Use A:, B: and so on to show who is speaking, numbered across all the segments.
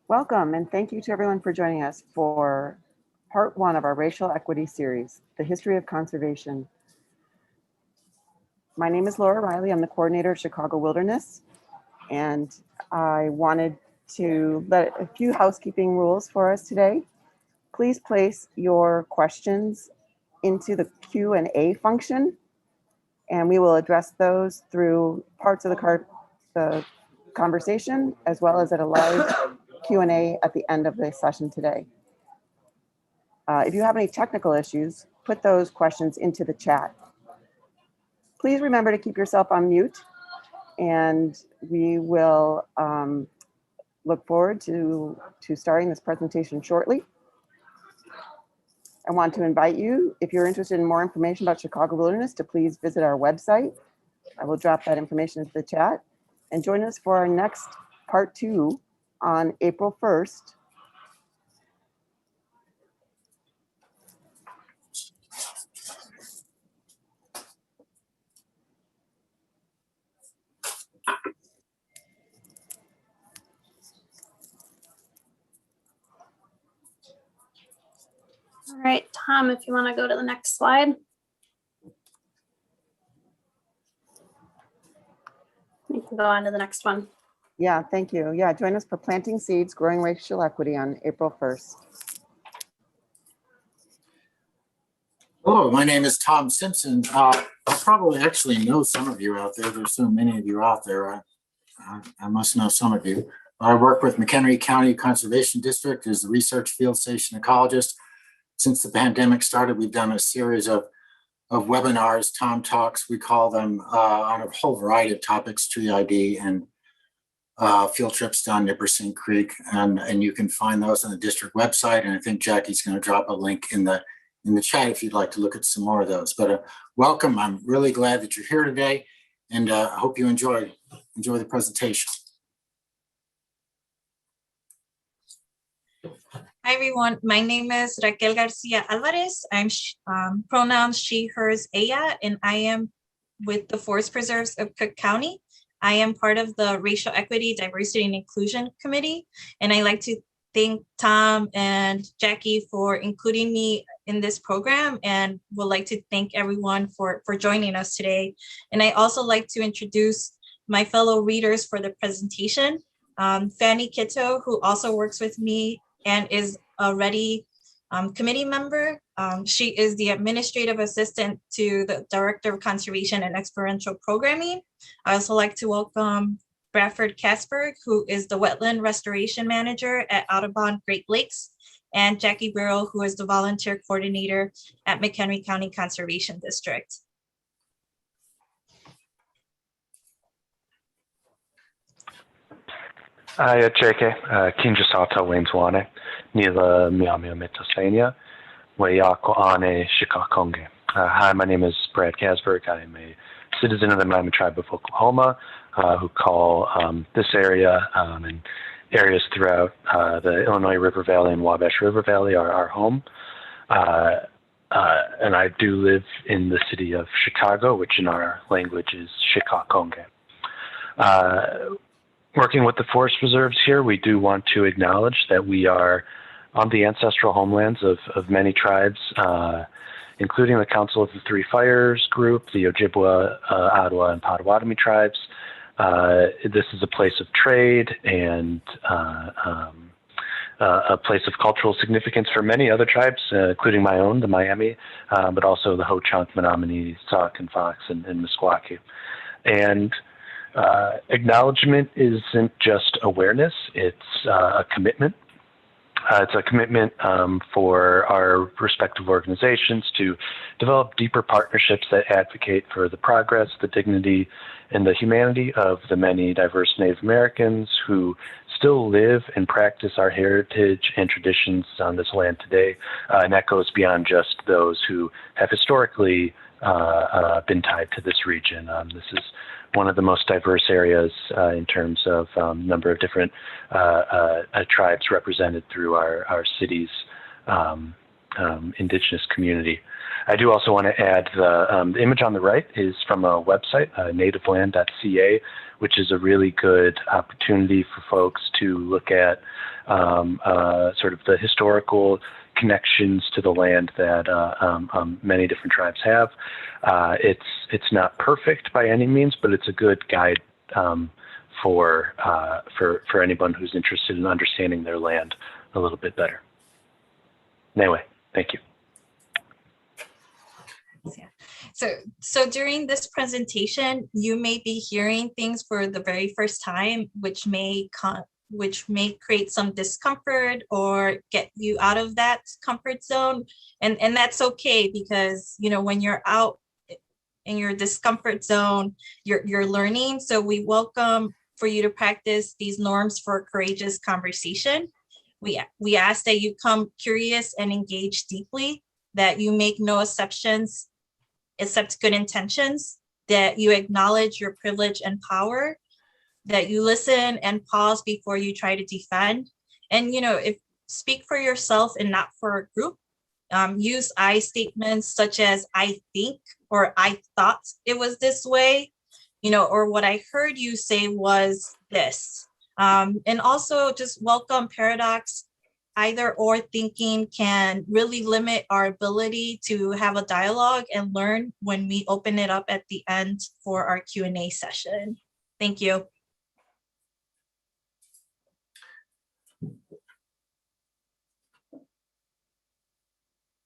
A: Welcome, and thank you to everyone for joining us for part one of our racial equity series, The History of Conservation. My name is Laura Riley. I'm the coordinator of Chicago Wilderness, and I wanted to let a few housekeeping rules for us today. Please place your questions into the Q&A function, and we will address those through parts of the conversation, as well as at a live Q&A at the end of the session today. If you have any technical issues, put those questions into the chat. Please remember to keep yourself on mute, and we will look forward to starting this presentation shortly. I want to invite you, if you're interested in more information about Chicago Wilderness, to please visit our website. I will drop that information into the chat, and join us for our next part two on April 1st.
B: All right, Tom, if you want to go to the next slide. You can go on to the next one.
A: Yeah, thank you. Yeah, join us for Planting Seeds, Growing Racial Equity on April 1st.
C: Hello, my name is Tom Simpson. I probably actually know some of you out there. There's so many of you out there. I must know some of you. I work with McHenry County Conservation District as the research field station ecologist. Since the pandemic started, we've done a series of webinars, Tom Talks, we call them, on a whole variety of topics, tree ID and field trips down Nipperson Creek. And you can find those on the district website. And I think Jackie's going to drop a link in the chat if you'd like to look at some more of those. But welcome. I'm really glad that you're here today, and I hope you enjoy the presentation.
D: Hi everyone, my name is Raquel Garcia-Alvarez. I'm pronouns she, hers, ella, and I am with the Forest Preserves of Cook County. I am part of the Racial Equity, Diversity, and Inclusion Committee, and I'd like to thank Tom and Jackie for including me in this program, and would like to thank everyone for joining us today. And I also like to introduce my fellow readers for the presentation. Fannie Kittoe, who also works with me and is already committee member. She is the administrative assistant to the Director of Conservation and Experiential Programming. I also like to welcome Bradford Kasberg, who is the Wetland Restoration Manager at Audubon Great Lakes, and Jackie Bero, who is the Volunteer Coordinator at McHenry County Conservation District.
E: Hi, JK. Kinja Sata Wainswane, Nila Miamia Metasania, Wayako Ane Shikakonge. Hi, my name is Brad Kasberg. I am a citizen of the Miami Tribe of Oklahoma who call this area and areas throughout the Illinois River Valley and Wabash River Valley are our home. And I do live in the city of Chicago, which in our language is Shikakonge. Working with the forest reserves here, we do want to acknowledge that we are on the ancestral homelands of many tribes, including the Council of the Three Fires group, the Ojibwa, Ottawa, and Potawatomi tribes. This is a place of trade and a place of cultural significance for many other tribes, including my own, the Miami, but also the Ho-Chunk, Menominee, Sauk, and Fox, and Meskwaki. And acknowledgement isn't just awareness, it's a commitment. It's a commitment for our respective organizations to develop deeper partnerships that advocate for the progress, the dignity, and the humanity of the many diverse Native Americans who still live and practice our heritage and traditions on this land today. And that goes beyond just those who have historically been tied to this region. This is one of the most diverse areas in terms of number of different tribes represented through our city's indigenous community. I do also want to add the image on the right is from a website, nativeland.ca, which is a really good opportunity for folks to look at sort of the historical connections to the land that many different tribes have. It's not perfect by any means, but it's a good guide for anyone who's interested in understanding their land a little bit better. Anyway, thank you.
D: Yeah. So during this presentation, you may be hearing things for the very first time, which may create some discomfort or get you out of that comfort zone. And that's okay, because, you know, when you're out in your discomfort zone, you're learning. So we welcome for you to practice these norms for courageous conversation. We ask that you come curious and engage deeply, that you make no exceptions except good intentions, that you acknowledge your privilege and power, that you listen and pause before you try to defend. And, you know, if speak for yourself and not for a group. Use I statements such as I think, or I thought it was this way, you know, or what I heard you say was this. And also just welcome paradox. Either or thinking can really limit our ability to have a dialogue and learn when we open it up at the end for our Q&A session. Thank you.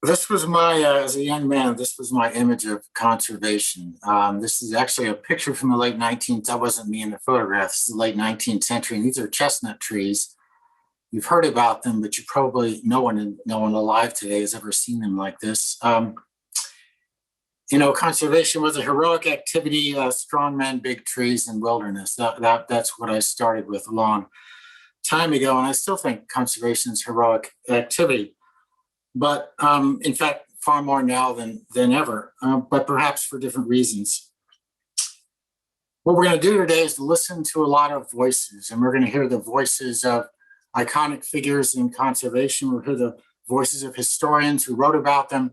C: This was my, as a young man, this was my image of conservation. This is actually a picture from the late 19th. That wasn't me in the photograph. This is the late 19th century. And these are chestnut trees. You've heard about them, but you probably, no one alive today has ever seen them like this. You know, conservation was a heroic activity, strong men, big trees, and wilderness. That's what I started with a long time ago. And I still think conservation is heroic activity. But in fact, far more now than ever, but perhaps for different reasons. What we're going to do today is to listen to a lot of voices, and we're going to hear the voices of iconic figures in conservation. We'll hear the voices of historians who wrote about them,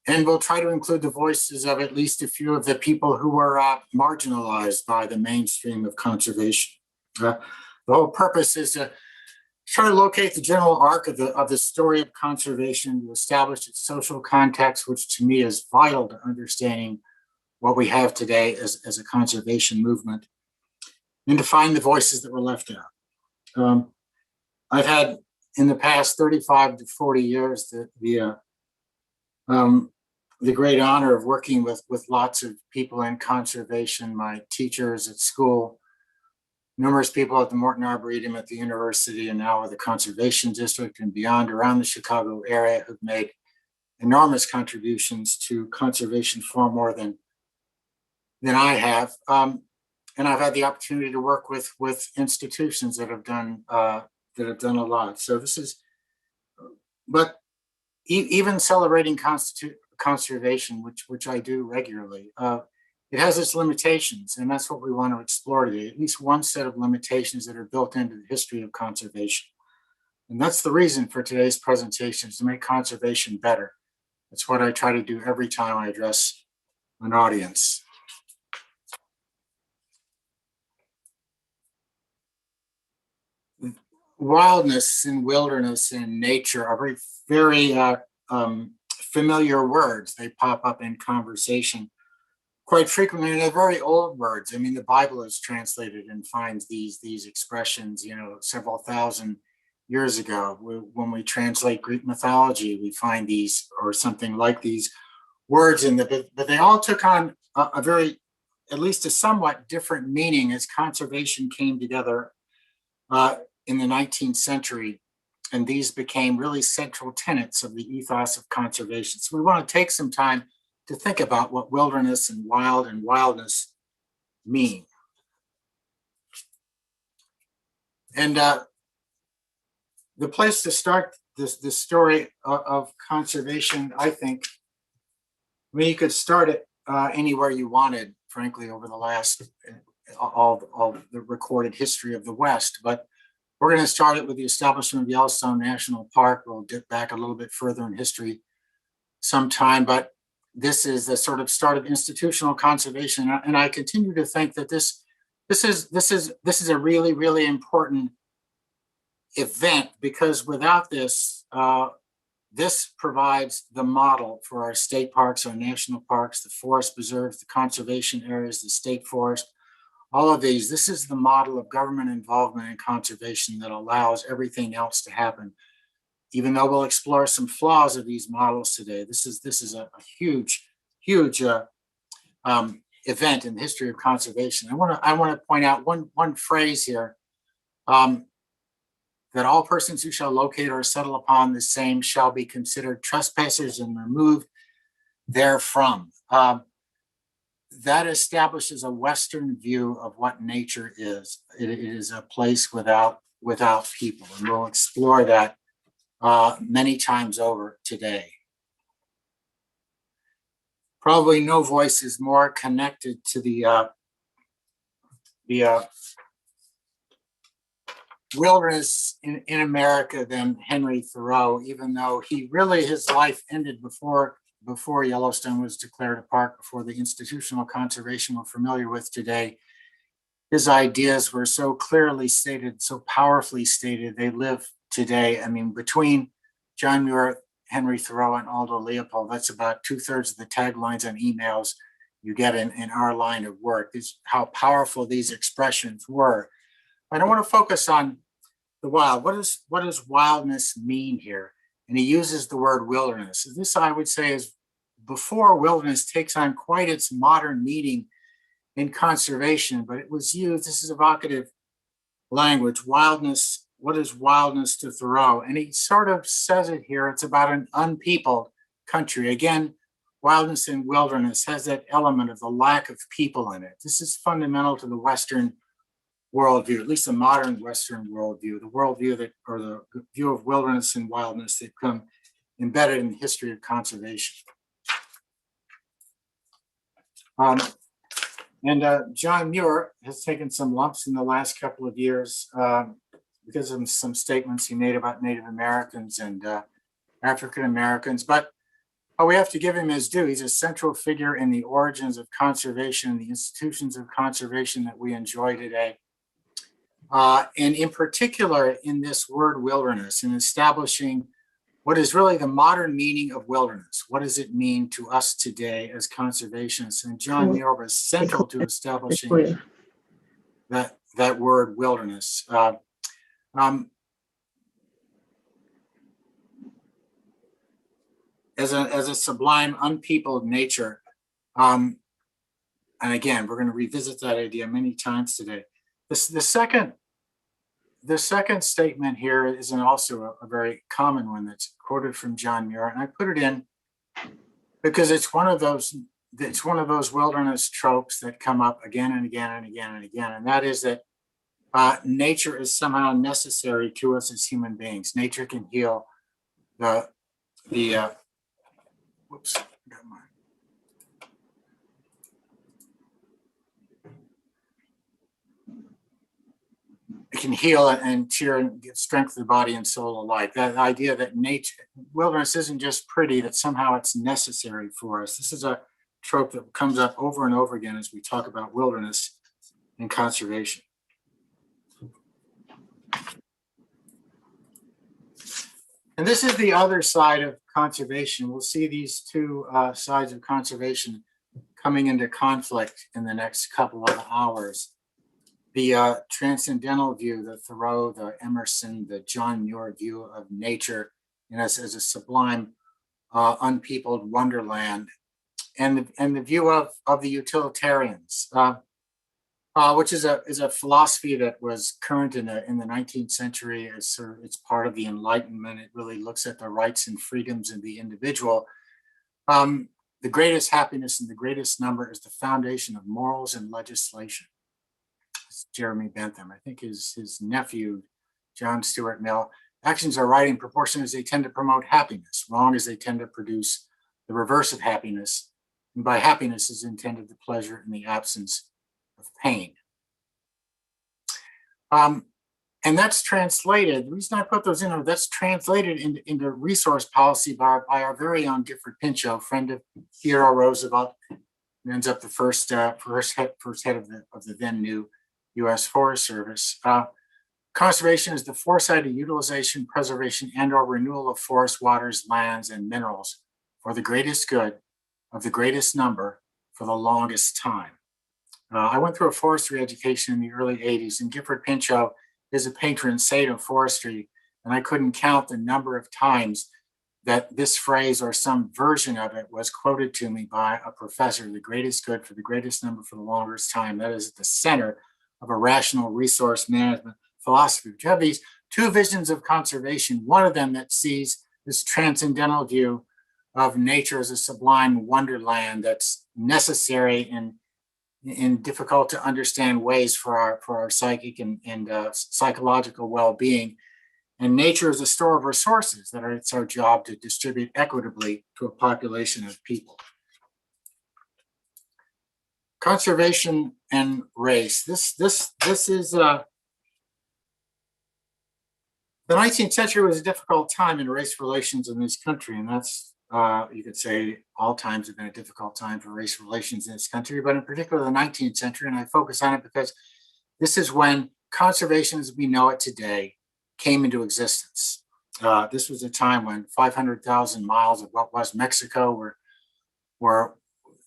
C: and we'll try to include the voices of at least a few of the people who were marginalized by the mainstream of conservation. The whole purpose is to try to locate the general arc of the story of conservation, to establish its social context, which to me is vital to understanding what we have today as a conservation movement, and to find the voices that were left out. I've had in the past 35 to 40 years the great honor of working with lots of people in conservation, my teachers at school, numerous people at the Morton Arboretum at the university, and now with the Conservation District and beyond around the Chicago area, who've made enormous contributions to conservation, far more than I have. And I've had the opportunity to work with institutions that have done a lot. So this is, but even celebrating conservation, which I do regularly, it has its limitations, and that's what we want to explore today. At least one set of limitations that are built into the history of conservation. And that's the reason for today's presentation, is to make conservation better. That's what I try to do every time I address an audience. Wildness and wilderness and nature are very familiar words. They pop up in conversation quite frequently, and they're very old words. I mean, the Bible is translated and finds these expressions, you know, several thousand years ago. When we translate Greek mythology, we find these, or something like these words in the, but they all took on a very, at least a somewhat different meaning as conservation came together in the 19th century. And these became really central tenets of the ethos of conservation. So we want to take some time to think about what wilderness and wildness mean. And the place to start this story of conservation, I think, I mean, you could start it anywhere you wanted, frankly, over the last, all the recorded history of the West. But we're going to start it with the establishment of Yellowstone National Park. We'll dip back a little bit further in history sometime, but this is the sort of start of institutional conservation, and I continue to think that this is a really, really important event, because without this, this provides the model for our state parks, our national parks, the forest preserves, the conservation areas, the state forest, all of these. This is the model of government involvement in conservation that allows everything else to happen. Even though we'll explore some flaws of these models today, this is a huge event in the history of conservation. I want to point out one phrase here. That all persons who shall locate or settle upon the same shall be considered trespassers and removed therefrom. That establishes a Western view of what nature is. It is a place without people, and we'll explore that many times over today. Probably no voice is more connected to the wilderness in America than Henry Thoreau, even though his life ended before Yellowstone was declared a park, before the institutional conservation we're familiar with today. His ideas were so clearly stated, so powerfully stated, they live today. I mean, between John Muir, Henry Thoreau, and Aldo Leopold, that's about 2/3 of the taglines and emails you get in our line of work. Is how powerful these expressions were. I don't want to focus on the wild. What does wildness mean here? And he uses the word wilderness. This, I would say, is before wilderness takes on quite its modern meaning in conservation, but it was used, this is evocative language, wildness. What is wildness to Thoreau? And he sort of says it here, it's about an unpeopled country. Again, wildness and wilderness has that element of the lack of people in it. This is fundamental to the Western worldview, at least the modern Western worldview, the worldview that, or the view of wilderness and wildness that come embedded in the history of conservation. John Muir has taken some lumps in the last couple of years because of some statements he made about Native Americans and African Americans, but we have to give him his due. He's a central figure in the origins of conservation and the institutions of conservation that we enjoy today. And in particular, in this word wilderness, in establishing what is really the modern meaning of wilderness. What does it mean to us today as conservationists? And John Muir was central to establishing that word wilderness. As a sublime, unpeopled nature. And again, we're going to revisit that idea many times today. The second statement here is also a very common one that's quoted from John Muir, and I put it in because it's one of those wilderness tropes that come up again and again and again and again, and that is that nature is somehow necessary to us as human beings. Nature can heal the whoops, got mine. It can heal and cheer and give strength to the body and soul alike. That idea that nature, wilderness isn't just pretty, that somehow it's necessary for us. This is a trope that comes up over and over again as we talk about wilderness and conservation. And this is the other side of conservation. We'll see these two sides of conservation coming into conflict in the next couple of hours. The transcendental view, the Thoreau, the Emerson, the John Muir view of nature and as a sublime, unpeopled wonderland, and the view of the utilitarians, which is a philosophy that was current in the 19th century. It's part of the Enlightenment. It really looks at the rights and freedoms of the individual. The greatest happiness and the greatest number is the foundation of morals and legislation. It's Jeremy Bentham. I think his nephew, John Stuart Mill. Actions are right in proportion as they tend to promote happiness, wrong as they tend to produce the reverse of happiness. And by happiness is intended the pleasure in the absence of pain. And that's translated, the reason I put those in there, that's translated into resource policy by our very own Gifford Pinchot, friend of Theodore Roosevelt, who ends up the first head of the then new U.S. Forest Service. Conservation is the foresight of utilization, preservation, and/or renewal of forests, waters, lands, and minerals for the greatest good of the greatest number for the longest time. I went through a forestry education in the early 80s, and Gifford Pinchot is a patron saint of forestry, and I couldn't count the number of times that this phrase or some version of it was quoted to me by a professor: the greatest good for the greatest number for the longest time. That is at the center of a rational resource management philosophy. You have these two visions of conservation, one of them that sees this transcendental view of nature as a sublime wonderland that's necessary in difficult to understand ways for our psychic and psychological well-being. And nature is a store of resources that it's our job to distribute equitably to a population of people. Conservation and race. This is the 19th century was a difficult time in race relations in this country, and that's you could say all times have been a difficult time for race relations in this country, but in particular the 19th century, and I focus on it because this is when conservation as we know it today came into existence. This was a time when 500,000 miles of what was Mexico were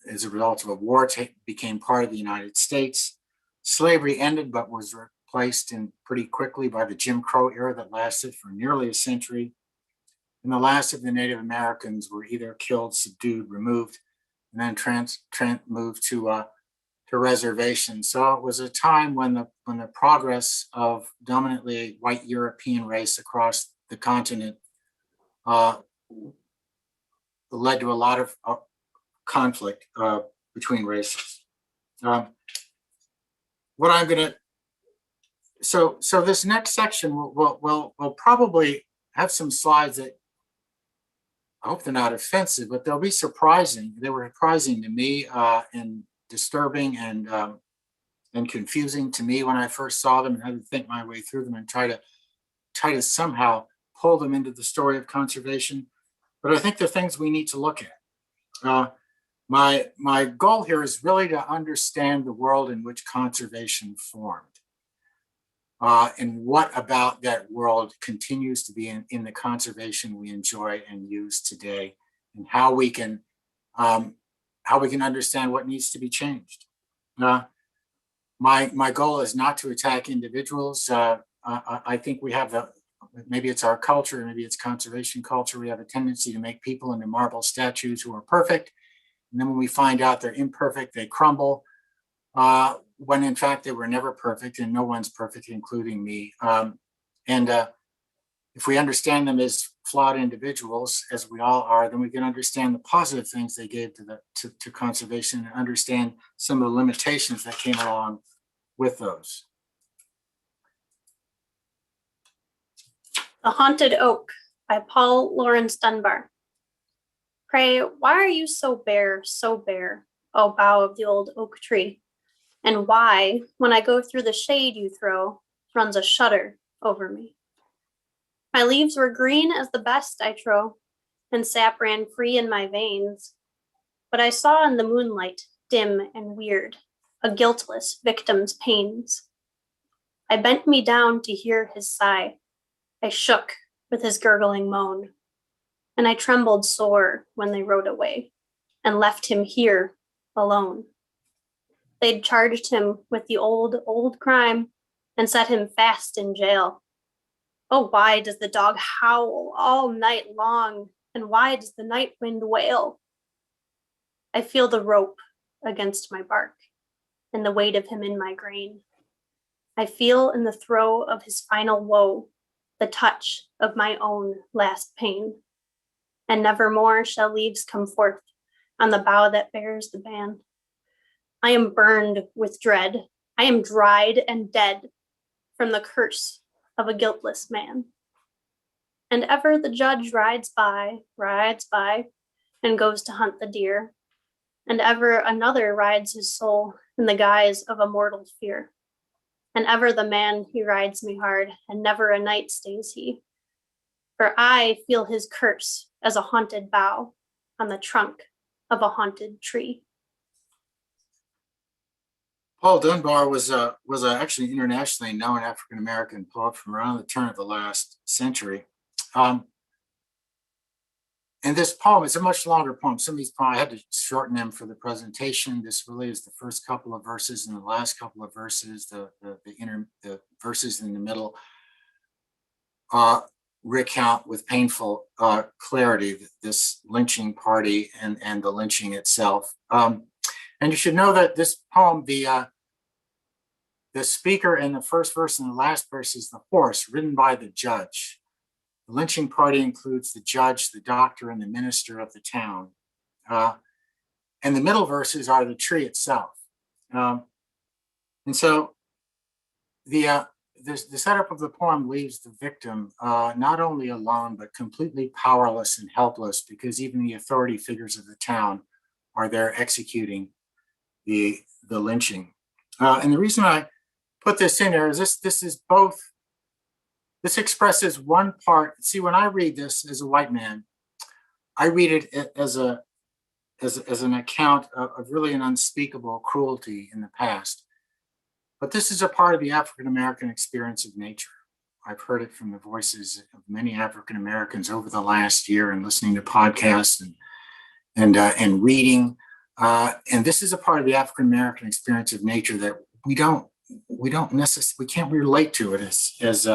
C: as a result of a war, became part of the United States. Slavery ended, but was replaced pretty quickly by the Jim Crow era that lasted for nearly a century. And the last of the Native Americans were either killed, subdued, removed, and then moved to reservations. So it was a time when the progress of dominantly white European race across the continent led to a lot of conflict between races. What I'm going to so this next section will probably have some slides that I hope they're not offensive, but they'll be surprising. They were surprising to me and disturbing and confusing to me when I first saw them, and had to think my way through them and try to somehow pull them into the story of conservation. But I think they're things we need to look at. My goal here is really to understand the world in which conservation formed. And what about that world continues to be in the conservation we enjoy and use today, and how we can understand what needs to be changed. My goal is not to attack individuals. I think we have maybe it's our culture, maybe it's conservation culture. We have a tendency to make people into marble statues who are perfect, and then when we find out they're imperfect, they crumble. When in fact they were never perfect, and no one's perfect, including me. If we understand them as flawed individuals, as we all are, then we can understand the positive things they gave to conservation, and understand some of the limitations that came along with those.
B: The Haunted Oak by Paul Laurence Dunbar. Pray, why are you so bare, O bough of the old oak tree? And why, when I go through the shade you throw, runs a shudder over me? My leaves were green as the best, I trow, and sap ran free in my veins. But I saw in the moonlight, dim and weird, a guiltless victim's pains. I bent me down to hear his sigh. I shook with his gurgling moan, and I trembled sore when they rode away and left him here alone. They'd charged him with the old crime and set him fast in jail. Oh, why does the dog howl all night long? And why does the night wind wail? I feel the rope against my bark and the weight of him in my grain. I feel in the throe of his final woe the touch of my own last pain. And nevermore shall leaves come forth on the bough that bears the ban. I am burned with dread. I am dried and dead from the curse of a guiltless man. And ever the judge rides by, and goes to hunt the deer. And ever another rides his soul in the guise of a mortal fear. And ever the man he rides me hard, and never a night stays he. For I feel his curse as a haunted bough on the trunk of a haunted tree.
C: Paul Dunbar was actually internationally known African-American poet from around the turn of the last century. And this poem is a much longer poem. Some of these poems, I had to shorten them for the presentation. This really is the first couple of verses and the last couple of verses, the verses in the middle recount with painful clarity this lynching party and the lynching itself. And you should know that this poem, the speaker in the first verse and the last verse is the horse ridden by the judge. The lynching party includes the judge, the doctor, and the minister of the town. And the middle verses are the tree itself. And so the setup of the poem leaves the victim not only alone, but completely powerless and helpless, because even the authority figures of the town are there executing the lynching. And the reason I put this in there is this expresses one part. See, when I read this as a white man, I read it as an account of really an unspeakable cruelty in the past. But this is a part of the African-American experience of nature. I've heard it from the voices of many African-Americans over the last year and listening to podcasts and reading. And this is a part of the African-American experience of nature that we can't relate to it as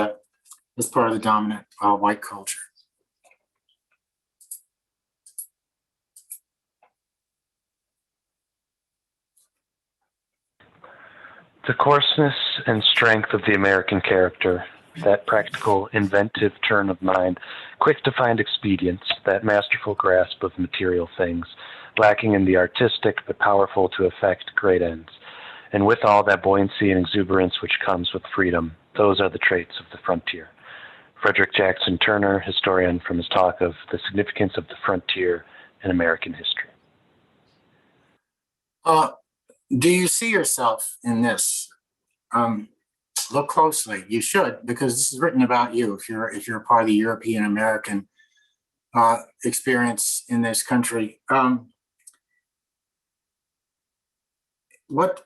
C: part of the dominant white culture.
E: The coarseness and strength of the American character, that practical, inventive turn of mind, quick to find expedients, that masterful grasp of material things, lacking in the artistic but powerful to effect great ends, and with all that buoyancy and exuberance which comes with freedom, those are the traits of the frontier. Frederick Jackson Turner, historian, from his talk of the significance of the frontier in American history.
C: Do you see yourself in this? Look closely. You should, because this is written about you. If you're a part of the European American experience in this country, what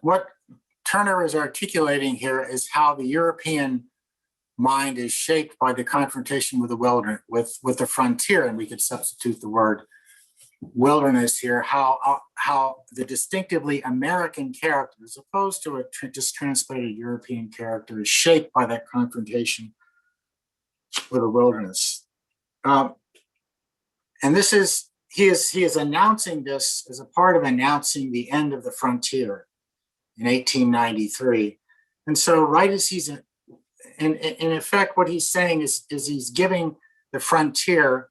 C: Turner is articulating here is how the European mind is shaped by the confrontation with the wilderness, with the frontier, and we could substitute the word wilderness here. How the distinctively American character, as opposed to a just translated European character, is shaped by that confrontation with the wilderness. And this is he is announcing this as a part of announcing the end of the frontier in 1893. And so, right as he's in effect, what he's saying is he's giving the frontier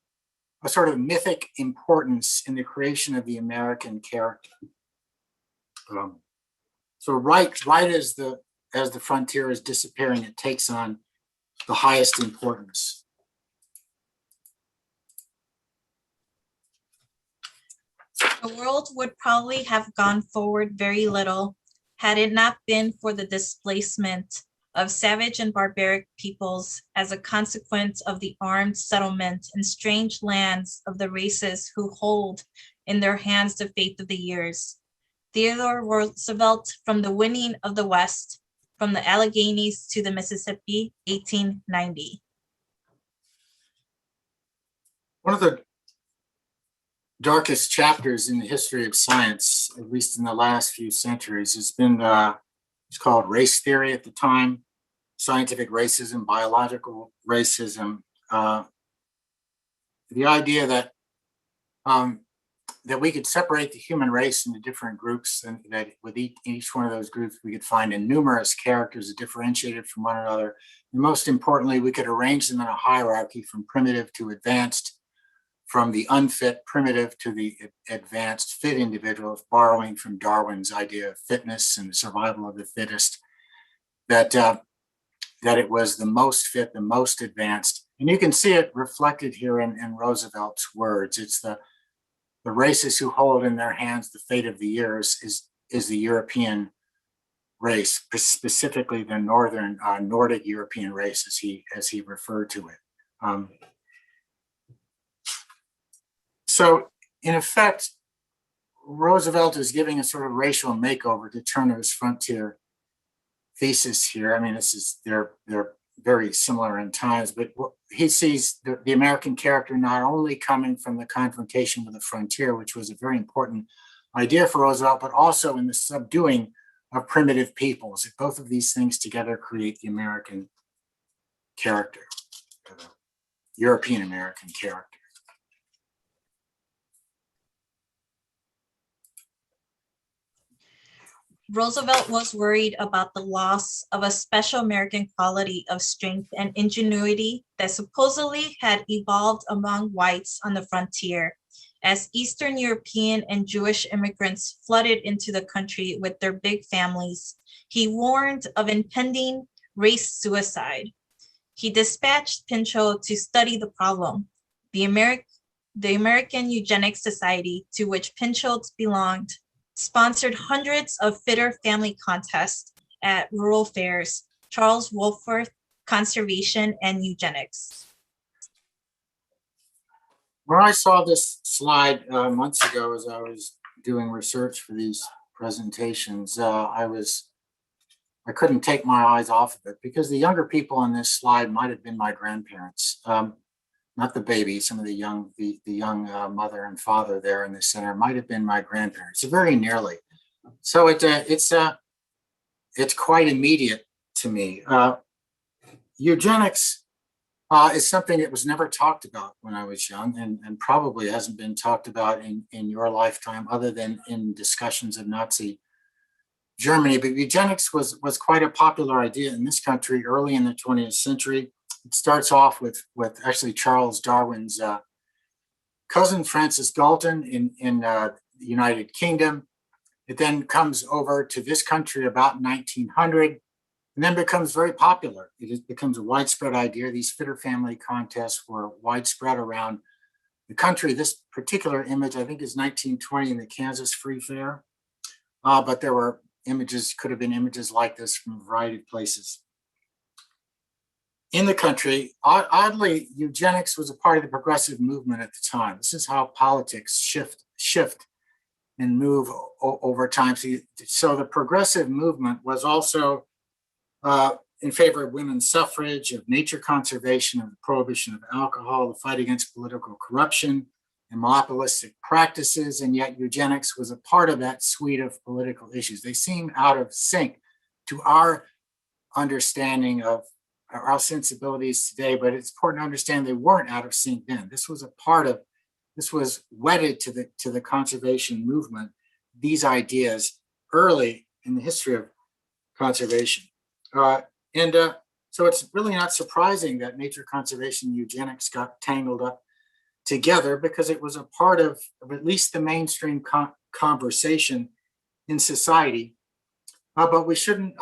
C: a sort of mythic importance in the creation of the American character. So right as the frontier is disappearing, it takes on the highest importance.
D: The world would probably have gone forward very little had it not been for the displacement of savage and barbaric peoples as a consequence of the armed settlement in strange lands of the races who hold in their hands the fate of the years. Theodore Roosevelt, From the Winning of the West, From the Alleghenies to the Mississippi, 1890.
C: One of the darkest chapters in the history of science, at least in the last few centuries, has been it's called race theory at the time, scientific racism, biological racism. The idea that that we could separate the human race into different groups, and that with each one of those groups, we could find numerous characters that differentiated from one another. And most importantly, we could arrange them in a hierarchy from primitive to advanced, from the unfit primitive to the advanced fit individuals, borrowing from Darwin's idea of fitness and the survival of the fittest, that it was the most fit, the most advanced. And you can see it reflected here in Roosevelt's words. It's the races who hold in their hands the fate of the years is the European race, specifically the northern Nordic European race, as he referred to it. So in effect, Roosevelt is giving a sort of racial makeover to Turner's frontier thesis here. I mean, they're very similar in times, but he sees the American character not only coming from the confrontation with the frontier, which was a very important idea for Roosevelt, but also in the subduing of primitive peoples. Both of these things together create the American character, the European American character.
D: Roosevelt was worried about the loss of a special American quality of strength and ingenuity that supposedly had evolved among whites on the frontier, as Eastern European and Jewish immigrants flooded into the country with their big families. He warned of impending race suicide. He dispatched Pinchot to study the problem. The American Eugenics Society, to which Pinchot belonged, sponsored hundreds of fitter family contests at rural fairs, Charles Wolford, Conservation and Eugenics.
C: When I saw this slide months ago as I was doing research for these presentations, I couldn't take my eyes off of it because the younger people on this slide might have been my grandparents, not the baby. Some of the young mother and father there in the center might have been my grandparents, very nearly. So it's quite immediate to me. Eugenics is something that was never talked about when I was young, and probably hasn't been talked about in your lifetime, other than in discussions of Nazi Germany. But eugenics was quite a popular idea in this country early in the 20th century. It starts off with actually Charles Darwin's cousin, Francis Galton, in the United Kingdom. It then comes over to this country about 1900, and then becomes very popular. It becomes a widespread idea. These fitter family contests were widespread around the country. This particular image, I think, is 1920 in the Kansas Free Fair, but there were images, could have been images like this from a variety of places in the country. Oddly, eugenics was a part of the progressive movement at the time. This is how politics shift and move over time. So the progressive movement was also in favor of women's suffrage, of nature conservation, of the prohibition of alcohol, the fight against political corruption and monopolistic practices, and yet eugenics was a part of that suite of political issues. They seem out of sync to our understanding of our sensibilities today, but it's important to understand they weren't out of sync then. This was wedded to the conservation movement, these ideas early in the history of conservation. So it's really not surprising that nature conservation and eugenics got tangled up together, because it was a part of at least the mainstream conversation in society. But we shouldn't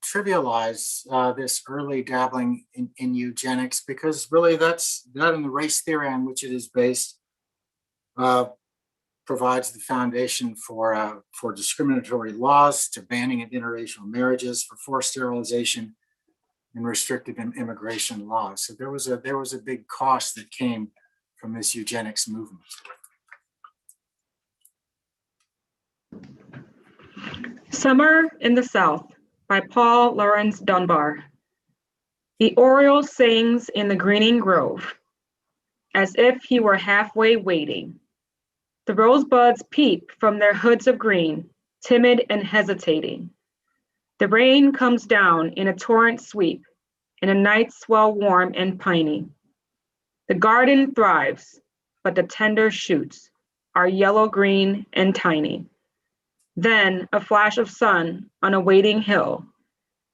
C: trivialize this early dabbling in eugenics, because really that and the race theory on which it is based provides the foundation for discriminatory laws, to banning of interracial marriages, for forced sterilization and restrictive immigration laws. So there was a big cost that came from this eugenics movement.
F: Summer in the South by Paul Laurence Dunbar. The oriole sings in the greening grove, as if he were halfway waiting. The rosebuds peep from their hoods of green, timid and hesitating. The rain comes down in a torrent sweep, and a night swell warm and piney. The garden thrives, but the tender shoots are yellow-green and tiny. Then a flash of sun on a waiting hill.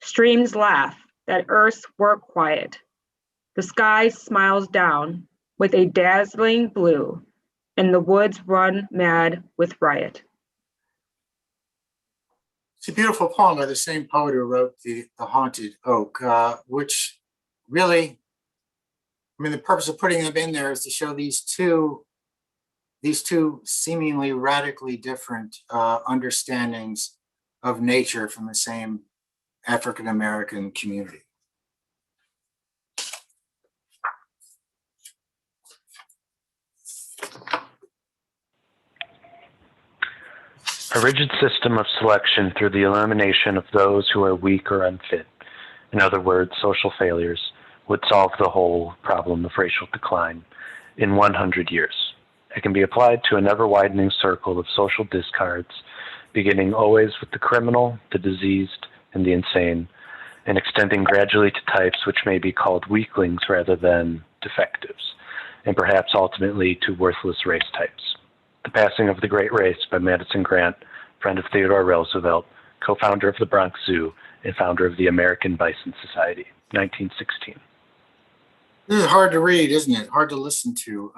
F: Streams laugh that earth's work quiet. The sky smiles down with a dazzling blue, and the woods run mad with riot.
C: It's a beautiful poem by the same poet who wrote The Haunted Oak, which really, the purpose of putting them in there is to show these two seemingly radically different understandings of nature from the same African-American community.
E: A rigid system of selection through the elimination of those who are weak or unfit, in other words, social failures, would solve the whole problem of racial decline in 100 years. It can be applied to an ever-widening circle of social discards, beginning always with the criminal, the diseased, and the insane, and extending gradually to types which may be called weaklings rather than defectives, and perhaps ultimately to worthless race types. The Passing of the Great Race by Madison Grant, friend of Theodore Roosevelt, co-founder of the Bronx Zoo, and founder of the American Bison Society, 1916.
C: This is hard to read, isn't it? Hard to listen to.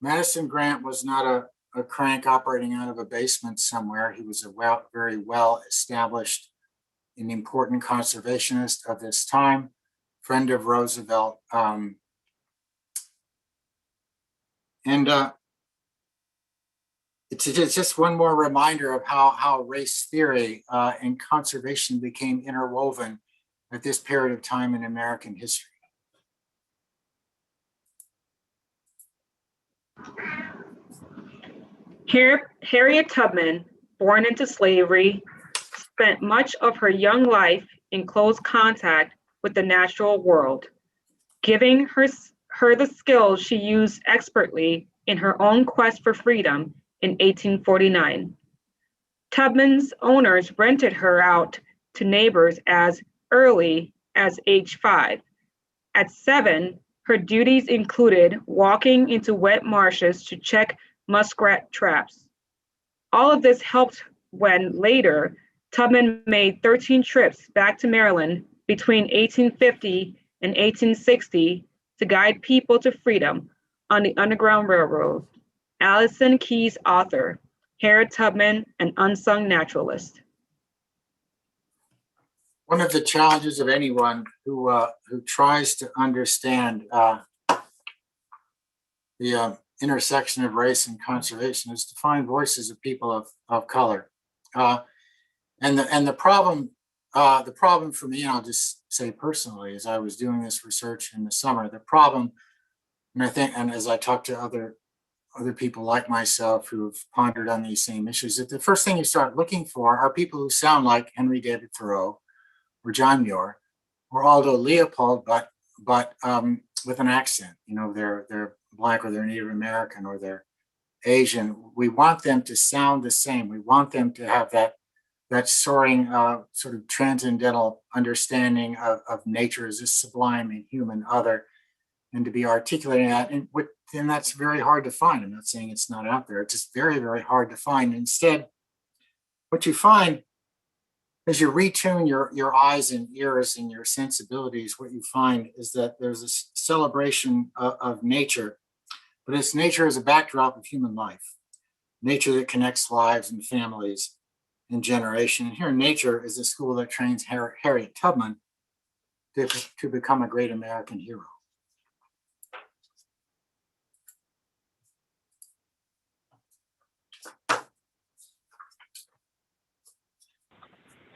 C: Madison Grant was not a crank operating out of a basement somewhere. He was a very well established and important conservationist of this time, friend of Roosevelt. It's just one more reminder of how race theory and conservation became interwoven at this period of time in American history.
F: Harriet Tubman, born into slavery, spent much of her young life in close contact with the natural world, giving her the skills she used expertly in her own quest for freedom in 1849. Tubman's owners rented her out to neighbors as early as age 5. At 7, her duties included walking into wet marshes to check muskrat traps. All of this helped when later Tubman made 13 trips back to Maryland between 1850 and 1860 to guide people to freedom on the Underground Railroad. Allison Keyes author, Harriet Tubman, an unsung naturalist.
C: One of the challenges of anyone who tries to understand the intersection of race and conservation is to find voices of people of color. And the problem for me, and I'll just say personally, as I was doing this research in the summer, the problem, and I think, and as I talk to other people like myself who've pondered on these same issues, that the first thing you start looking for are people who sound like Henry David Thoreau or John Muir or Aldo Leopold, but with an accent. You know, they're Black or they're Native American or they're Asian. We want them to sound the same. We want them to have that soaring sort of transcendental understanding of nature as a sublime and human other, and to be articulating that. And that's very hard to find. I'm not saying it's not out there. It's just very, very hard to find. Instead, what you find as you retune your eyes and ears and your sensibilities, what you find is that there's a celebration of nature, but it's nature as a backdrop of human life, nature that connects lives and families and generation. And here, nature is a school that trains Harriet Tubman to become a great American hero.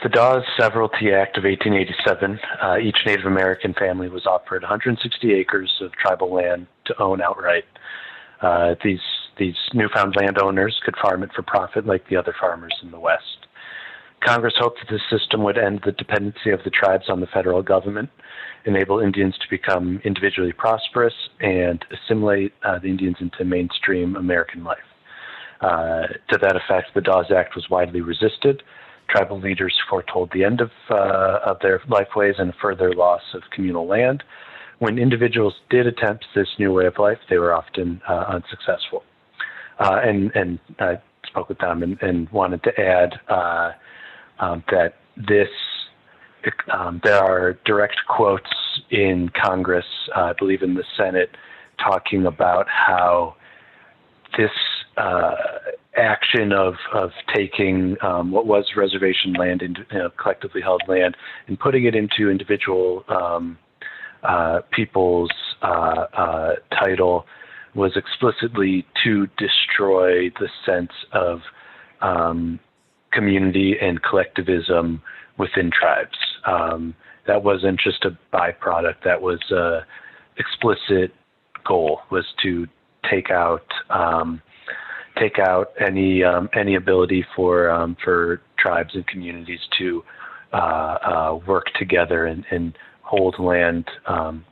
E: The Dawes Severalty Act of 1887, each Native American family was offered 160 acres of tribal land to own outright. These newfound landowners could farm it for profit like the other farmers in the West. Congress hoped that this system would end the dependency of the tribes on the federal government, enable Indians to become individually prosperous, and assimilate the Indians into mainstream American life. To that effect, the Dawes Act was widely resisted. Tribal leaders foretold the end of their lifeways and a further loss of communal land. When individuals did attempt this new way of life, they were often unsuccessful. And I spoke with them and wanted to add that there are direct quotes in Congress, I believe in the Senate, talking about how this action of taking what was reservation land into collectively held land and putting it into individual people's title was explicitly to destroy the sense of community and collectivism within tribes. That wasn't just a byproduct. That was an explicit goal, was to take out take out any ability for tribes and communities to work together and hold land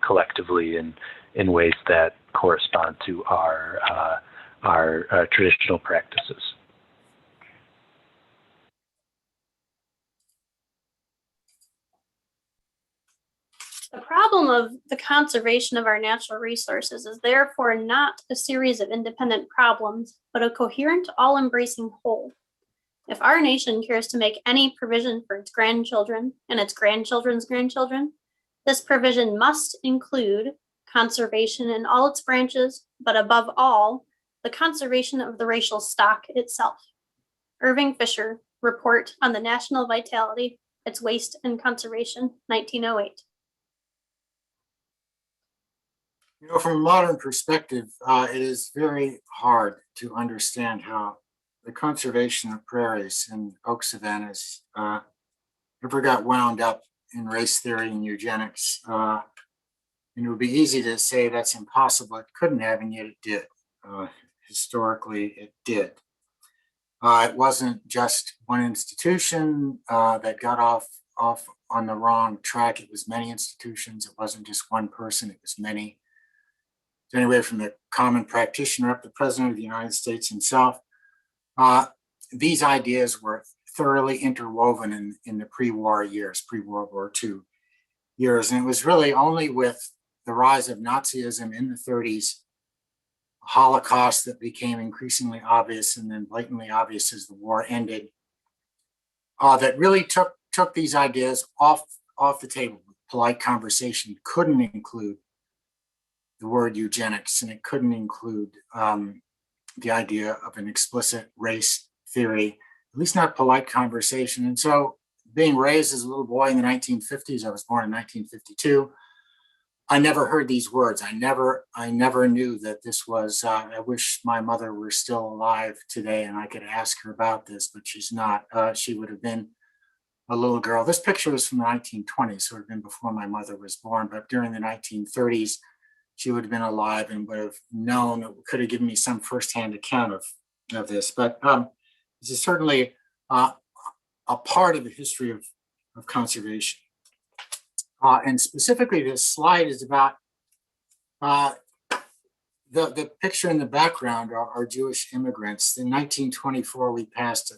E: collectively in ways that correspond to our traditional practices.
B: The problem of the conservation of our natural resources is therefore not a series of independent problems, but a coherent, all-embracing whole. If our nation cares to make any provision for its grandchildren and its grandchildren's grandchildren, this provision must include conservation in all its branches, but above all, the conservation of the racial stock itself. Irving Fisher, Report on the National Vitality, Its Waste and Conservation, 1908.
C: You know, from a modern perspective, it is very hard to understand how the conservation of prairies and oak savannas ever got wound up in race theory and eugenics. And it would be easy to say that's impossible. It couldn't have, and yet it did. Historically, it did. It wasn't just one institution that got off on the wrong track. It was many institutions. It wasn't just one person. It was many. Anyway, from the common practitioner up to the President of the United States himself, these ideas were thoroughly interwoven in the pre-war years, pre-World War II years. And it was really only with the rise of Nazism in the 30s, Holocaust that became increasingly obvious and then blatantly obvious as the war ended, that really took these ideas off the table. Polite conversation couldn't include the word eugenics, and it couldn't include the idea of an explicit race theory, at least not polite conversation. And so being raised as a little boy in the 1950s, I was born in 1952, I never heard these words. I never knew that this was, I wish my mother were still alive today and I could ask her about this, but she's not. She would have been a little girl. This picture is from the 1920s, so it would have been before my mother was born, but during the 1930s, she would have been alive and would have known, could have given me some firsthand account of this. But this is certainly a part of the history of conservation. And specifically, this slide is about the picture in the background are Jewish immigrants. In 1924, we passed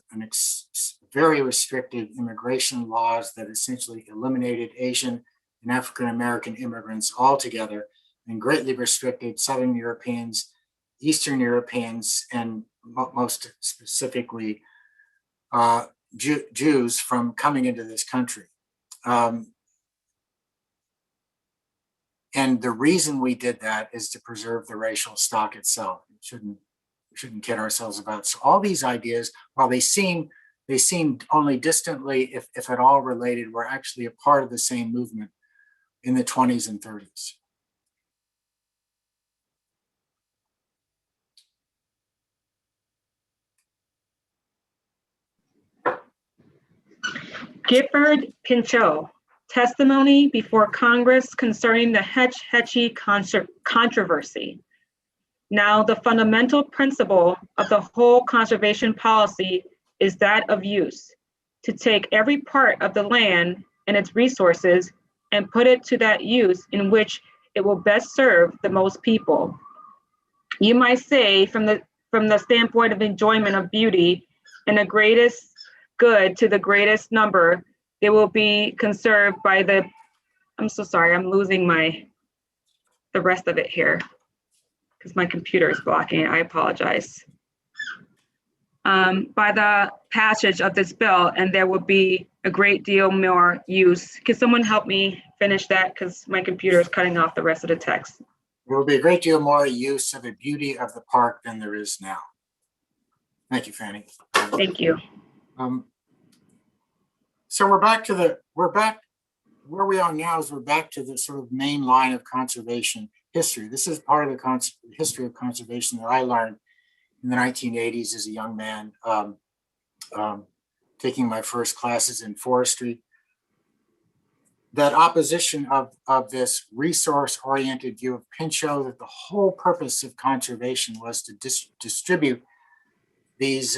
C: very restrictive immigration laws that essentially eliminated Asian and African American immigrants altogether, and greatly restricted Southern Europeans, Eastern Europeans, and most specifically Jews from coming into this country. And the reason we did that is to preserve the racial stock itself. We shouldn't kid ourselves about it. So all these ideas, while they seem only distantly, if at all related, were actually a part of the same movement in the 20s and 30s.
F: Gifford Pinchot, testimony before Congress concerning the Hetchy controversy. Now, the fundamental principle of the whole conservation policy is that of use, to take every part of the land and its resources and put it to that use in which it will best serve the most people. You might say from the standpoint of enjoyment of beauty and the greatest good to the greatest number, they will be conserved by I'm so sorry, I'm losing the rest of it here because my computer is blocking it. I apologize. By the passage of this bill, and there will be a great deal more use. Can someone help me finish that because my computer is cutting off the rest of the text?
C: There will be a great deal more use of the beauty of the park than there is now. Thank you, Fannie.
F: Thank you.
C: So we're back where we are now is we're back to the sort of main line of conservation history. This is part of the history of conservation that I learned in the 1980s as a young man, taking my first classes in forestry. That opposition of this resource-oriented view of Pinchot, that the whole purpose of conservation was to distribute these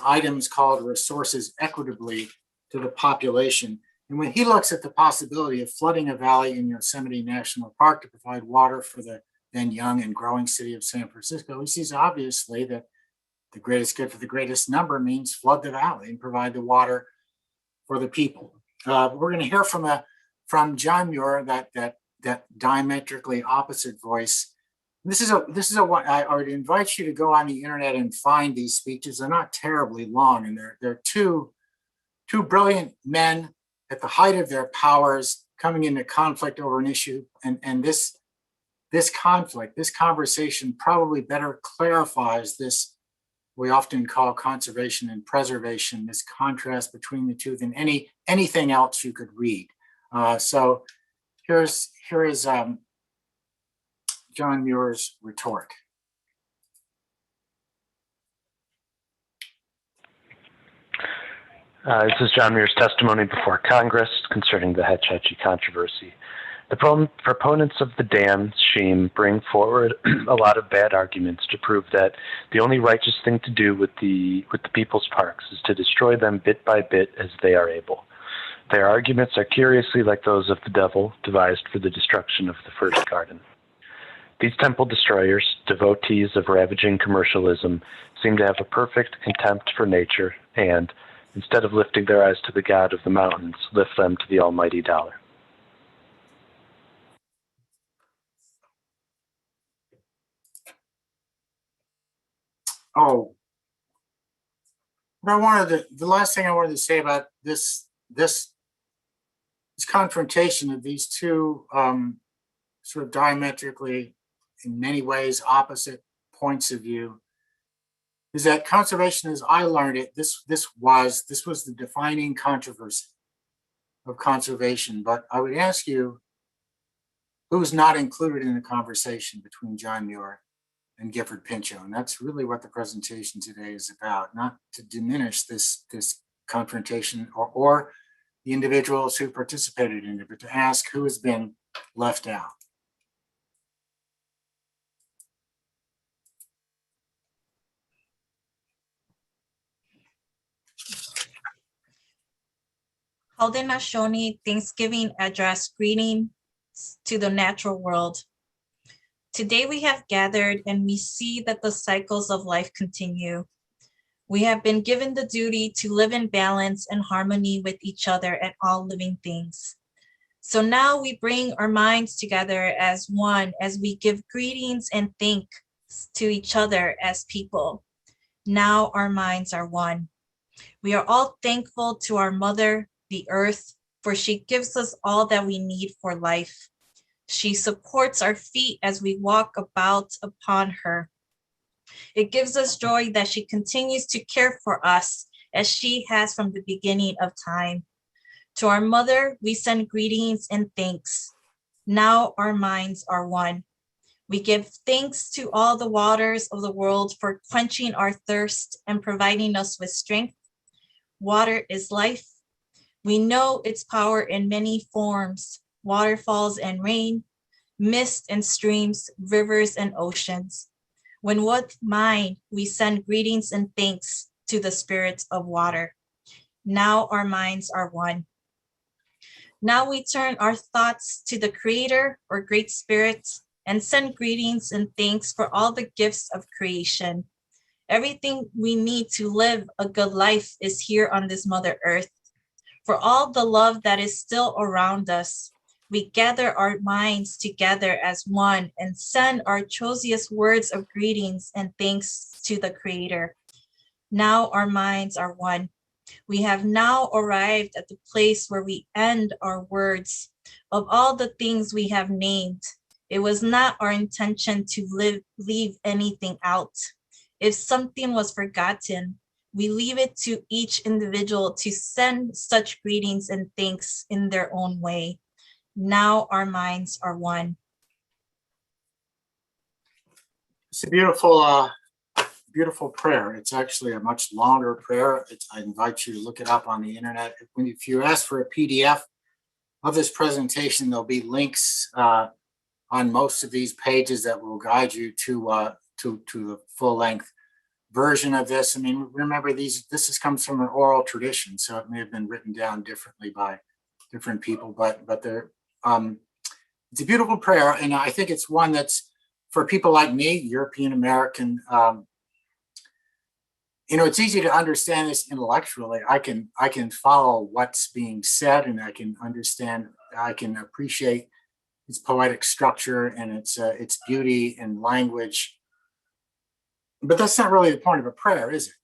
C: items called resources equitably to the population. And when he looks at the possibility of flooding a valley in Yosemite National Park to provide water for the then young and growing city of San Francisco, he sees obviously that the greatest good for the greatest number means flood the valley and provide the water for the people. We're going to hear from John Muir, that diametrically opposite voice. This is a one. I would invite you to go on the internet and find these speeches. They're not terribly long, and they're two brilliant men at the height of their powers coming into conflict over an issue. And this conflict, this conversation probably better clarifies this, we often call conservation and preservation, this contrast between the two than anything else you could read. So here is John Muir's retort.
E: This is John Muir's testimony before Congress concerning the Hetch Hetchy controversy. The proponents of the dam scheme bring forward a lot of bad arguments to prove that the only righteous thing to do with the people's parks is to destroy them bit by bit as they are able. Their arguments are curiously like those of the devil devised for the destruction of the first garden. These temple destroyers, devotees of ravaging commercialism, seem to have a perfect contempt for nature and, instead of lifting their eyes to the God of the mountains, lift them to the almighty dollar.
C: Oh, the last thing I wanted to say about this confrontation of these two sort of diametrically, in many ways, opposite points of view, is that conservation, as I learned it, this was the defining controversy of conservation. But I would ask you, who's not included in the conversation between John Muir and Gifford Pinchot? And that's really what the presentation today is about, not to diminish this confrontation or the individuals who participated in it, but to ask who has been left out.
D: Haudenosaunee Thanksgiving Address, greetings to the natural world. Today we have gathered and we see that the cycles of life continue. We have been given the duty to live in balance and harmony with each other and all living things. So now we bring our minds together as one, as we give greetings and thanks to each other as people. Now our minds are one. We are all thankful to our mother, the earth, for she gives us all that we need for life. She supports our feet as we walk about upon her. It gives us joy that she continues to care for us as she has from the beginning of time. To our mother, we send greetings and thanks. Now our minds are one. We give thanks to all the waters of the world for quenching our thirst and providing us with strength. Water is life. We know its power in many forms: waterfalls and rain, mist and streams, rivers and oceans. When with mind, we send greetings and thanks to the spirits of water. Now our minds are one. Now we turn our thoughts to the Creator or Great Spirit and send greetings and thanks for all the gifts of creation. Everything we need to live a good life is here on this Mother Earth. For all the love that is still around us, we gather our minds together as one and send our choicest words of greetings and thanks to the Creator. Now our minds are one. We have now arrived at the place where we end our words. Of all the things we have named, it was not our intention to leave anything out. If something was forgotten, we leave it to each individual to send such greetings and thanks in their own way. Now our minds are one.
C: It's a beautiful prayer. It's actually a much longer prayer. I invite you to look it up on the internet. If you ask for a PDF of this presentation, there'll be links on most of these pages that will guide you to the full length version of this. I mean, remember comes from an oral tradition, so it may have been written down differently by different people, but it's a beautiful prayer, and I think it's one that's for people like me, European American. It's easy to understand this intellectually. I can follow what's being said, and I can understand. I can appreciate its poetic structure and its beauty and language. But that's not really the point of a prayer, is it?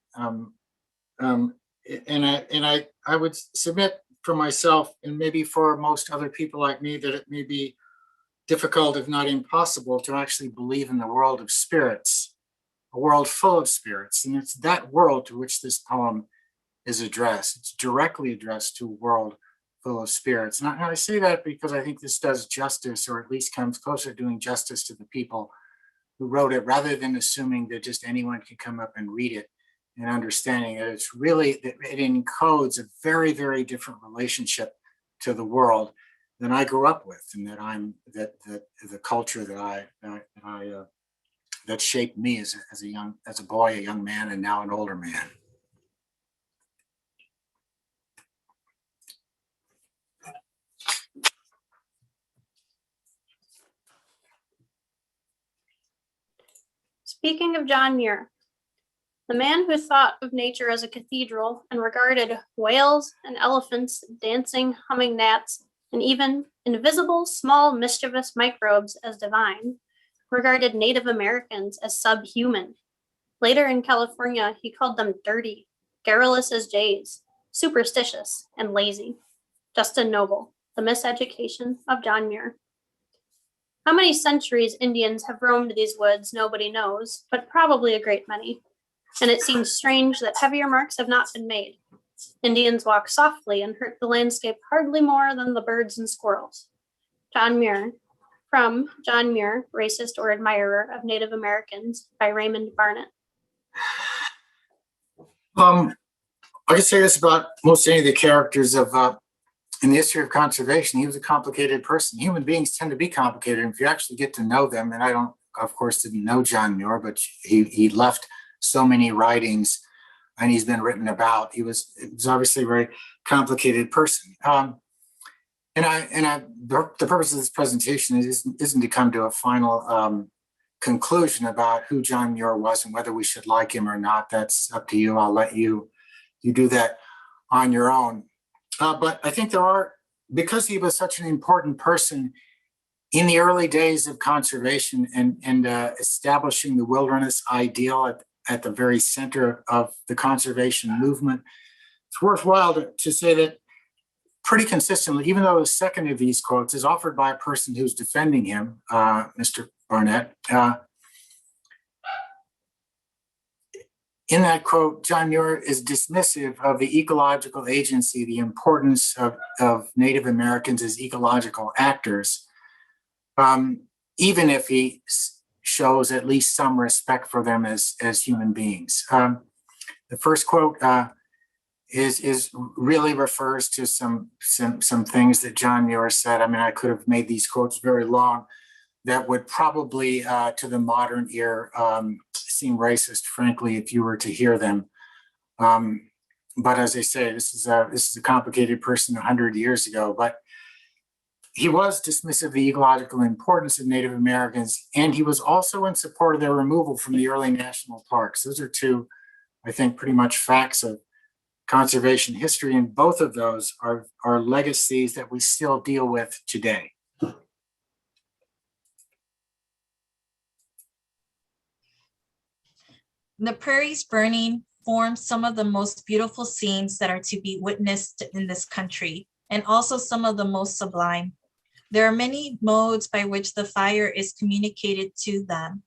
C: I would submit for myself, and maybe for most other people like me, that it may be difficult, if not impossible, to actually believe in the world of spirits, a world full of spirits. And it's that world to which this poem is addressed. It's directly addressed to a world full of spirits. And I say that because I think this does justice, or at least comes closer to doing justice to the people who wrote it, rather than assuming that just anyone can come up and read it, and understanding that it encodes a very, very different relationship to the world than I grew up with, and that the culture that shaped me as a boy, a young man, and now an older man.
B: Speaking of John Muir, the man who thought of nature as a cathedral and regarded whales and elephants, dancing, humming gnats, and even invisible, small, mischievous microbes as divine, regarded Native Americans as subhuman. Later in California, he called them dirty, garrulous as jays, superstitious, and lazy. Justin Noble, The Miseducation of John Muir. How many centuries Indians have roamed these woods, nobody knows, but probably a great many. And it seems strange that heavier marks have not been made. Indians walk softly and hurt the landscape hardly more than the birds and squirrels. John Muir, from John Muir, Racist or Admirer of Native Americans, by Raymond Barnett.
C: I can say this about most any of the characters in the history of conservation. He was a complicated person. Human beings tend to be complicated, and if you actually get to know them, and I don't, of course, didn't know John Muir, but he left so many writings, and he's been written about. He was obviously a very complicated person. The purpose of this presentation isn't to come to a final conclusion about who John Muir was and whether we should like him or not. That's up to you. I'll let you do that on your own. But I think because he was such an important person in the early days of conservation and establishing the wilderness ideal at the very center of the conservation movement, it's worthwhile to say that pretty consistently, even though the second of these quotes is offered by a person who's defending him, Mr. Barnett, in that quote, John Muir is dismissive of the ecological agency, the importance of Native Americans as ecological actors, even if he shows at least some respect for them as human beings. The first quote is really refers to some things that John Muir said. I mean, I could have made these quotes very long that would probably, to the modern ear, seem racist, frankly, if you were to hear them. But as I say, this is a complicated person 100 years ago. But he was dismissive of the ecological importance of Native Americans, and he was also in support of their removal from the early national parks. Those are two, I think, pretty much facts of conservation history, and both of those are legacies that we still deal with today.
D: The prairies burning form some of the most beautiful scenes that are to be witnessed in this country, and also some of the most sublime. There are many modes by which the fire is communicated to them,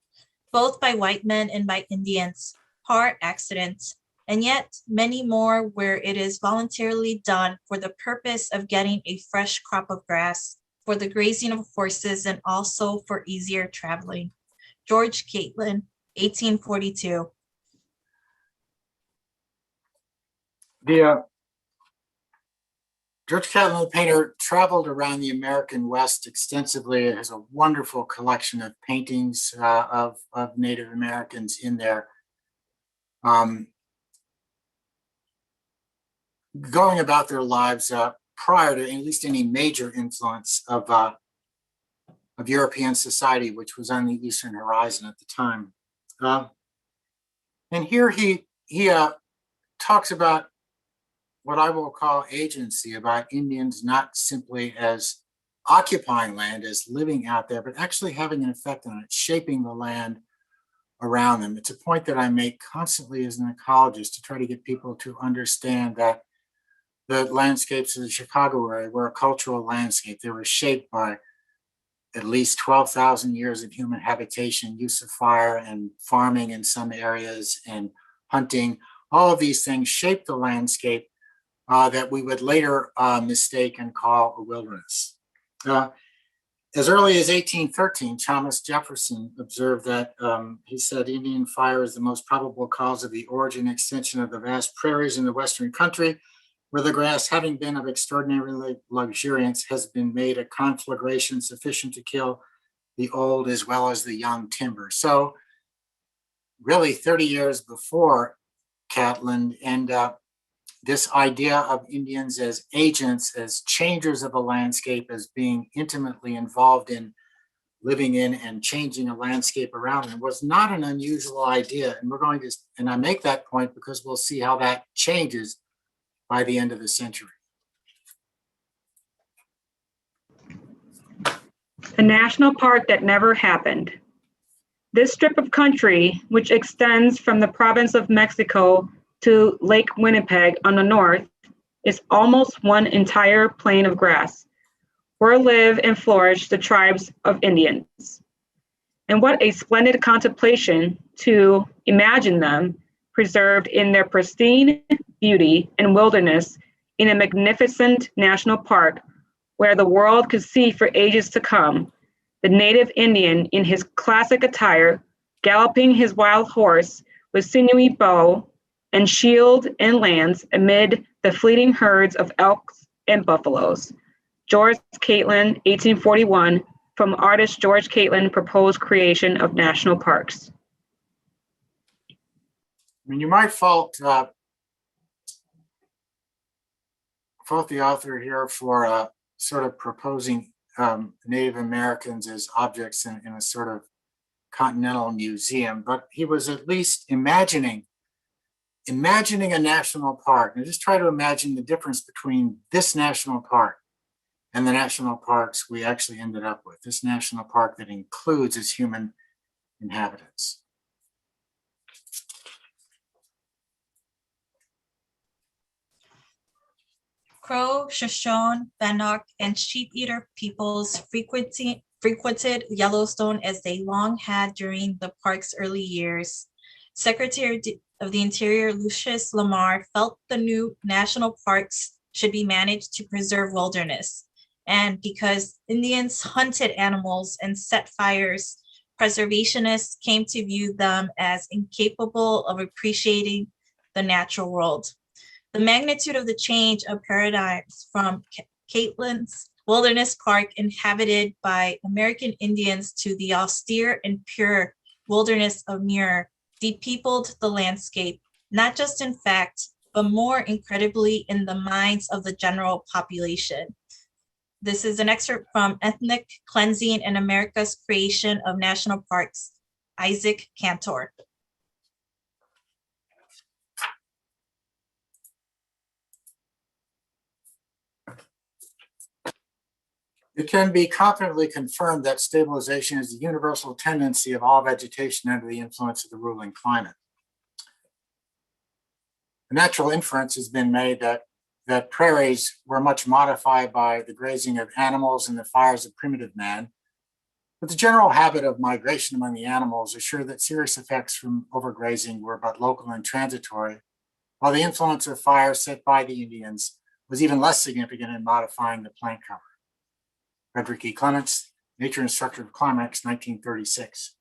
D: both by white men and by Indians, par accident, and yet many more where it is voluntarily done for the purpose of getting a fresh crop of grass, for the grazing of horses, and also for easier traveling. George Catlin, 1842.
C: George Catlin, the painter, traveled around the American West extensively. It has a wonderful collection of paintings of Native Americans in there. going about their lives prior to at least any major influence of European society, which was on the Eastern horizon at the time. And here he talks about what I will call agency, about Indians not simply as occupying land, as living out there, but actually having an effect on it, shaping the land around them. It's a point that I make constantly as an ecologist to try to get people to understand that the landscapes of the Chicago area were a cultural landscape. They were shaped by at least 12,000 years of human habitation, use of fire and farming in some areas, and hunting. All of these things shaped the landscape that we would later mistake and call a wilderness. As early as 1813, Thomas Jefferson observed that, he said, Indian fire is the most probable cause of the origin and extension of the vast prairies in the Western country, where the grass, having been of extraordinary luxuriance, has been made a conflagration sufficient to kill the old as well as the young timber. So really 30 years before Catlin, and this idea of Indians as agents, as changers of a landscape, as being intimately involved in living in and changing a landscape around them was not an unusual idea. And we're going to, and I make that point because we'll see how that changes by the end of the century.
F: A national park that never happened. This strip of country, which extends from the province of Mexico to Lake Winnipeg on the north, is almost one entire plain of grass, where live and flourish the tribes of Indians. And what a splendid contemplation to imagine them preserved in their pristine beauty and wilderness in a magnificent national park where the world could see for ages to come the native Indian in his classic attire, galloping his wild horse with sinewy bow and shield and lance amid the fleeting herds of elks and buffaloes. George Catlin, 1841, from artist George Catlin, proposed creation of national parks.
C: I mean, you might fault the author here for sort of proposing Native Americans as objects in a sort of continental museum, but he was at least imagining a national park. Now just try to imagine the difference between this national park and the national parks we actually ended up with, this national park that includes its human inhabitants.
D: Crow, Shoshone, Bannock, and sheep-eater peoples frequented Yellowstone as they long had during the park's early years. Secretary of the Interior Lucius Lamar felt the new national parks should be managed to preserve wilderness. And because Indians hunted animals and set fires, preservationists came to view them as incapable of appreciating the natural world. The magnitude of the change of paradigms from Catlin's wilderness park inhabited by American Indians to the austere and pure wilderness of Muir depeopled the landscape, not just in fact, but more incredibly in the minds of the general population. This is an excerpt from Ethnic Cleansing and America's Creation of National Parks, Isaac Cantor.
C: It can be confidently confirmed that stabilization is the universal tendency of all vegetation under the influence of the ruling climate. A natural inference has been made that prairies were much modified by the grazing of animals and the fires of primitive man, but the general habit of migration among the animals assured that serious effects from overgrazing were but local and transitory, while the influence of fire set by the Indians was even less significant in modifying the plant cover. Frederick E. Clements, Nature and Structure of Climax, 1936.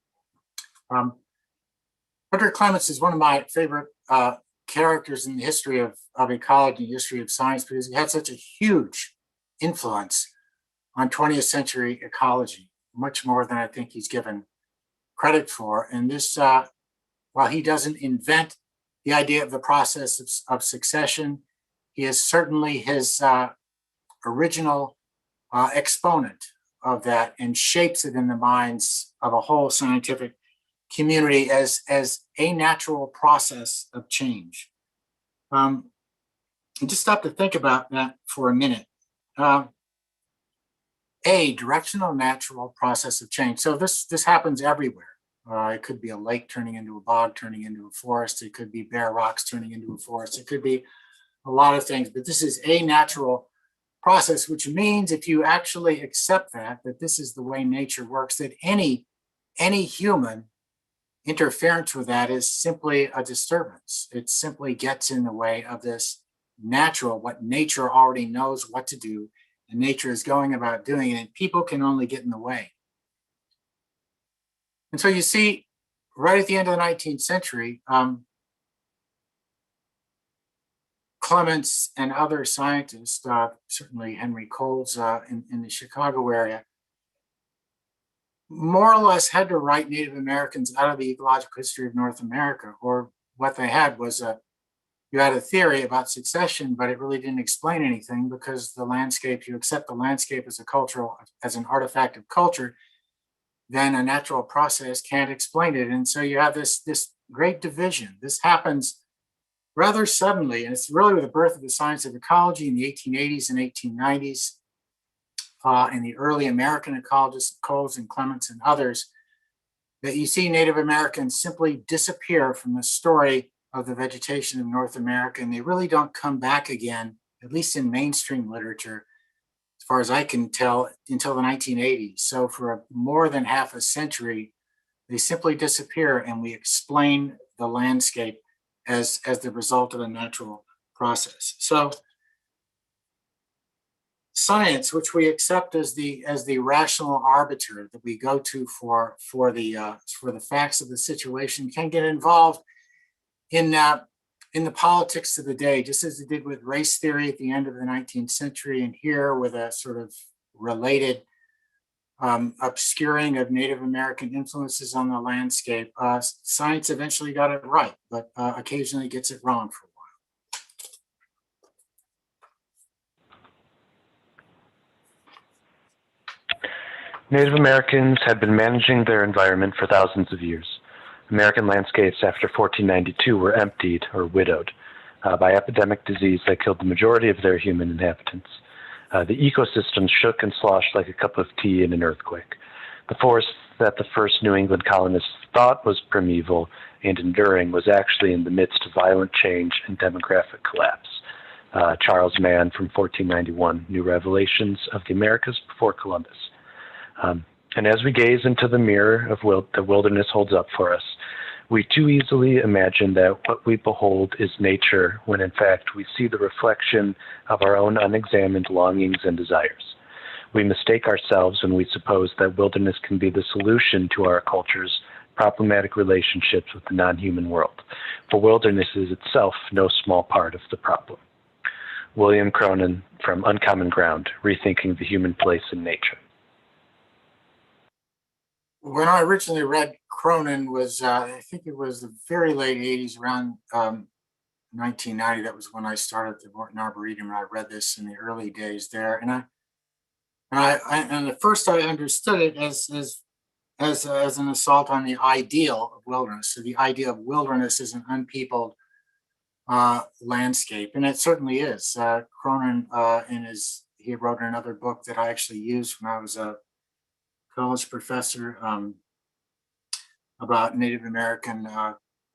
C: Frederick Clements is one of my favorite characters in the history of ecology, history of science, because he had such a huge influence on 20th century ecology, much more than I think he's given credit for. And this, while he doesn't invent the idea of the process of succession. He is certainly his original exponent of that and shapes it in the minds of a whole scientific community as a natural process of change. And just stop to think about that for a minute. A directional natural process of change. So this happens everywhere. It could be a lake turning into a bog, turning into a forest. It could be bare rocks turning into a forest. It could be a lot of things, but this is a natural process, which means if you actually accept that this is the way nature works, that any human interference with that is simply a disturbance. It simply gets in the way of this natural, what nature already knows what to do, and nature is going about doing it, and people can only get in the way. And so you see, right at the end of the 19th century, Clements and other scientists, certainly Henry Coles in the Chicago area, more or less had to write Native Americans out of the ecological history of North America, or what they had was you had a theory about succession, but it really didn't explain anything because the landscape, you accept the landscape as an artifact of culture, then a natural process can't explain it. And so you have this great division. This happens rather suddenly, and it's really with the birth of the science of ecology in the 1880s and 1890s, and the early American ecologists, Coles and Clements and others, that you see Native Americans simply disappear from the story of the vegetation of North America, and they really don't come back again, at least in mainstream literature, as far as I can tell, until the 1980s. So for more than half a century, they simply disappear, and we explain the landscape as the result of a natural process. So science, which we accept as the rational arbiter that we go to for the facts of the situation, can get involved in the politics of the day, just as it did with race theory at the end of the 19th century, and here with a sort of related obscuring of Native American influences on the landscape. Science eventually got it right, but occasionally gets it wrong for a while.
E: Native Americans had been managing their environment for thousands of years. American landscapes after 1492 were emptied or widowed by epidemic disease that killed the majority of their human inhabitants. The ecosystem shook and sloshed like a cup of tea in an earthquake. The forest that the first New England colonists thought was primeval and enduring was actually in the midst of violent change and demographic collapse. Charles Mann from 1491, New Revelations of the Americas Before Columbus. And as we gaze into the mirror of the wilderness holds up for us, we too easily imagine that what we behold is nature, when in fact we see the reflection of our own unexamined longings and desires. We mistake ourselves when we suppose that wilderness can be the solution to our culture's problematic relationships with the non-human world, for wilderness is itself no small part of the problem. William Cronin from Uncommon Ground, Rethinking the Human Place in Nature.
C: When I originally read Cronin was, I think it was the very late 80s, around 1990. That was when I started the Morton Arboretum, and I read this in the early days there. And at first I understood it as an assault on the ideal of wilderness. So the idea of wilderness is an unpeopled landscape, and it certainly is. Cronin, he wrote another book that I actually used when I was a college professor about Native American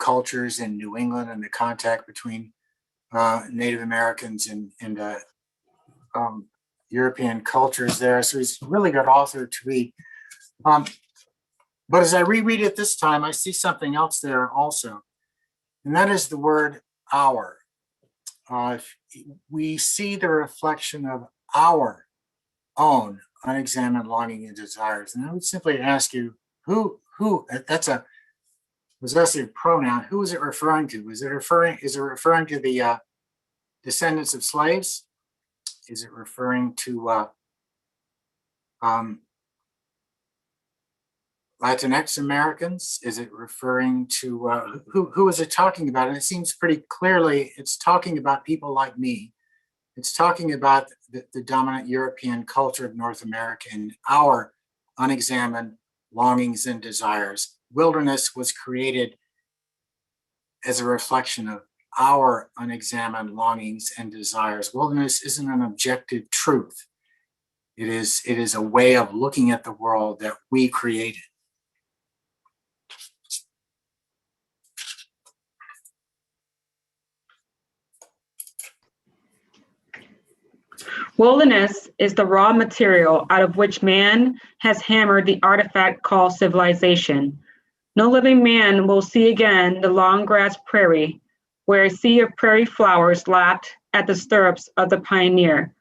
C: cultures in New England and the contact between Native Americans and European cultures there. So he's a really good author to read. But as I reread it this time, I see something else there also, and that is the word our. We see the reflection of our own unexamined longing and desires. And I would simply ask you, who, that's a possessive pronoun, who is it referring to? Is it referring to the descendants of slaves? Is it referring to Latinx Americans? Is it referring to, who is it talking about? And it seems pretty clearly it's talking about people like me. It's talking about the dominant European culture of North America and our unexamined longings and desires. Wilderness was created as a reflection of our unexamined longings and desires. Wilderness isn't an objective truth. It is a way of looking at the world that we created.
F: Wilderness is the raw material out of which man has hammered the artifact called civilization. No living man will see again the long grass prairie, where a sea of prairie flowers lapped at the stirrups of the pioneer.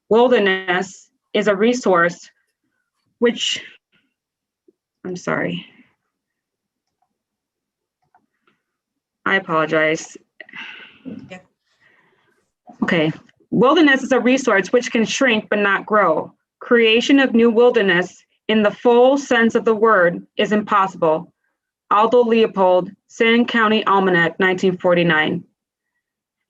F: Wilderness is a resource which, I apologize.
D: Yeah.
F: Okay. Wilderness is a resource which can shrink but not grow. Creation of new wilderness in the full sense of the word is impossible. Aldo Leopold, Sand County Almanac, 1949.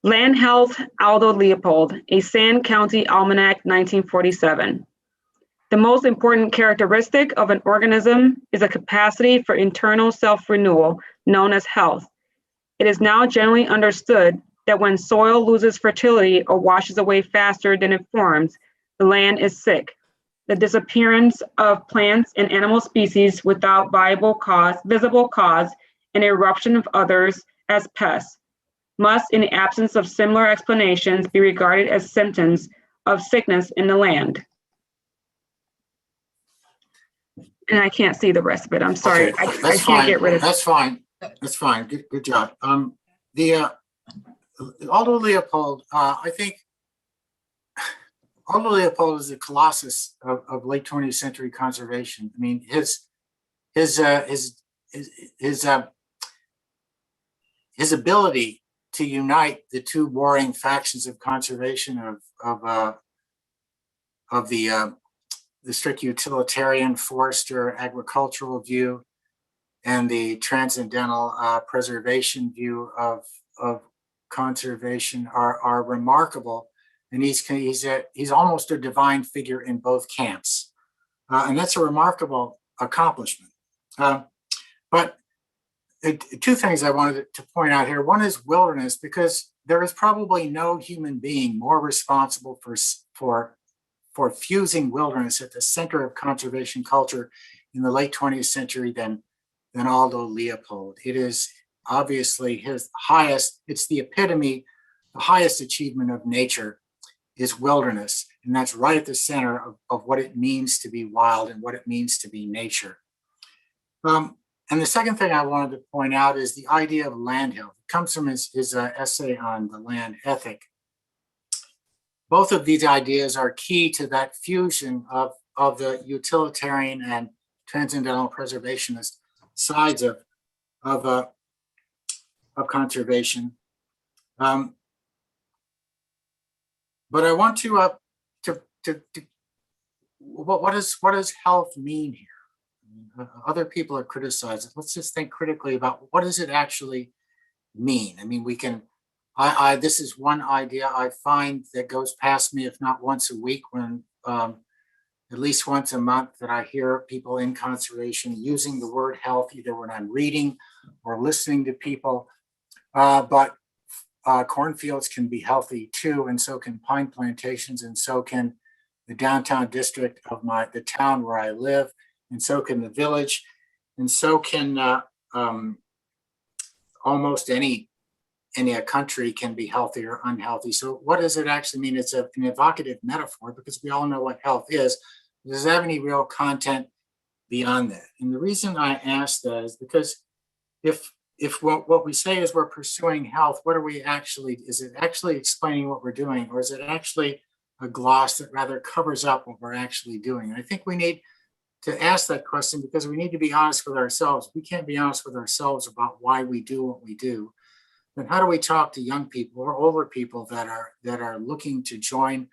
F: Land Health, Aldo Leopold, a Sand County Almanac, 1947. The most important characteristic of an organism is a capacity for internal self-renewal, known as health. It is now generally understood that when soil loses fertility or washes away faster than it forms, the land is sick. The disappearance of plants and animal species without visible cause, and eruption of others as pests must, in the absence of similar explanations, be regarded as symptoms of sickness in the land. And I can't see the rest of it. I'm sorry.
C: Okay,
F: I can't get rid of it.
C: That's fine. That's fine. Good job. Aldo Leopold, I think Aldo Leopold is the colossus of late 20th century conservation. I mean, his ability to unite the two warring factions of conservation of the strict utilitarian forester agricultural view and the transcendental preservation view of conservation are remarkable, and he's almost a divine figure in both camps, and that's a remarkable accomplishment. But two things I wanted to point out here. One is wilderness, because there is probably no human being more responsible for fusing wilderness at the center of conservation culture in the late 20th century than Aldo Leopold. It is obviously his highest, it's the epitome, the highest achievement of nature is wilderness. And that's right at the center of what it means to be wild and what it means to be nature. And the second thing I wanted to point out is the idea of land health. It comes from his essay on the land ethic. Both of these ideas are key to that fusion of the utilitarian and transcendental preservationist sides of conservation. But I want to what does health mean here? Other people are criticizing. Let's just think critically about what does it actually mean? I mean, we can. This is one idea I find that goes past me, if not once a week, when at least once a month, that I hear people in conservation using the word health, either when I'm reading or listening to people. But cornfields can be healthy too, and so can pine plantations, and so can the downtown district of the town where I live, and so can the village, and so can almost any country can be healthy or unhealthy. So what does it actually mean? It's an evocative metaphor because we all know what health is. Does it have any real content beyond that? And the reason I ask that is because if what we say is we're pursuing health, what are we actually, is it actually explaining what we're doing, or is it actually a gloss that rather covers up what we're actually doing? And I think we need to ask that question because we need to be honest with ourselves. We can't be honest with ourselves about why we do what we do. Then how do we talk to young people or older people that are looking to join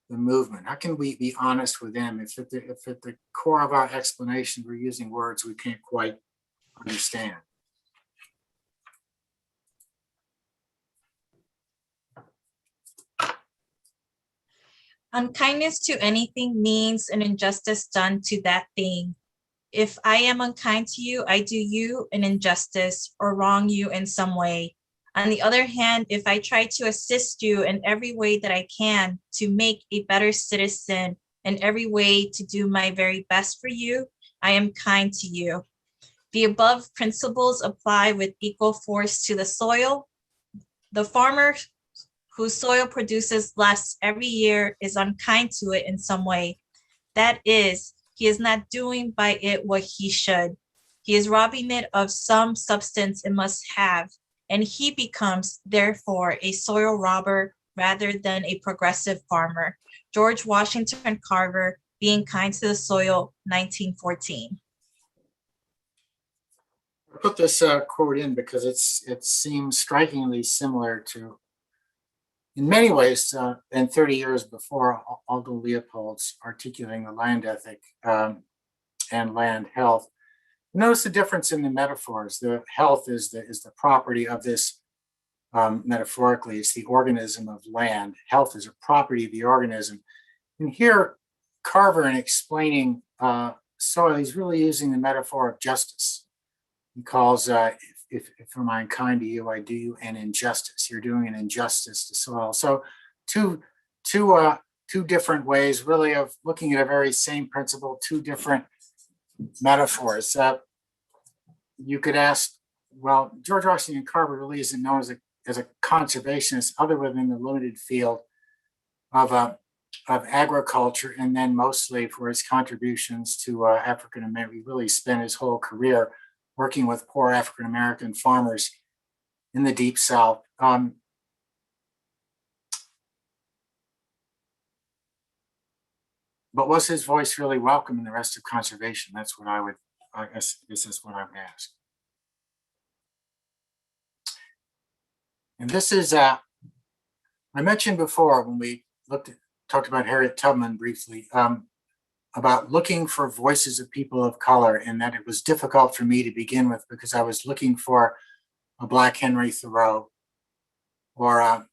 C: the movement? How can we be honest with them if at the core of our explanation we're using words we can't quite understand?
D: Unkindness to anything means an injustice done to that thing. If I am unkind to you, I do you an injustice or wrong you in some way. On the other hand, if I try to assist you in every way that I can to make a better citizen, in every way to do my very best for you, I am kind to you. The above principles apply with equal force to the soil. The farmer whose soil produces less every year is unkind to it in some way. That is, he is not doing by it what he should. He is robbing it of some substance it must have, and he becomes, therefore, a soil robber rather than a progressive farmer. George Washington Carver, Being Kind to the Soil, 1914.
C: I put this quote in because it seems strikingly similar to, in many ways, than 30 years before Aldo Leopold's articulating the land ethic and land health. Notice the difference in the metaphors. The health is the property of this, metaphorically, it's the organism of land. Health is a property of the organism. And here, Carver, in explaining soil, he's really using the metaphor of justice. He calls, if I'm unkind to you, I do you an injustice. You're doing an injustice to soil. So two different ways, really, of looking at a very same principle, two different metaphors. You could ask, well, George Washington Carver really isn't known as a conservationist other than the limited field of agriculture, and then mostly for his contributions to African American. He really spent his whole career working with poor African American farmers in the Deep South. But was his voice really welcome in the rest of conservation? That's what I guess this is what I would ask. And this is, I mentioned before when we talked about Harriet Tubman briefly, about looking for voices of people of color, and that it was difficult for me to begin with because I was looking for a Black Henry Thoreau or a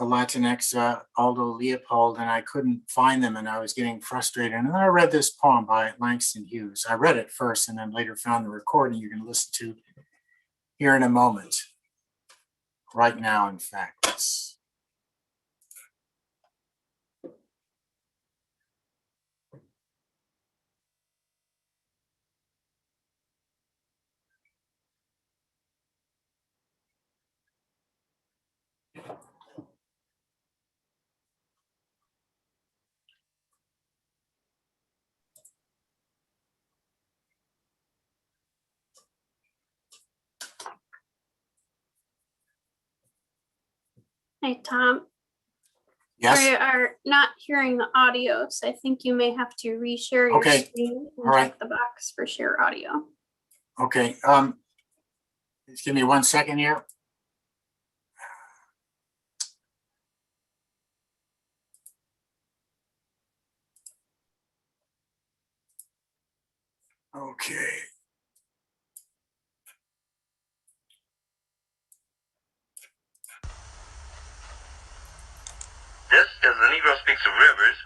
C: Latinx Aldo Leopold, and I couldn't find them, and I was getting frustrated. And then I read this poem by Langston Hughes. I read it first and then later found the recording you're going to listen to here in a moment. Right now, in fact.
B: Hey, Tom.
C: Yes.
B: We are not hearing the audio, so I think you may have to reshare your
C: Okay.
B: screen and
C: All right.
B: check the box for share audio.
C: Okay. Just give me 1 second here. Okay.
G: This is The Negro Speaks of Rivers,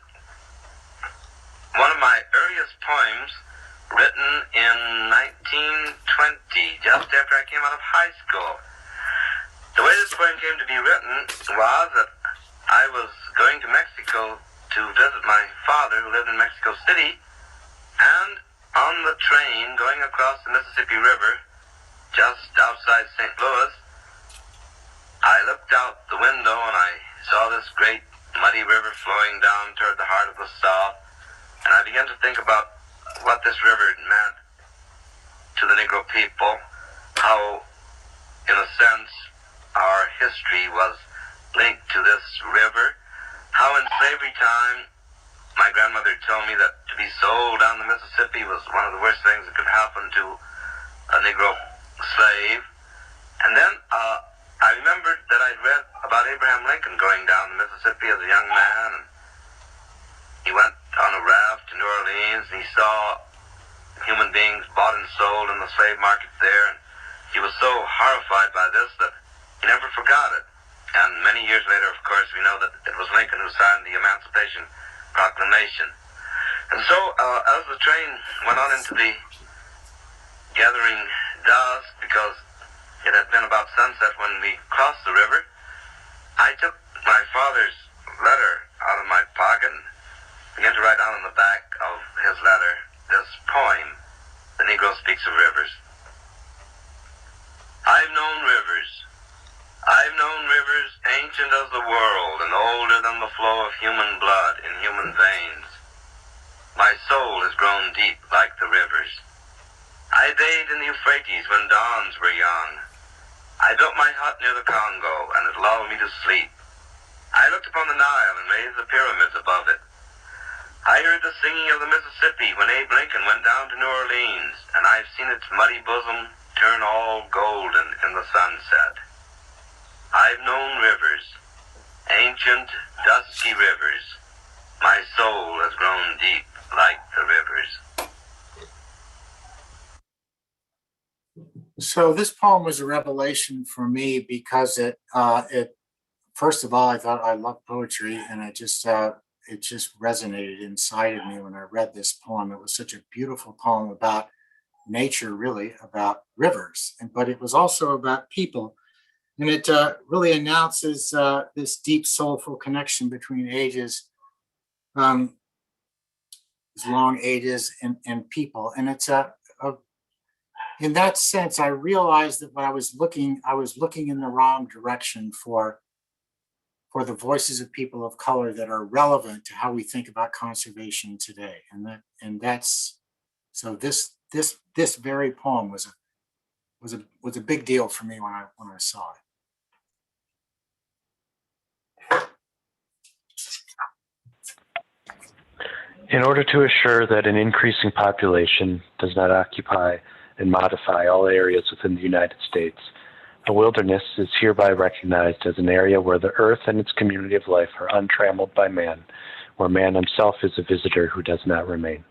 G: one of my earliest poems written in 1920, just after I came out of high school. The way this poem came to be written was that I was going to Mexico to visit my father who lived in Mexico City, and on the train going across the Mississippi River just outside St. Louis, I looked out the window and I saw this great muddy river flowing down toward the heart of the South, and I began to think about what this river meant to the Negro people, how, in a sense, our history was linked to this river, how in slavery time my grandmother told me that to be sold down the Mississippi was one of the worst things that could happen to a Negro slave. And then I remembered that I'd read about Abraham Lincoln going down the Mississippi as a young man, and he went on a raft to New Orleans, and he saw human beings bought and sold in the slave market there, and he was so horrified by this that he never forgot it. And many years later, of course, we know that it was Lincoln who signed the Emancipation Proclamation. And so, as the train went on into the gathering dusk, because it had been about sunset when we crossed the river, I took my father's letter out of my pocket and began to write down on the back of his letter this poem, The Negro Speaks of Rivers. I've known rivers ancient as the world and older than the flow of human blood in human veins. My soul has grown deep like the rivers. I bathed in the Euphrates when dawns were young. I built my hut near the Congo, and it lulled me to sleep. I looked upon the Nile and raised the pyramids above it. I heard the singing of the Mississippi when Abe Lincoln went down to New Orleans, and I've seen its muddy bosom turn all golden in the sunset. I've known rivers, ancient, dusky rivers. My soul has grown deep like the rivers.
C: So this poem was a revelation for me because it first of all, I thought I loved poetry, and it just resonated inside of me when I read this poem. It was such a beautiful poem about nature, really about rivers, but it was also about people. And it really announces this deep soulful connection between ages, long ages and people. And it's in that sense, I realized that when I was looking in the wrong direction for the voices of people of color that are relevant to how we think about conservation today. So this very poem was a big deal for me when I saw it.
E: In order to assure that an increasing population does not occupy and modify all areas within the United States, a wilderness is hereby recognized as an area where the earth and its community of life are untrammeled by man, where man himself is a visitor who does not remain.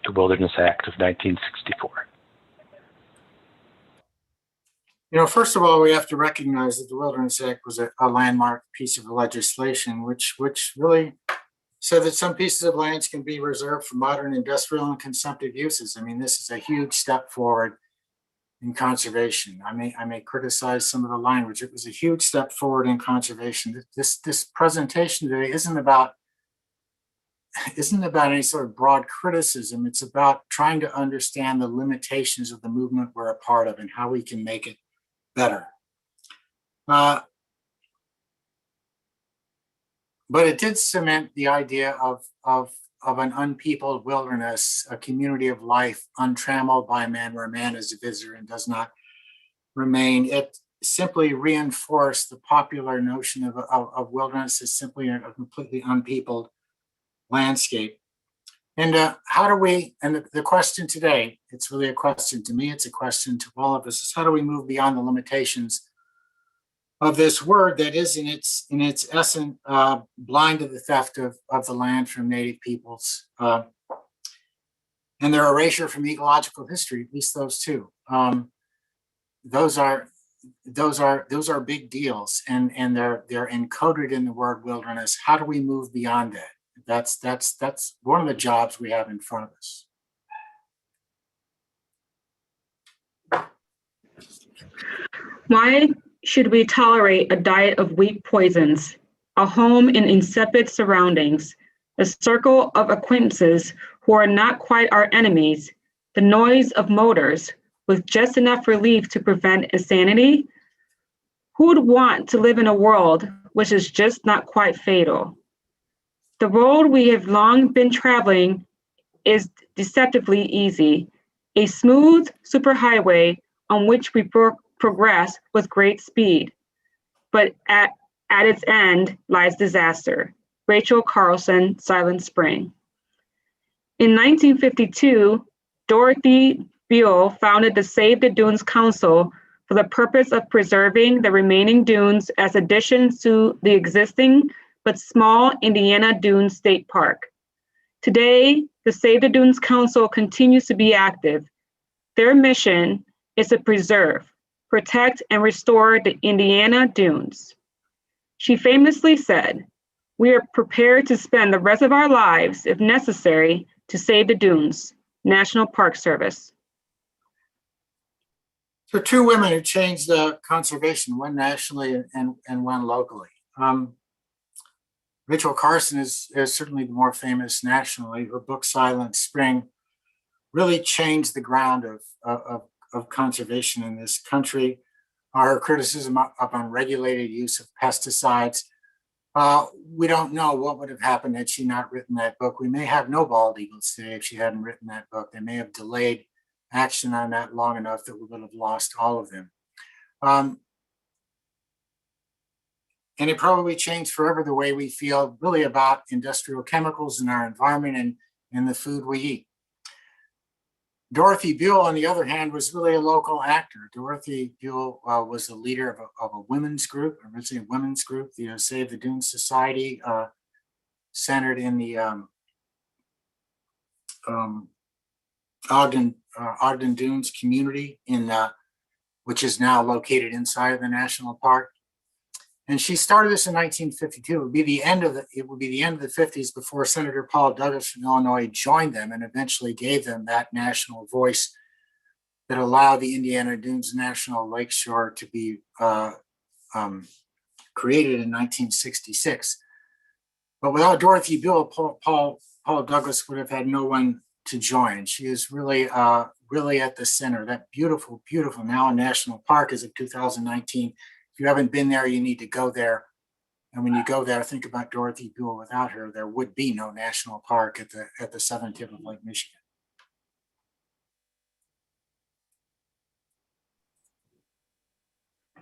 E: The Wilderness Act of 1964.
C: First of all, we have to recognize that the Wilderness Act was a landmark piece of legislation, which really said that some pieces of lands can be reserved for modern industrial and consumptive uses. I mean, this is a huge step forward in conservation. I may criticize some of the language. It was a huge step forward in conservation. This presentation today isn't about any sort of broad criticism. It's about trying to understand the limitations of the movement we're a part of and how we can make it better. But it did cement the idea of an unpeopled wilderness, a community of life untrammeled by man, where man is a visitor and does not remain. It simply reinforced the popular notion of wilderness as simply a completely unpeopled landscape. And how do we, and the question today, it's really a question to me, it's a question to all of us, is how do we move beyond the limitations of this word that is in its essence blind to the theft of the land from Native peoples and their erasure from ecological history, at least those two. Those are big deals, and they're encoded in the word wilderness. How do we move beyond that? That's one of the jobs we have in front of us.
F: Why should we tolerate a diet of weak poisons, a home in insipid surroundings, a circle of acquaintances who are not quite our enemies, the noise of motors with just enough relief to prevent insanity? Who would want to live in a world which is just not quite fatal? The road we have long been traveling is deceptively easy, a smooth superhighway on which we progress with great speed, but at its end lies disaster. Rachel Carlson, Silent Spring. In 1952, Dorothy Buell founded the Save the Dunes Council for the purpose of preserving the remaining dunes as additions to the existing but small Indiana Dunes State Park. Today, the Save the Dunes Council continues to be active. Their mission is to preserve, protect, and restore the Indiana Dunes. She famously said, "We are prepared to spend the rest of our lives, if necessary, to save the dunes." National Park Service.
C: So two women who changed the conservation, one nationally and one locally. Rachel Carson is certainly the more famous nationally. Her book, Silent Spring, really changed the ground of conservation in this country. Her criticism of unregulated use of pesticides. We don't know what would have happened had she not written that book. We may have no bald eagles today if she hadn't written that book. They may have delayed action on that long enough that we would have lost all of them. And it probably changed forever the way we feel really about industrial chemicals in our environment and the food we eat. Dorothy Buell, on the other hand, was really a local actor. Dorothy Buell was the leader of a women's group, originally a women's group, the Save the Dunes Society, centered in the Ogden Dunes community, which is now located inside of the national park. And she started this in 1952. It would be the end of the 50s before Senator Paul Douglas from Illinois joined them and eventually gave them that national voice that allowed the Indiana Dunes National Lakeshore to be created in 1966. But without Dorothy Buell, Paul Douglas would have had no one to join. She is really at the center. That beautiful, beautiful, now a national park as of 2019. If you haven't been there, you need to go there. And when you go there, think about Dorothy Buell. Without her, there would be no national park at the southern tip of Lake Michigan.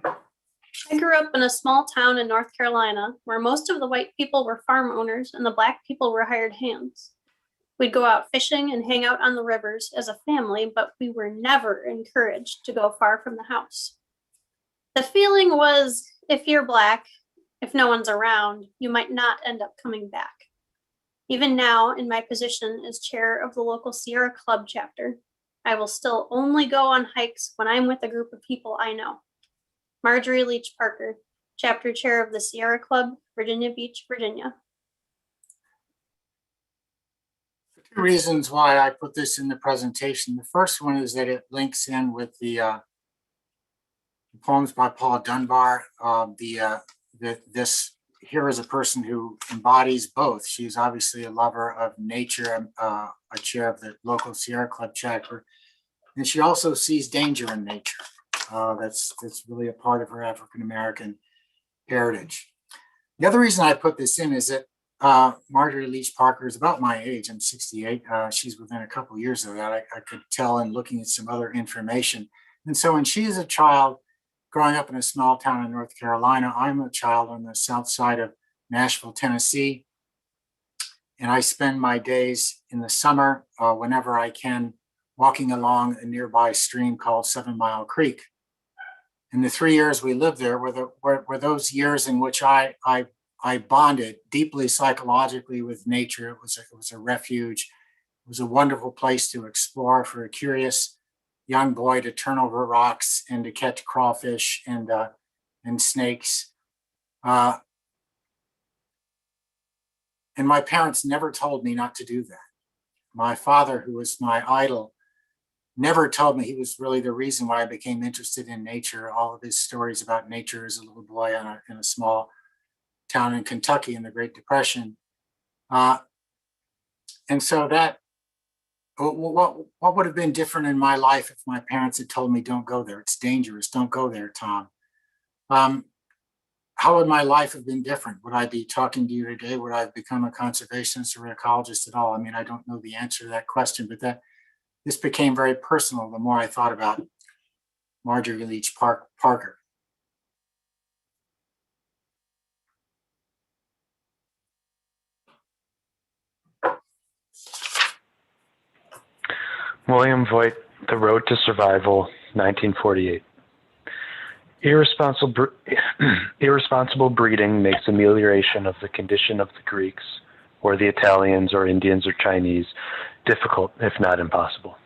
B: I grew up in a small town in North Carolina where most of the white people were farm owners and the black people were hired hands. We'd go out fishing and hang out on the rivers as a family, but we were never encouraged to go far from the house. The feeling was, if you're black, if no one's around, you might not end up coming back. Even now, in my position as chair of the local Sierra Club chapter, I will still only go on hikes when I'm with a group of people I know. Marjorie Leach Parker, chapter chair of the Sierra Club, Virginia Beach, Virginia.
C: Two reasons why I put this in the presentation. The first one is that it links in with the poems by Paul Dunbar. This here is a person who embodies both. She's obviously a lover of nature, a chair of the local Sierra Club chapter, and she also sees danger in nature. That's really a part of her African-American heritage. The other reason I put this in is that Marjorie Leach Parker is about my age. I'm 68. She's within a couple of years of that. I could tell in looking at some other information. And so when she is a child growing up in a small town in North Carolina, I'm a child on the south side of Nashville, Tennessee. And I spend my days in the summer, whenever I can, walking along a nearby stream called 7 Mile Creek. And the 3 years we lived there were those years in which I bonded deeply psychologically with nature. It was a refuge. It was a wonderful place to explore for a curious young boy, to turn over rocks and to catch crawfish and snakes. And my parents never told me not to do that. My father, who was my idol, never told me. He was really the reason why I became interested in nature. All of his stories about nature as a little boy in a small town in Kentucky in the Great Depression. And so that, what would have been different in my life if my parents had told me, don't go there, it's dangerous, don't go there, Tom? How would my life have been different? Would I be talking to you today? Would I have become a conservationist or ecologist at all? I mean, I don't know the answer to that question, but this became very personal the more I thought about Marjorie Leach Parker.
E: William Voigt, The Road to Survival, 1948. Irresponsible breeding makes amelioration of the condition of the Greeks or the Italians or Indians or Chinese difficult, if not impossible.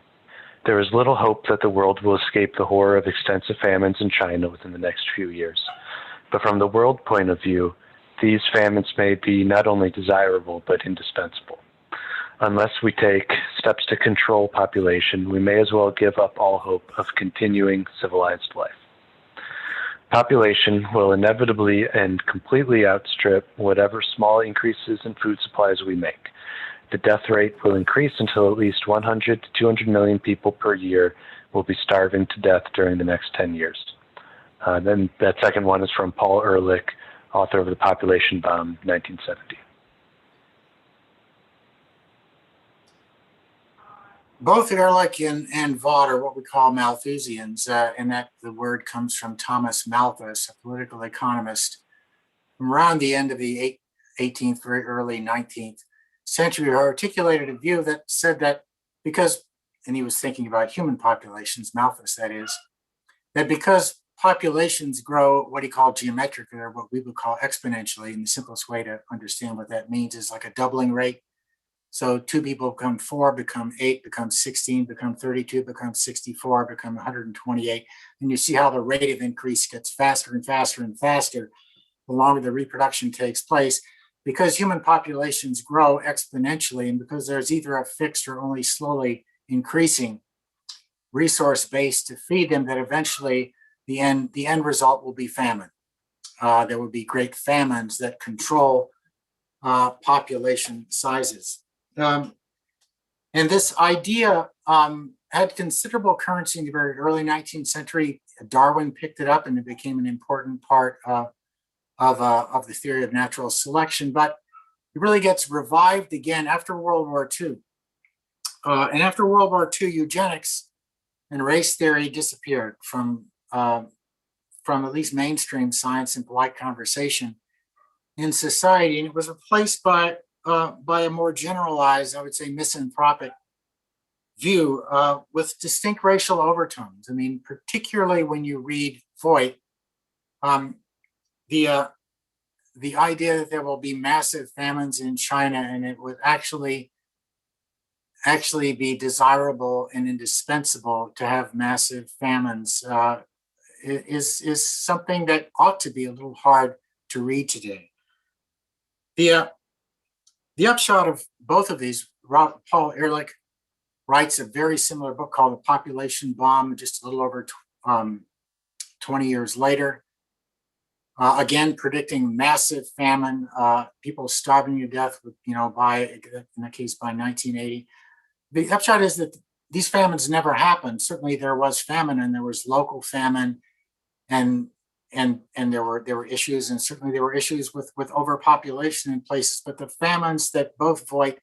E: There is little hope that the world will escape the horror of extensive famines in China within the next few years. But from the world point of view, these famines may be not only desirable, but indispensable. Unless we take steps to control population, we may as well give up all hope of continuing civilized life. Population will inevitably and completely outstrip whatever small increases in food supplies we make. The death rate will increase until at least 100 to 200 million people per year will be starving to death during the next 10 years. Then that second one is from Paul Ehrlich, author of The Population Bomb, 1970.
C: Both Ehrlich and Vaught are what we call Malthusians, and that the word comes from Thomas Malthus, a political economist from around the end of the 18th, very early 19th century, who articulated a view that said that because, and he was thinking about human populations, Malthus that is, that because populations grow what he called geometrically, or what we would call exponentially, and the simplest way to understand what that means is like a doubling rate. So 2 people become 4, become 8, become 16, become 32, become 64, become 128. And you see how the rate of increase gets faster and faster and faster the longer the reproduction takes place. Because human populations grow exponentially, and because there's either a fixed or only slowly increasing resource base to feed them, that eventually the end result will be famine. There will be great famines that control population sizes. And this idea had considerable currency in the very early 19th century. Darwin picked it up and it became an important part of the theory of natural selection, but it really gets revived again after World War II. And after World War II, eugenics and race theory disappeared from at least mainstream science and polite conversation in society, and it was replaced by a more generalized, I would say, misanthropic view with distinct racial overtones. I mean, particularly when you read Voigt, the idea that there will be massive famines in China and it would actually be desirable and indispensable to have massive famines is something that ought to be a little hard to read today. The upshot of both of these, Paul Ehrlich writes a very similar book called The Population Bomb, just a little over 20 years later. Again, predicting massive famine, people starving to death, in that case, by 1980. The upshot is that these famines never happened. Certainly there was famine and there was local famine and there were issues, and certainly there were issues with overpopulation in places, but the famines that both Voigt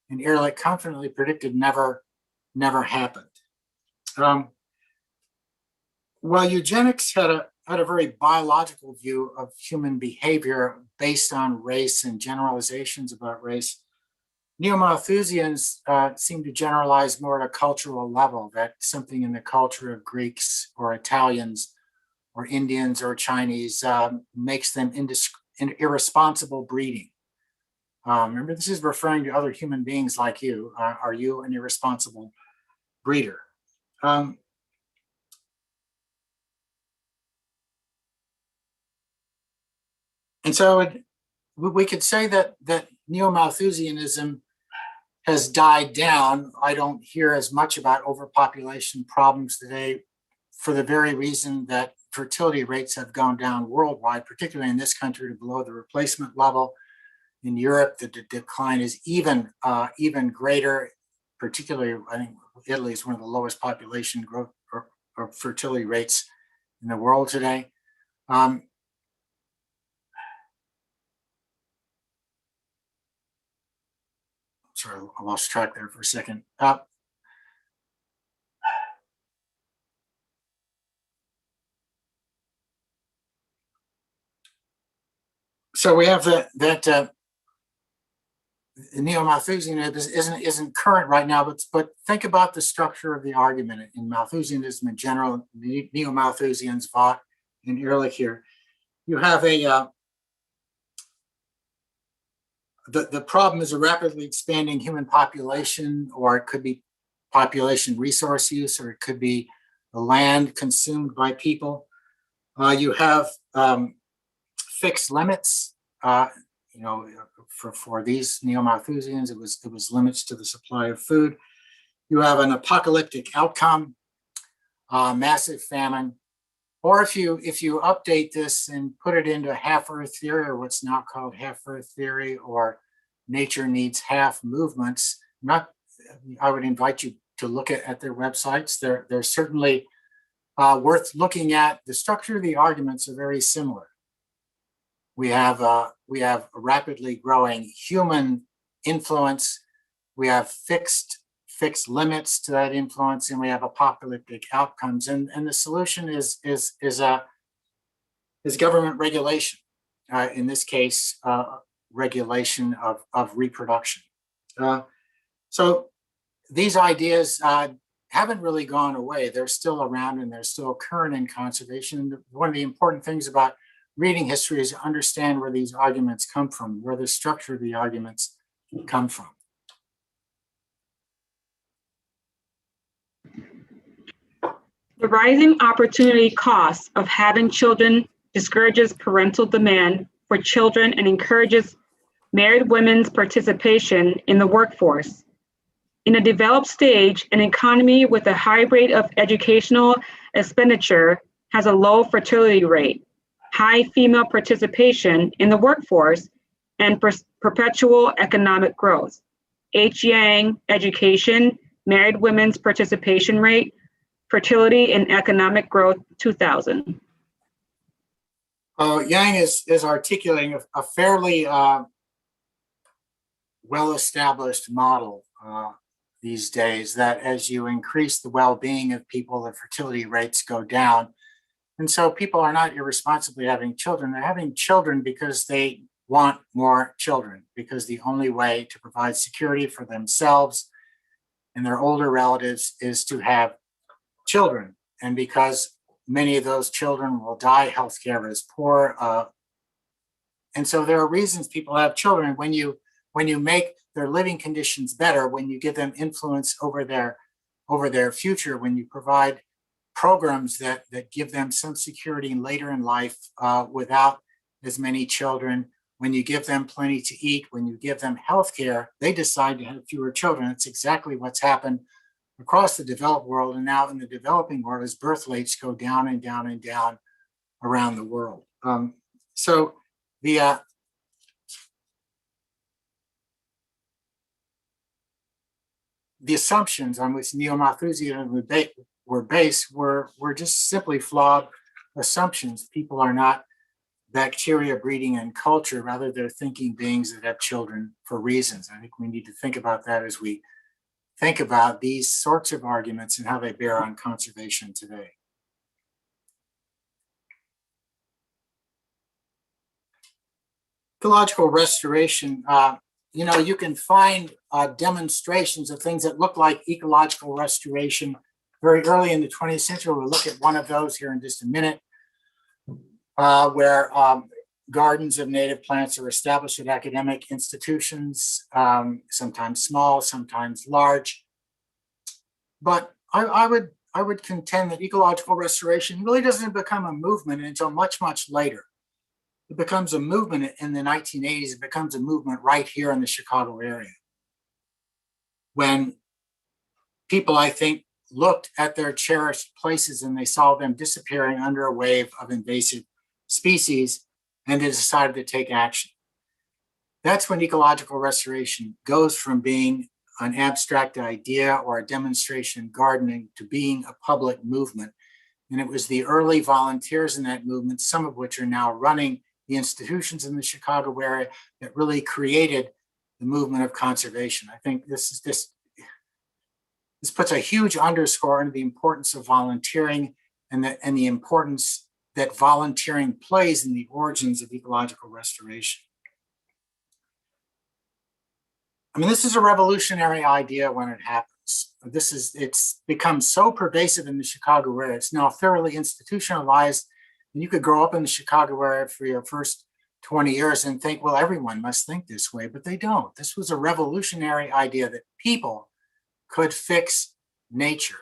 C: and Ehrlich confidently predicted never happened. While eugenics had a very biological view of human behavior based on race and generalizations about race, Neo-Malthusians seem to generalize more at a cultural level, that something in the culture of Greeks or Italians or Indians or Chinese makes them irresponsible breeding. Remember, this is referring to other human beings like you. Are you an irresponsible breeder? And so we could say that Neo-Malthusianism has died down. I don't hear as much about overpopulation problems today for the very reason that fertility rates have gone down worldwide, particularly in this country to below the replacement level. In Europe, the decline is even greater, particularly I think Italy is one of the lowest population growth or fertility rates in the world today. Sorry, I lost track there for a second. So we have that Neo-Malthusianism isn't current right now, but think about the structure of the argument in Malthusianism in general. Neo-Malthusians, Vaught in Ehrlich here. You have a, the problem is a rapidly expanding human population, or it could be population resource use, or it could be the land consumed by people. You have fixed limits. You know, for these Neo-Malthusians, it was limits to the supply of food. You have an apocalyptic outcome, massive famine. Or if you update this and put it into half-Earth theory, or what's now called half-Earth theory, or nature needs half movements, I would invite you to look at their websites. They're certainly worth looking at. The structure of the arguments are very similar. We have a rapidly growing human influence. We have fixed limits to that influence, and we have apocalyptic outcomes. And the solution is government regulation. In this case, regulation of reproduction. So these ideas haven't really gone away. They're still around and they're still current in conservation. One of the important things about reading history is to understand where these arguments come from, where the structure of the arguments come from.
F: The rising opportunity cost of having children discourages parental demand for children and encourages married women's participation in the workforce. In a developed stage, an economy with a high rate of educational expenditure has a low fertility rate, high female participation in the workforce, and perpetual economic growth. H. Yang, Education, Married Women's Participation Rate, Fertility and Economic Growth, 2000.
C: Yang is articulating a fairly well-established model these days, that as you increase the well-being of people, the fertility rates go down. And so people are not irresponsibly having children. They're having children because they want more children, because the only way to provide security for themselves and their older relatives is to have children. And because many of those children will die, healthcare is poor. And so there are reasons people have children. When you make their living conditions better, when you give them influence over their future, when you provide programs that give them some security later in life without as many children, when you give them plenty to eat, when you give them health care, they decide to have fewer children. It's exactly what's happened across the developed world and now in the developing world as birth rates go down and down and down around the world. So the assumptions on which Neo-Malthusianism were based were just simply flawed assumptions. People are not bacteria breeding in culture, rather they're thinking beings that have children for reasons. I think we need to think about that as we think about these sorts of arguments and how they bear on conservation today. Ecological restoration, you can find demonstrations of things that look like ecological restoration very early in the 20th century. We'll look at one of those here in just a minute, where gardens of native plants are established at academic institutions, sometimes small, sometimes large. But I would contend that ecological restoration really doesn't become a movement until much, much later. It becomes a movement in the 1980s. It becomes a movement right here in the Chicago area, when people, I think, looked at their cherished places and they saw them disappearing under a wave of invasive species, and they decided to take action. That's when ecological restoration goes from being an abstract idea or a demonstration gardening to being a public movement. And it was the early volunteers in that movement, some of which are now running the institutions in the Chicago area, that really created the movement of conservation. I think this puts a huge underscore into the importance of volunteering and the importance that volunteering plays in the origins of ecological restoration. I mean, this is a revolutionary idea when it happens. It's become so pervasive in the Chicago area. It's now thoroughly institutionalized And you could grow up in the Chicago area for your first 20 years and think, well, everyone must think this way, but they don't. This was a revolutionary idea that people could fix nature.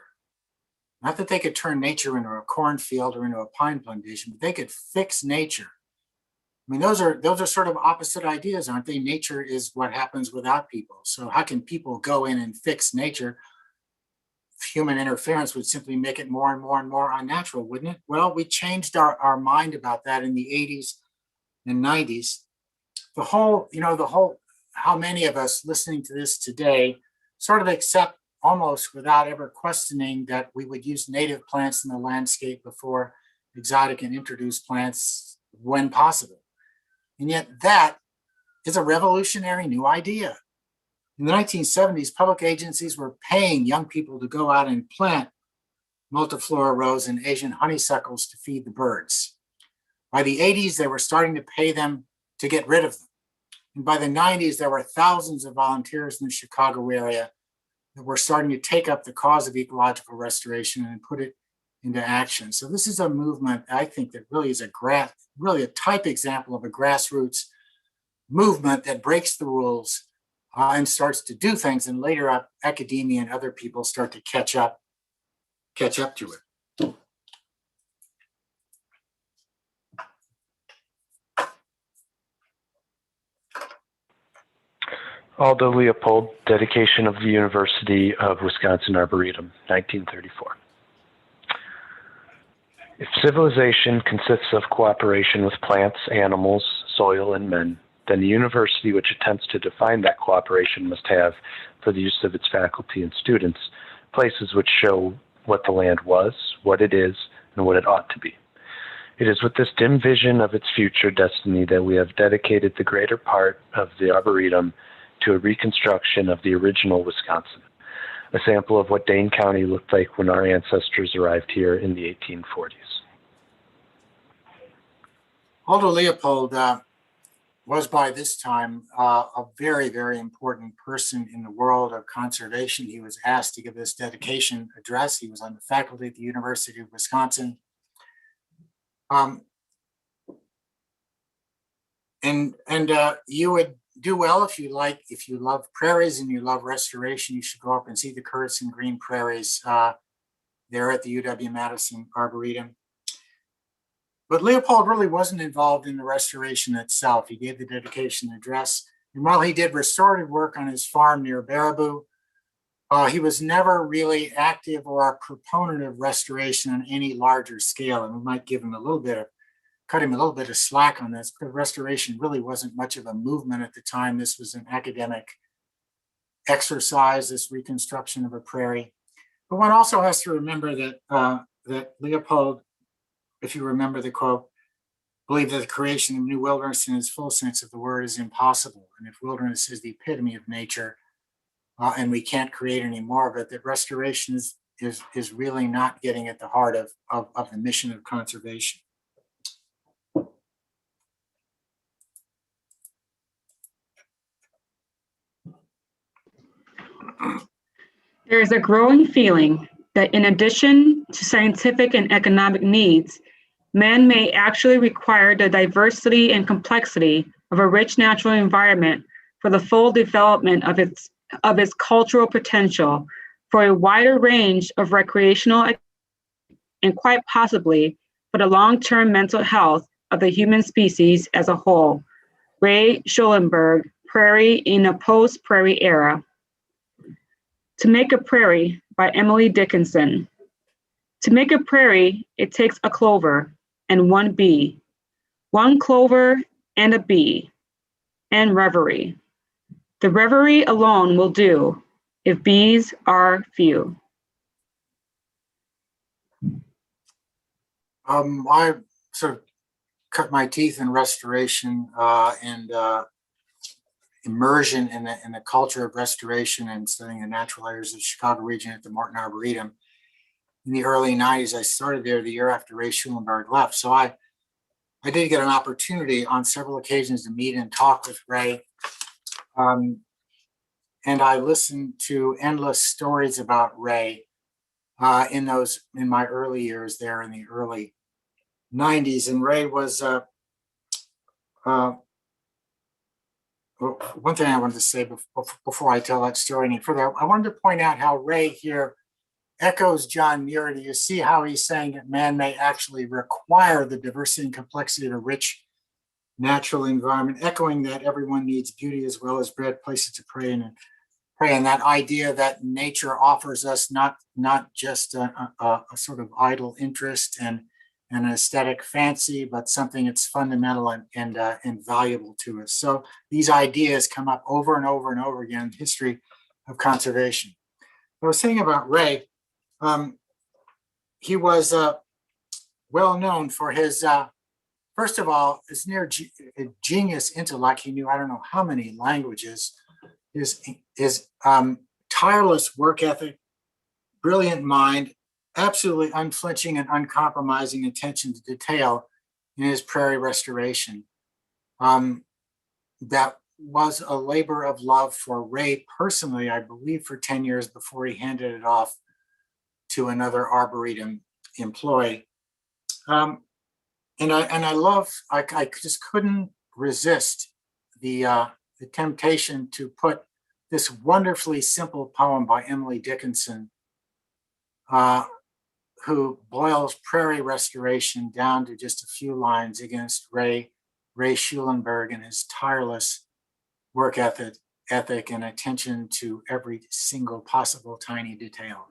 C: Not that they could turn nature into a cornfield or into a pine plantation, but they could fix nature. I mean, those are sort of opposite ideas, aren't they? Nature is what happens without people. So how can people go in and fix nature? Human interference would simply make it more and more and more unnatural, wouldn't it? Well, we changed our mind about that in the 80s and 90s. How many of us listening to this today sort of accept almost without ever questioning that we would use native plants in the landscape before exotic and introduced plants when possible. And yet that is a revolutionary new idea. In the 1970s, public agencies were paying young people to go out and plant multiflora rose and Asian honeysuckles to feed the birds. By the 80s, they were starting to pay them to get rid of them. And by the 90s, there were thousands of volunteers in the Chicago area that were starting to take up the cause of ecological restoration and put it into action. So this is a movement, I think, that really is a type example of a grassroots movement that breaks the rules and starts to do things, and later academia and other people start to catch up to it.
E: Aldo Leopold, dedication of the University of Wisconsin Arboretum, 1934. If civilization consists of cooperation with plants, animals, soil, and men, then the university which attempts to define that cooperation must have, for the use of its faculty and students, places which show what the land was, what it is, and what it ought to be. It is with this dim vision of its future destiny that we have dedicated the greater part of the Arboretum to a reconstruction of the original Wisconsin, a sample of what Dane County looked like when our ancestors arrived here in the 1840s.
C: Aldo Leopold was by this time a very, very important person in the world of conservation. He was asked to give this dedication address. He was on the faculty at the University of Wisconsin. You would do well if you love prairies and you love restoration, you should go up and see the Curtis Green Prairies there at the UW-Madison Arboretum. But Leopold really wasn't involved in the restoration itself. He gave the dedication address. And while he did restorative work on his farm near Bero, he was never really active or a proponent of restoration on any larger scale. And we might give him cut him a little bit of slack on this, because restoration really wasn't much of a movement at the time. This was an academic exercise, this reconstruction of a prairie. But one also has to remember that Leopold, if you remember the quote, believed that the creation of new wilderness in its full sense of the word is impossible. And if wilderness is the epitome of nature and we can't create any more of it, that restoration is really not getting at the heart of the mission of conservation.
F: There is a growing feeling that in addition to scientific and economic needs, man may actually require the diversity and complexity of a rich natural environment for the full development of its cultural potential, for a wider range of recreational and quite possibly for the long-term mental health of the human species as a whole. Ray Schollenberg, Prairie in a Post-Prairie Era. To Make a Prairie by Emily Dickinson. To make a prairie, it takes a clover and one bee, one clover and a bee, and reverie. The reverie alone will do if bees are few.
C: I sort of cut my teeth in restoration and immersion in the culture of restoration and studying the natural areas of the Chicago region at the Martin Arboretum. In the early 90s, I started there the year after Ray Schollenberg left. So I did get an opportunity on several occasions to meet and talk with Ray. And I listened to endless stories about Ray in my early years there in the early 90s, and Ray was one thing I wanted to say before I tell that story any further. I wanted to point out how Ray here echoes John Muir. Do you see how he's saying that man may actually require the diversity and complexity of a rich natural environment, echoing that everyone needs beauty as well as bread, places to pray, and that idea that nature offers us not just a sort of idle interest and an aesthetic fancy, but something that's fundamental and valuable to us. So these ideas come up over and over and over again in the history of conservation. I was saying about Ray, he was well known for his, first of all, his near genius intellect. He knew I don't know how many languages. His tireless work ethic, brilliant mind, absolutely unflinching and uncompromising attention to detail in his prairie restoration. That was a labor of love for Ray personally, I believe, for 10 years before he handed it off to another Arboretum employee. And I just couldn't resist the temptation to put this wonderfully simple poem by Emily Dickinson, who boils prairie restoration down to just a few lines against Ray Schulenberg and his tireless work ethic and attention to every single possible tiny detail.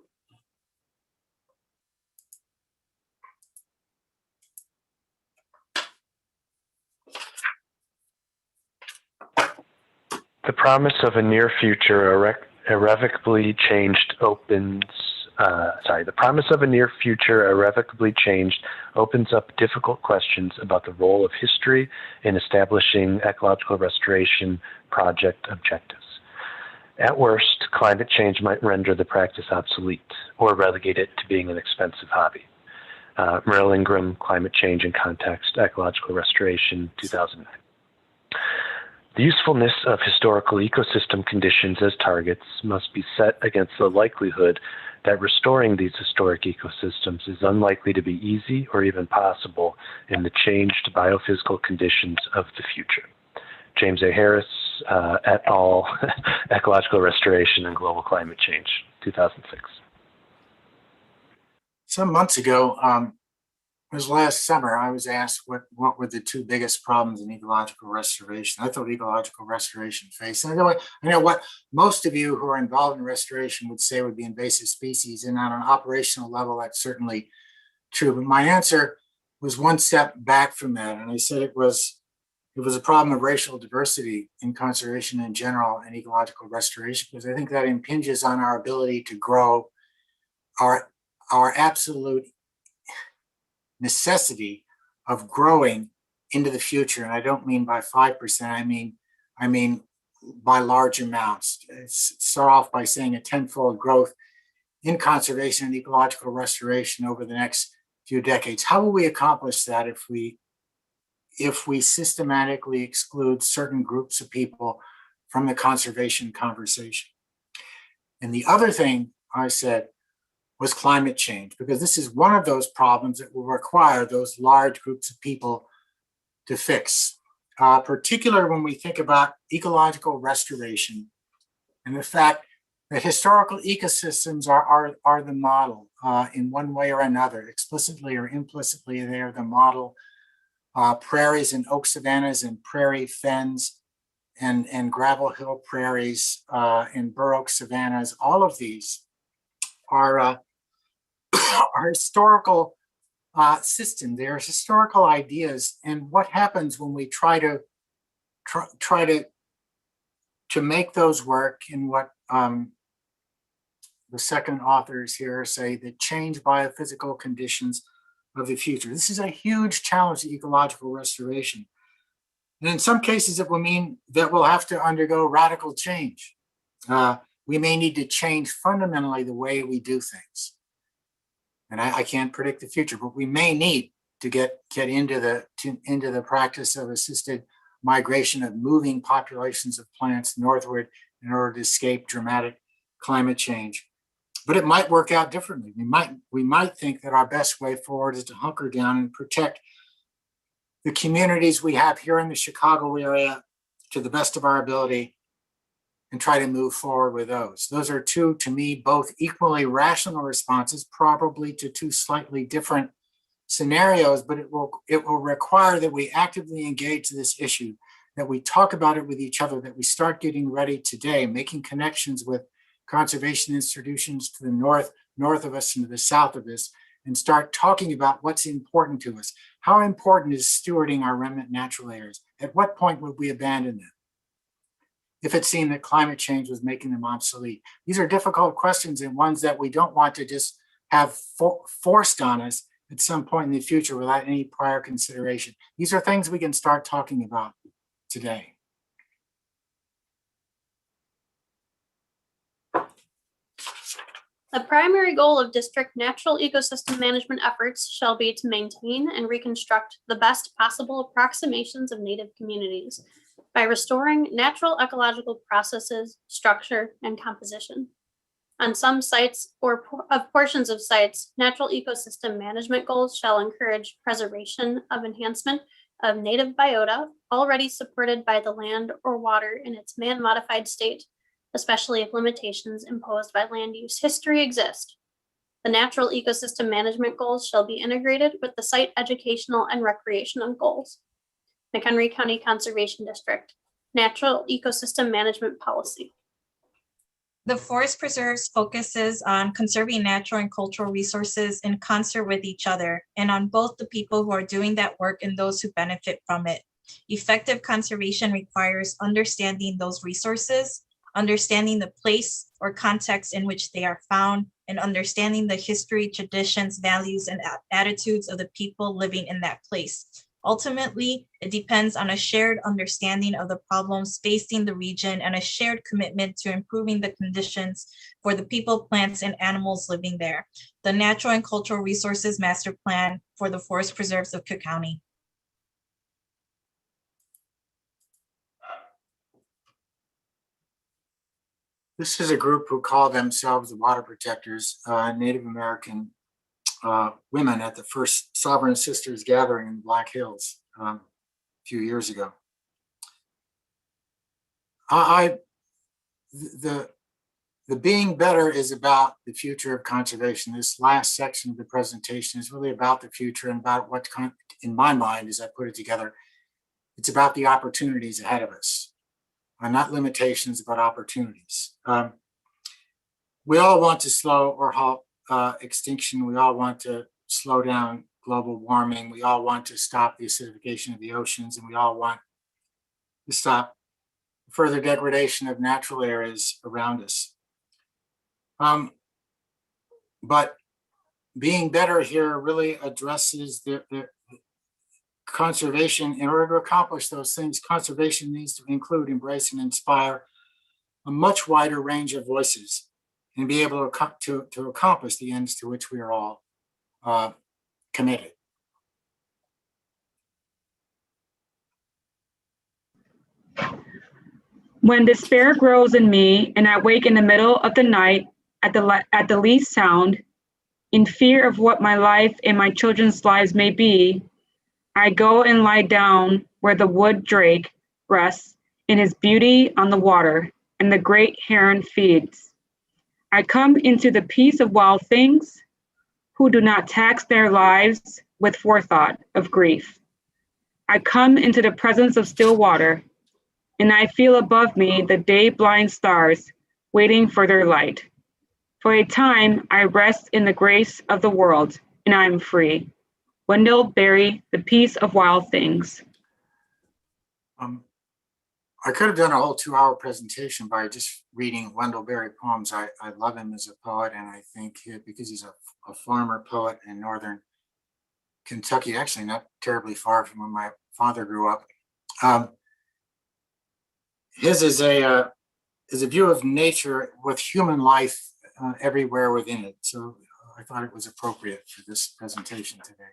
E: The promise of a near future irrevocably changed the promise of a near future irrevocably changed opens up difficult questions about the role of history in establishing ecological restoration project objectives. At worst, climate change might render the practice obsolete or relegate it to being an expensive hobby. Merrill Ingram, Climate Change in Context, Ecological Restoration, 2009. The usefulness of historical ecosystem conditions as targets must be set against the likelihood that restoring these historic ecosystems is unlikely to be easy or even possible in the changed biophysical conditions of the future. James A. Harris, et al., Ecological Restoration and Global Climate Change, 2006.
C: Some months ago, it was last summer, I was asked what were the two biggest problems in ecological restoration. I thought ecological restoration faced, and I know what most of you who are involved in restoration would say would be invasive species, and on an operational level, that's certainly true. But my answer was one step back from that, and I said it was a problem of racial diversity in conservation in general and ecological restoration, because I think that impinges on our ability to grow, our absolute necessity of growing into the future. And I don't mean by 5%, I mean by large amounts. Start off by saying a tenfold growth in conservation and ecological restoration over the next few decades. How will we accomplish that if we systematically exclude certain groups of people from the conservation conversation? And the other thing I said was climate change, because this is one of those problems that will require those large groups of people to fix, particularly when we think about ecological restoration and the fact that historical ecosystems are the model in one way or another, explicitly or implicitly. They are the model. Prairies and oak savannas and prairie fens and gravel hill prairies and bur oak savannas, all of these are historical systems. They are historical ideas. And what happens when we try to make those work in what the second authors here say, that change biophysical conditions of the future. This is a huge challenge to ecological restoration. And in some cases, it will mean that we'll have to undergo radical change. We may need to change fundamentally the way we do things. And I can't predict the future, but we may need to get into the practice of assisted migration, of moving populations of plants northward in order to escape dramatic climate change. But it might work out differently. We might think that our best way forward is to hunker down and protect the communities we have here in the Chicago area to the best of our ability and try to move forward with those. Those are two, to me, both equally rational responses, probably to two slightly different scenarios, but it will require that we actively engage this issue, that we talk about it with each other, that we start getting ready today, making connections with conservation institutions to the north of us and to the south of us, and start talking about what's important to us. How important is stewarding our remnant natural areas? At what point would we abandon them if it seemed that climate change was making them obsolete? These are difficult questions and ones that we don't want to just have forced on us at some point in the future without any prior consideration. These are things we can start talking about today.
B: The primary goal of district natural ecosystem management efforts shall be to maintain and reconstruct the best possible approximations of Native communities by restoring natural ecological processes, structure, and composition. On some sites or of portions of sites, natural ecosystem management goals shall encourage preservation of enhancement of native biota already supported by the land or water in its man-modified state, especially if limitations imposed by land use history exist. The natural ecosystem management goals shall be integrated with the site educational and recreational goals. McHenry County Conservation District, Natural Ecosystem Management Policy.
D: The Forest Preserves focuses on conserving natural and cultural resources in concert with each other and on both the people who are doing that work and those who benefit from it. Effective conservation requires understanding those resources, understanding the place or context in which they are found, and understanding the history, traditions, values, and attitudes of the people living in that place. Ultimately, it depends on a shared understanding of the problems facing the region and a shared commitment to improving the conditions for the people, plants, and animals living there. The Natural and Cultural Resources Master Plan for the Forest Preserves of Cook County.
C: This is a group who call themselves the Water Protectors, Native American women at the first Sovereign Sisters gathering in Black Hills a few years ago. The being better is about the future of conservation. This last section of the presentation is really about the future and about what, in my mind, as I put it together, it's about the opportunities ahead of us. Not limitations, but opportunities. We all want to slow or halt extinction. We all want to slow down global warming. We all want to stop the acidification of the oceans, and we all want to stop further degradation of natural areas around us. But being better here really addresses the conservation. In order to accomplish those things, conservation needs to include, embrace, and inspire a much wider range of voices and be able to accomplish the ends to which we are all committed.
F: When despair grows in me and I wake in the middle of the night at the least sound, in fear of what my life and my children's lives may be, I go and lie down where the wood drake rests in his beauty on the water and the great heron feeds. I come into the peace of wild things who do not tax their lives with forethought of grief. I come into the presence of still water, and I feel above me the day-blind stars waiting for their light. For a time, I rest in the grace of the world, and I am free. Wendell Berry, The Peace of Wild Things.
C: I could have done a whole 2-hour presentation by just reading Wendell Berry poems. I love him as a poet, and I think because he's a farmer poet in northern Kentucky, actually not terribly far from where my father grew up. His is a view of nature with human life everywhere within it. So I thought it was appropriate for this presentation today.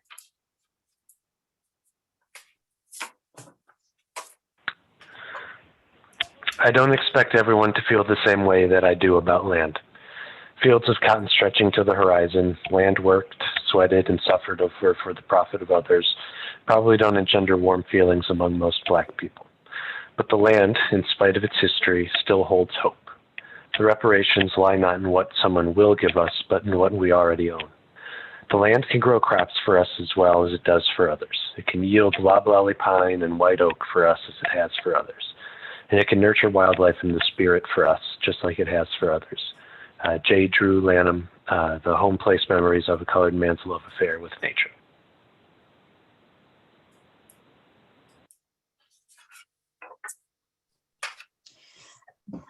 E: I don't expect everyone to feel the same way that I do about land. Fields of cotton stretching to the horizon, land worked, sweated, and suffered over for the profit of others probably don't engender warm feelings among most Black people. But the land, in spite of its history, still holds hope. The reparations lie not in what someone will give us, but in what we already own. The land can grow crops for us as well as it does for others. It can yield loblolly pine and white oak for us as it has for others. And it can nurture wildlife in the spirit for us, just like it has for others. J. Drew Lanham, The Home Place Memories of a Colored Man's Love Affair with Nature.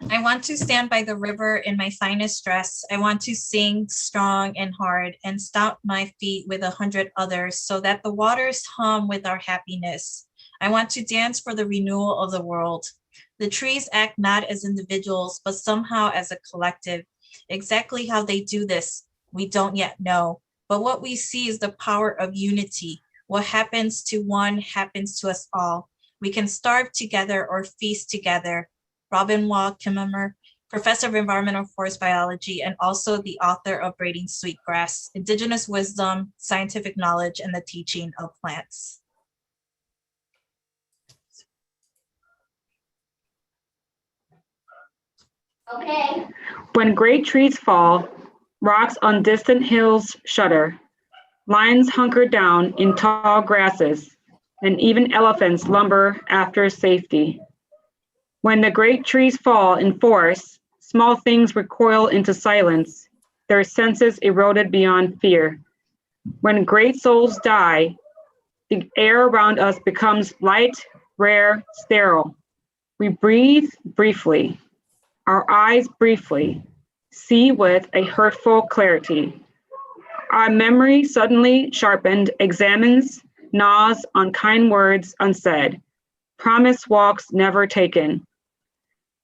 D: I want to stand by the river in my finest dress. I want to sing strong and hard and stomp my feet with 100 others so that the waters hum with our happiness. I want to dance for the renewal of the world. The trees act not as individuals, but somehow as a collective. Exactly how they do this, we don't yet know. But what we see is the power of unity. What happens to one happens to us all. We can starve together or feast together. Robin Wall Kimmerer, Professor of Environmental Forest Biology, and also the author of Braiding Sweetgrass, Indigenous Wisdom, Scientific Knowledge, and the Teaching of Plants.
F: Okay. When great trees fall, rocks on distant hills shudder. Lions hunker down in tall grasses, and even elephants lumber after safety. When the great trees fall in forests, small things recoil into silence, their senses eroded beyond fear. When great souls die, the air around us becomes light, rare, sterile. We breathe briefly, our eyes briefly, see with a hurtful clarity. Our memory suddenly sharpened examines, gnaws on kind words unsaid, promise walks never taken.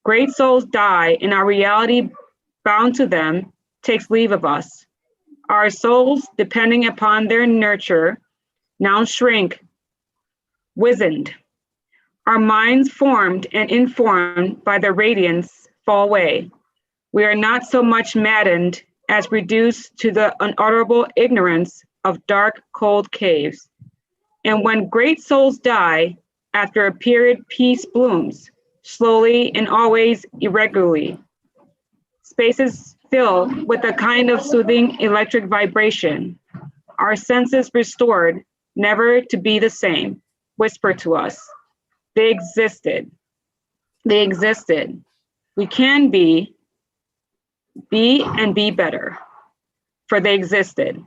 F: Great souls die, and our reality, bound to them, takes leave of us. Our souls, depending upon their nurture, now shrink, wizened. Our minds, formed and informed by their radiance, fall away. We are not so much maddened as reduced to the unutterable ignorance of dark, cold caves. And when great souls die, after a period, peace blooms. Slowly and always irregularly. Spaces fill with a kind of soothing electric vibration. Our senses restored, never to be the same, whisper to us. They existed. They existed. We can be and be better. For they existed.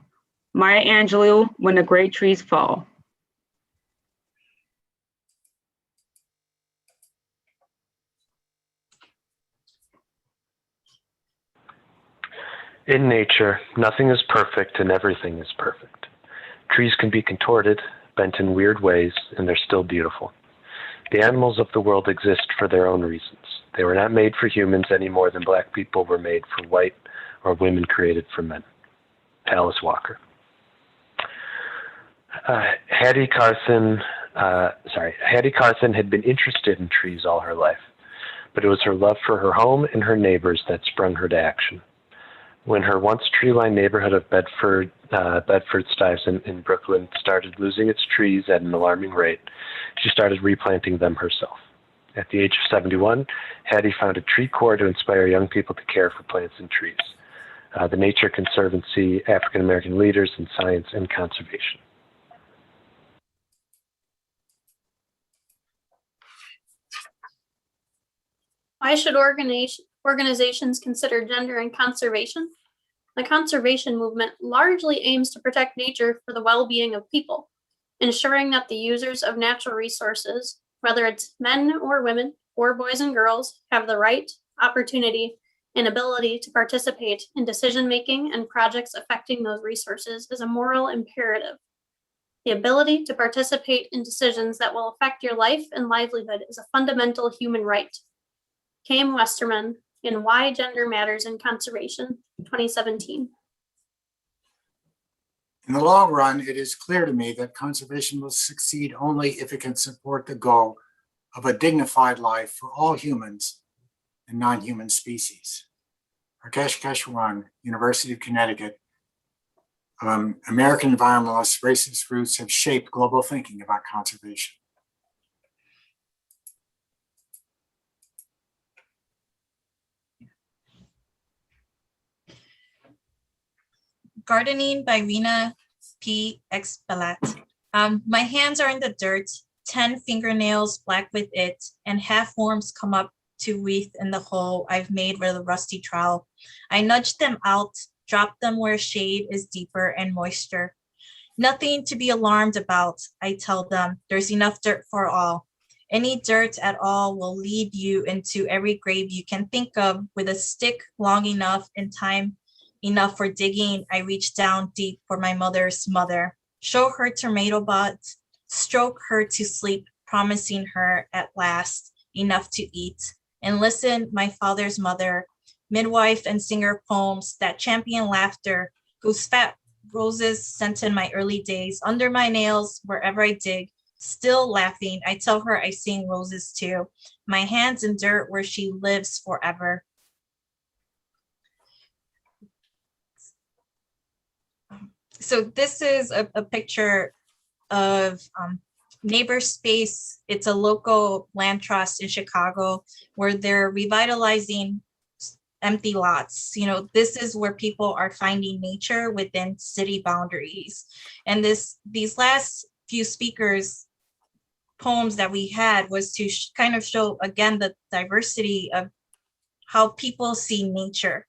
F: Maya Angelou, When the Great Trees Fall.
E: In nature, nothing is perfect and everything is perfect. Trees can be contorted, bent in weird ways, and they're still beautiful. The animals of the world exist for their own reasons. They were not made for humans any more than Black people were made for white or women created for men. Alice Walker. Hattie Carson had been interested in trees all her life, but it was her love for her home and her neighbors that sprung her to action. When her once tree-lined neighborhood of Bedford-Stuyvesant in Brooklyn started losing its trees at an alarming rate, she started replanting them herself. At the age of 71, Hattie founded Tree Corps to inspire young people to care for plants and trees. The Nature Conservancy, African American Leaders in Science and Conservation.
B: Why should organizations consider gender in conservation? The conservation movement largely aims to protect nature for the well-being of people, ensuring that the users of natural resources, whether it's men or women, or boys and girls, have the right, opportunity, and ability to participate in decision-making and projects affecting those resources is a moral imperative. The ability to participate in decisions that will affect your life and livelihood is a fundamental human right. Came Westerman in Why Gender Matters in Conservation, 2017.
C: In the long run, it is clear to me that conservation will succeed only if it can support the goal of a dignified life for all humans and non-human species. Saskatchewan, University of Connecticut, American environmentalists' racist roots have shaped global thinking about conservation.
D: Gardening by Rena P. Expelat. My hands are in the dirt, 10 fingernails black with it, and half worms come up to wreath in the hole I've made with a rusty trowel. I nudge them out, drop them where shade is deeper and moisture. Nothing to be alarmed about, I tell them. There's enough dirt for all. Any dirt at all will lead you into every grave you can think of with a stick long enough and time enough for digging. I reach down deep for my mother's mother. Show her tomato butt, stroke her to sleep, promising her at last enough to eat. And listen, my father's mother, midwife and singer poems that champion laughter, whose fat roses sent in my early days, under my nails, wherever I dig, still laughing. I tell her I sing roses too. My hands in dirt where she lives forever. So this is a picture of Neighbor Space. It's a local land trust in Chicago where they're revitalizing empty lots. You know, this is where people are finding nature within city boundaries. And these last few speakers' poems that we had was to kind of show again the diversity of how people see nature.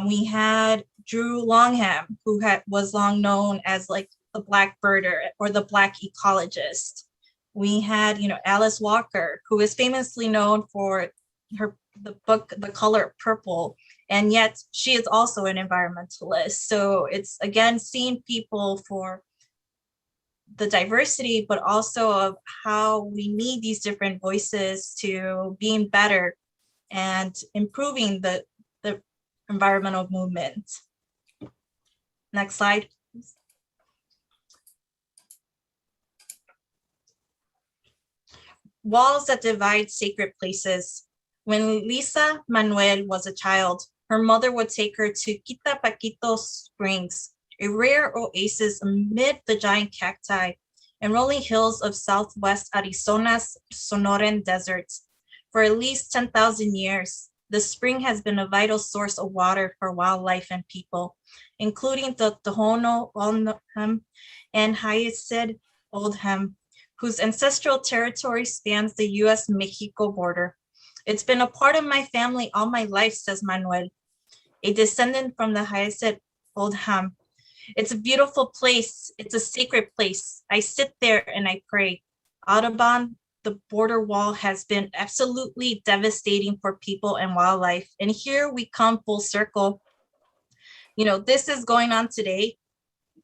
D: We had Drew Longham, who was long known as like the Black birder or the Black ecologist. We had, Alice Walker, who is famously known for the book, The Color Purple, and yet she is also an environmentalist. So it's again seeing people for the diversity, but also of how we need these different voices to being better and improving the environmental movement. Next slide. Walls that divide sacred places. When Lisa Manuel was a child, her mother would take her to Quitapaquito Springs, a rare oasis amid the giant cacti and rolling hills of southwest Arizona's Sonoran deserts. For at least 10,000 years, the spring has been a vital source of water for wildlife and people, including the Tohono O'odham and Hyacinth Oldham, whose ancestral territory spans the US-Mexico border. It's been a part of my family all my life, says Manuel, a descendant from the Hyacinth Oldham. It's a beautiful place. It's a sacred place. I sit there and I pray. Audubon, the border wall has been absolutely devastating for people and wildlife. And here we come full circle. This is going on today.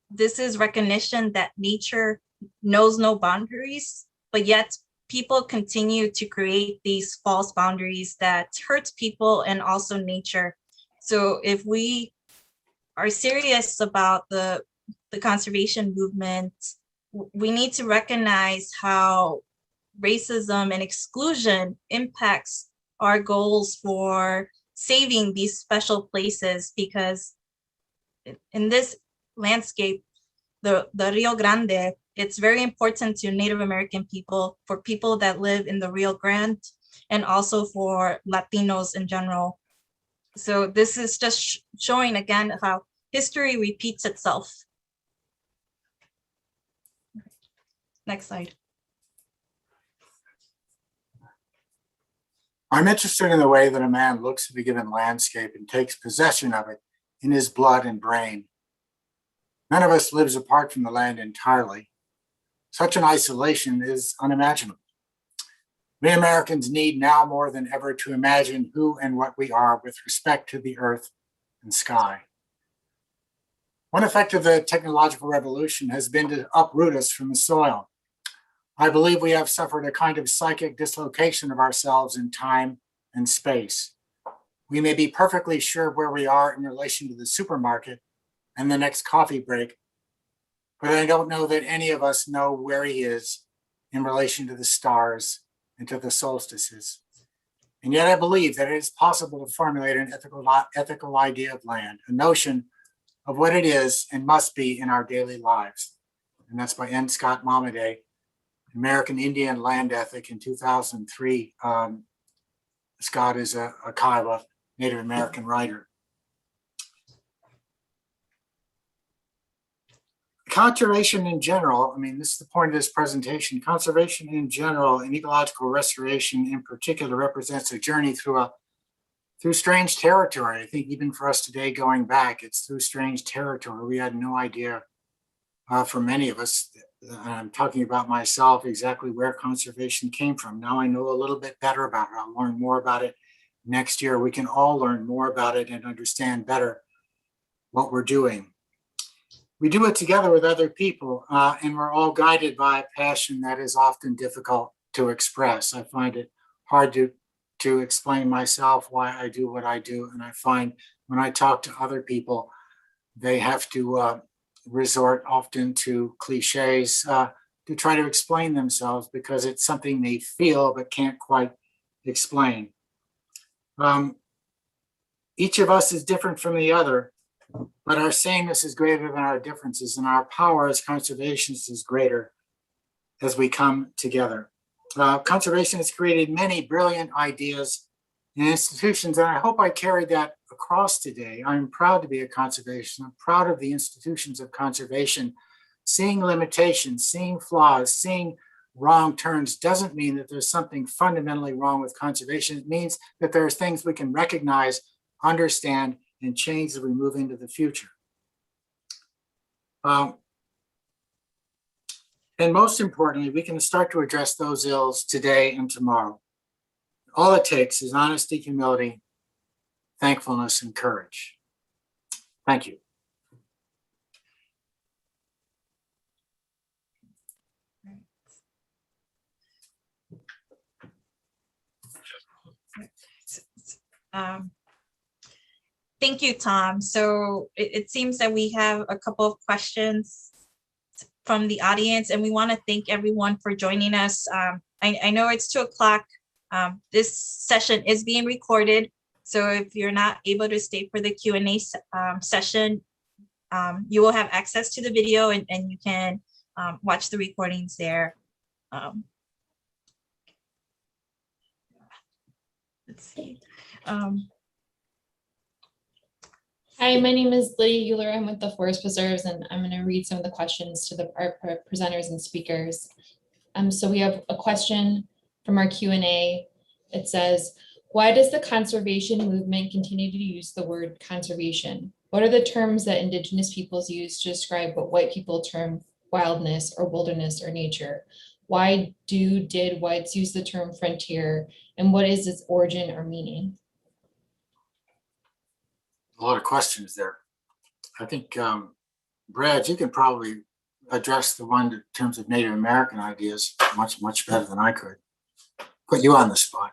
D: This is recognition that nature knows no boundaries, but yet people continue to create these false boundaries that hurts people and also nature. So if we are serious about the conservation movement, we need to recognize how racism and exclusion impacts our goals for saving these special places, because in this landscape, the Rio Grande, it's very important to Native American people, for people that live in the Rio Grande, and also for Latinos in general. So this is just showing again how history repeats itself. Next slide.
C: I'm interested in the way that a man looks at a given landscape and takes possession of it in his blood and brain. None of us lives apart from the land entirely. Such an isolation is unimaginable. We Americans need now more than ever to imagine who and what we are with respect to the earth and sky. One effect of the technological revolution has been to uproot us from the soil. I believe we have suffered a kind of psychic dislocation of ourselves in time and space. We may be perfectly sure where we are in relation to the supermarket and the next coffee break, but I don't know that any of us know where he is in relation to the stars and to the solstices. And yet I believe that it is possible to formulate an ethical idea of land, a notion of what it is and must be in our daily lives. And that's by N. Scott Momaday, American Indian Land Ethic in 2003. Scott is a Kiowa Native American writer. Conservation in general, I mean, this is the point of this presentation. Conservation in general and ecological restoration in particular represents a journey through strange territory. I think even for us today, going back, it's through strange territory. We had no idea, for many of us, I'm talking about myself, exactly where conservation came from. Now I know a little bit better about it. I'll learn more about it next year. We can all learn more about it and understand better what we're doing. We do it together with other people, and we're all guided by a passion that is often difficult to express. I find it hard to explain myself why I do what I do, and I find when I talk to other people, they have to resort often to cliches to try to explain themselves because it's something they feel but can't quite explain. Each of us is different from the other, but our sameness is greater than our differences, and our power as conservationists is greater as we come together. Conservation has created many brilliant ideas and institutions, and I hope I carried that across today. I'm proud to be a conservationist. I'm proud of the institutions of conservation. Seeing limitations, seeing flaws, seeing wrong turns doesn't mean that there's something fundamentally wrong with conservation. It means that there's things we can recognize, understand, and change as we move into the future. And most importantly, we can start to address those ills today and tomorrow. All it takes is honesty, humility, thankfulness, and courage. Thank you.
D: Thank you, Tom. So it seems that we have a couple of questions from the audience, and we want to thank everyone for joining us. I know it's 2:00. This session is being recorded, so if you're not able to stay for the Q&A session, you will have access to the video and you can watch the recordings there. Let's see.
H: Hi, my name is Lydia Euler. I'm with the Forest Preserves, and I'm going to read some of the questions to our presenters and speakers. So we have a question from our Q&A. It says, why does the conservation movement continue to use the word conservation? What are the terms that Indigenous peoples use to describe what white people term wildness or wilderness or nature? Why did whites use the term frontier, and what is its origin or meaning?
C: A lot of questions there. I think, Brad, you can probably address the one in terms of Native American ideas much better than I could. Put you on the spot.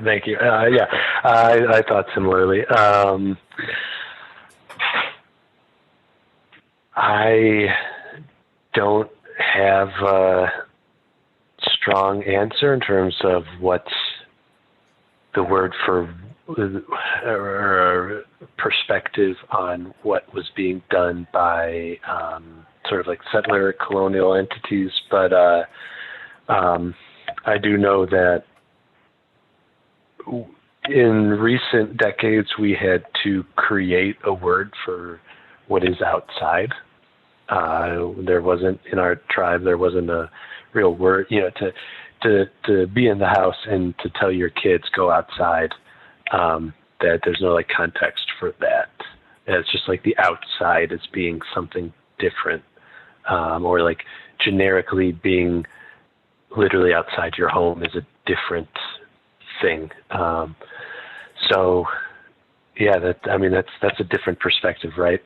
E: Thank you. Yeah, I thought similarly. I don't have a strong answer in terms of what's the word for or perspective on what was being done by sort of like settler colonial entities, but I do know that in recent decades we had to create a word for what is outside. There wasn't, in our tribe, there wasn't a real word, you know, to be in the house and to tell your kids go outside, that there's no like context for that. And it's just like the outside as being something different, or like generically being literally outside your home is a different thing. So yeah, that's a different perspective, right?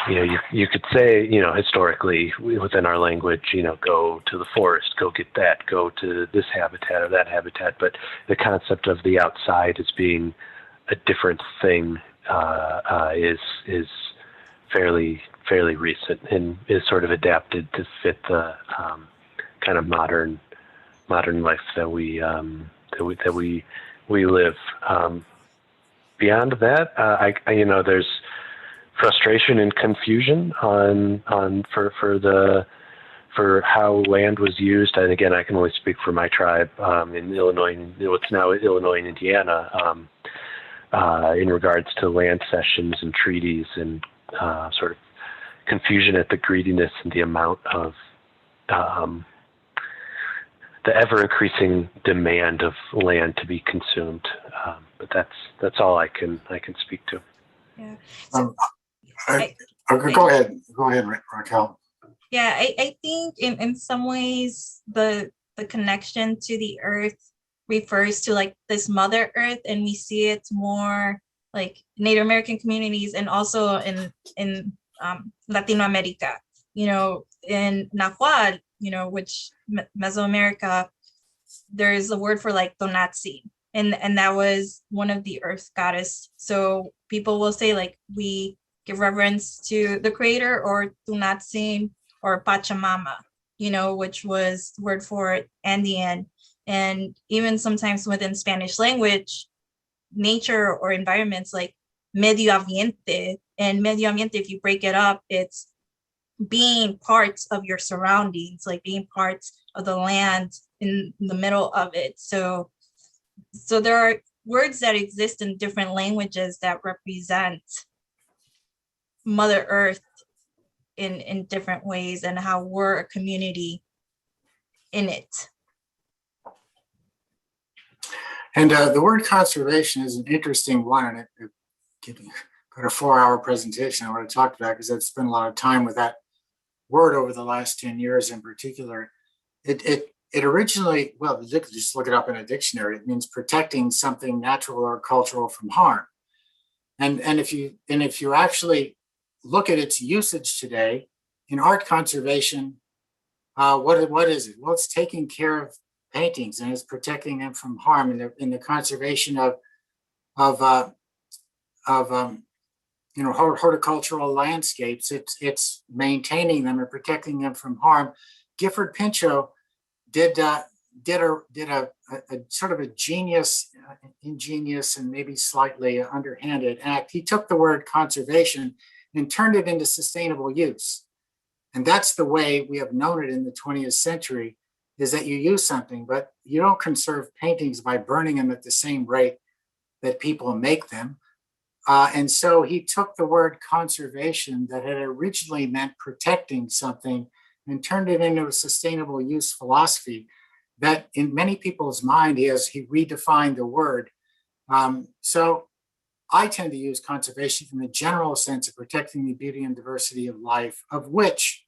E: You know, you could say, you know, historically within our language, you know, go to the forest, go get that, go to this habitat or that habitat. But the concept of the outside as being a different thing is fairly recent and is sort of adapted to fit the kind of modern modern life that we live. Beyond that, there's frustration and confusion for how land was used. And again, I can only speak for my tribe in Illinois, what's now Illinois and Indiana, in regards to land cessions and treaties and sort of confusion at the greediness and the amount of the ever-increasing demand of land to be consumed. But that's all I can speak to.
D: Yeah.
C: Go ahead, Raquel.
D: Yeah, I think in some ways the connection to the earth refers to like this Mother Earth, and we see it more like Native American communities and also in Latino America, in Nahuatl, which Mesoamerica, there's a word for like Tonatzi, and that was one of the earth goddess. So people will say like we give reverence to the creator or Tonatzi or Pachamama, which was the word for Andean. And even sometimes within Spanish language, nature or environments like medio ambiente, and medio ambiente, if you break it up, it's being parts of your surroundings, like being parts of the land in the middle of it. So there are words that exist in different languages that represent Mother Earth in different ways, and how we're a community in it.
C: And the word conservation is an interesting one, and it got a 4-hour presentation I want to talk about because I've spent a lot of time with that word over the last 10 years in particular. It originally, well, just look it up in a dictionary. It means protecting something natural or cultural from harm. And if you actually look at its usage today in art conservation, what is it? Well, it's taking care of paintings and it's protecting them from harm in the conservation of horticultural landscapes. It's maintaining them and protecting them from harm. Gifford Pinchot did a sort of a ingenious and maybe slightly underhanded act. He took the word conservation and turned it into sustainable use. And that's the way we have known it in the 20th century, is that you use something, but you don't conserve paintings by burning them at the same rate that people make them. And so he took the word conservation that had originally meant protecting something and turned it into a sustainable use philosophy that in many people's mind, he redefined the word. So I tend to use conservation in the general sense of protecting the beauty and diversity of life, of which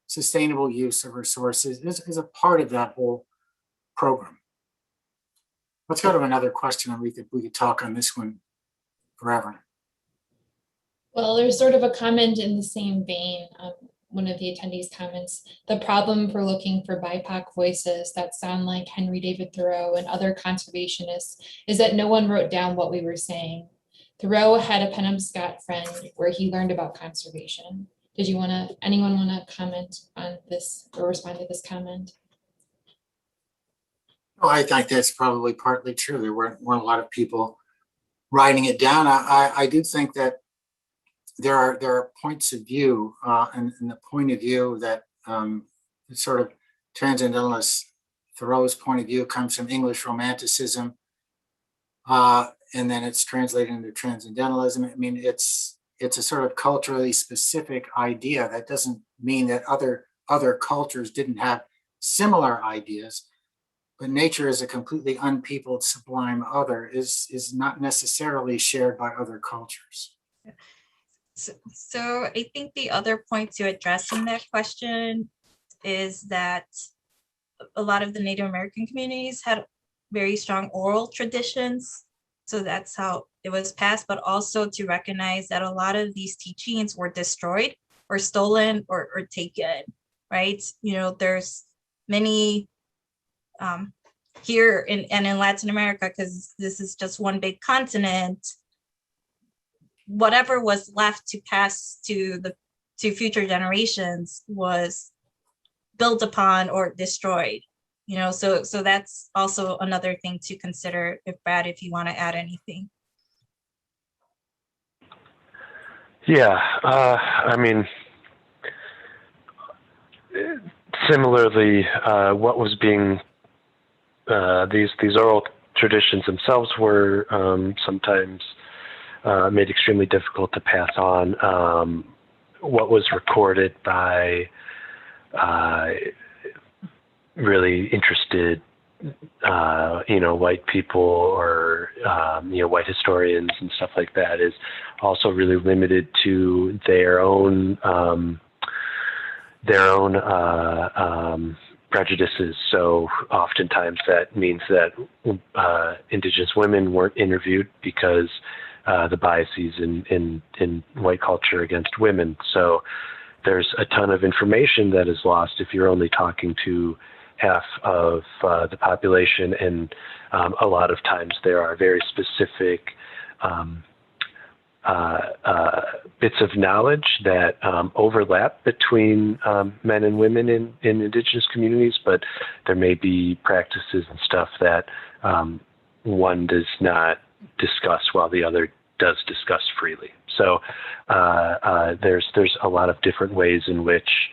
C: sustainable use of resources is a part of that whole program. Let's go to another question, and we could talk on this one forever.
H: Well, there's sort of a comment in the same vein. One of the attendees comments, the problem for looking for BIPOC voices that sound like Henry David Thoreau and other conservationists is that no one wrote down what we were saying. Thoreau had a Penobscot friend where he learned about conservation. Anyone want to comment on this or respond to this comment?
C: Well, I think that's probably partly true. There weren't a lot of people writing it down. I do think that there are points of view, and the point of view that sort of transcendentalist Thoreau's point of view comes from English Romanticism, and then it's translated into transcendentalism. I mean, it's a sort of culturally specific idea. That doesn't mean that other cultures didn't have similar ideas, but nature is a completely unpeopled, sublime other is not necessarily shared by other cultures.
D: So I think the other point to address in that question is that a lot of the Native American communities had very strong oral traditions. So that's how it was passed, but also to recognize that a lot of these teachings were destroyed or stolen or taken, right? There's many here and in Latin America, because this is just one big continent, whatever was left to pass to future generations was built upon or destroyed. So that's also another thing to consider, if you want to add anything.
E: Yeah, I mean, similarly, what was being these oral traditions themselves were sometimes made extremely difficult to pass on. What was recorded by really interested, white people or white historians and stuff like that is also really limited to their own prejudices. So oftentimes that means that Indigenous women weren't interviewed because the biases in white culture against women. So there's a ton of information that is lost if you're only talking to half of the population, and a lot of times there are very specific bits of knowledge that overlap between men and women in Indigenous communities, but there may be practices and stuff that one does not discuss while the other does discuss freely. So there's a lot of different ways in which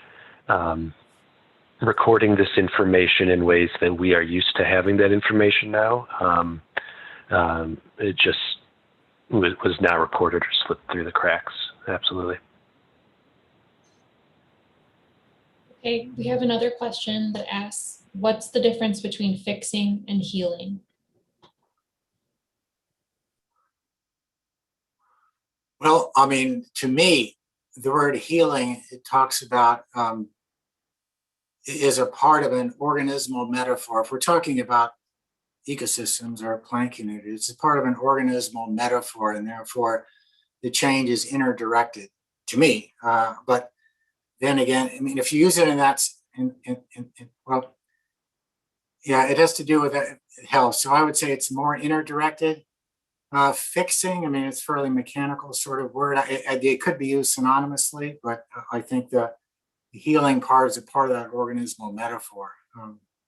E: recording this information in ways that we are used to having that information now, it just was now recorded or slipped through the cracks. Absolutely.
H: Okay, we have another question that asks, what's the difference between fixing and healing?
C: Well, I mean, to me, the word healing, it talks about, is a part of an organismal metaphor. If we're talking about ecosystems or plant community, it's a part of an organismal metaphor, and therefore the change is interdirected to me. But then again, I mean, if you use it in that, well, yeah, it has to do with health. So I would say it's more interdirected. Fixing, I mean, it's fairly mechanical sort of word. It could be used synonymously, but I think the healing part is a part of that organismal metaphor.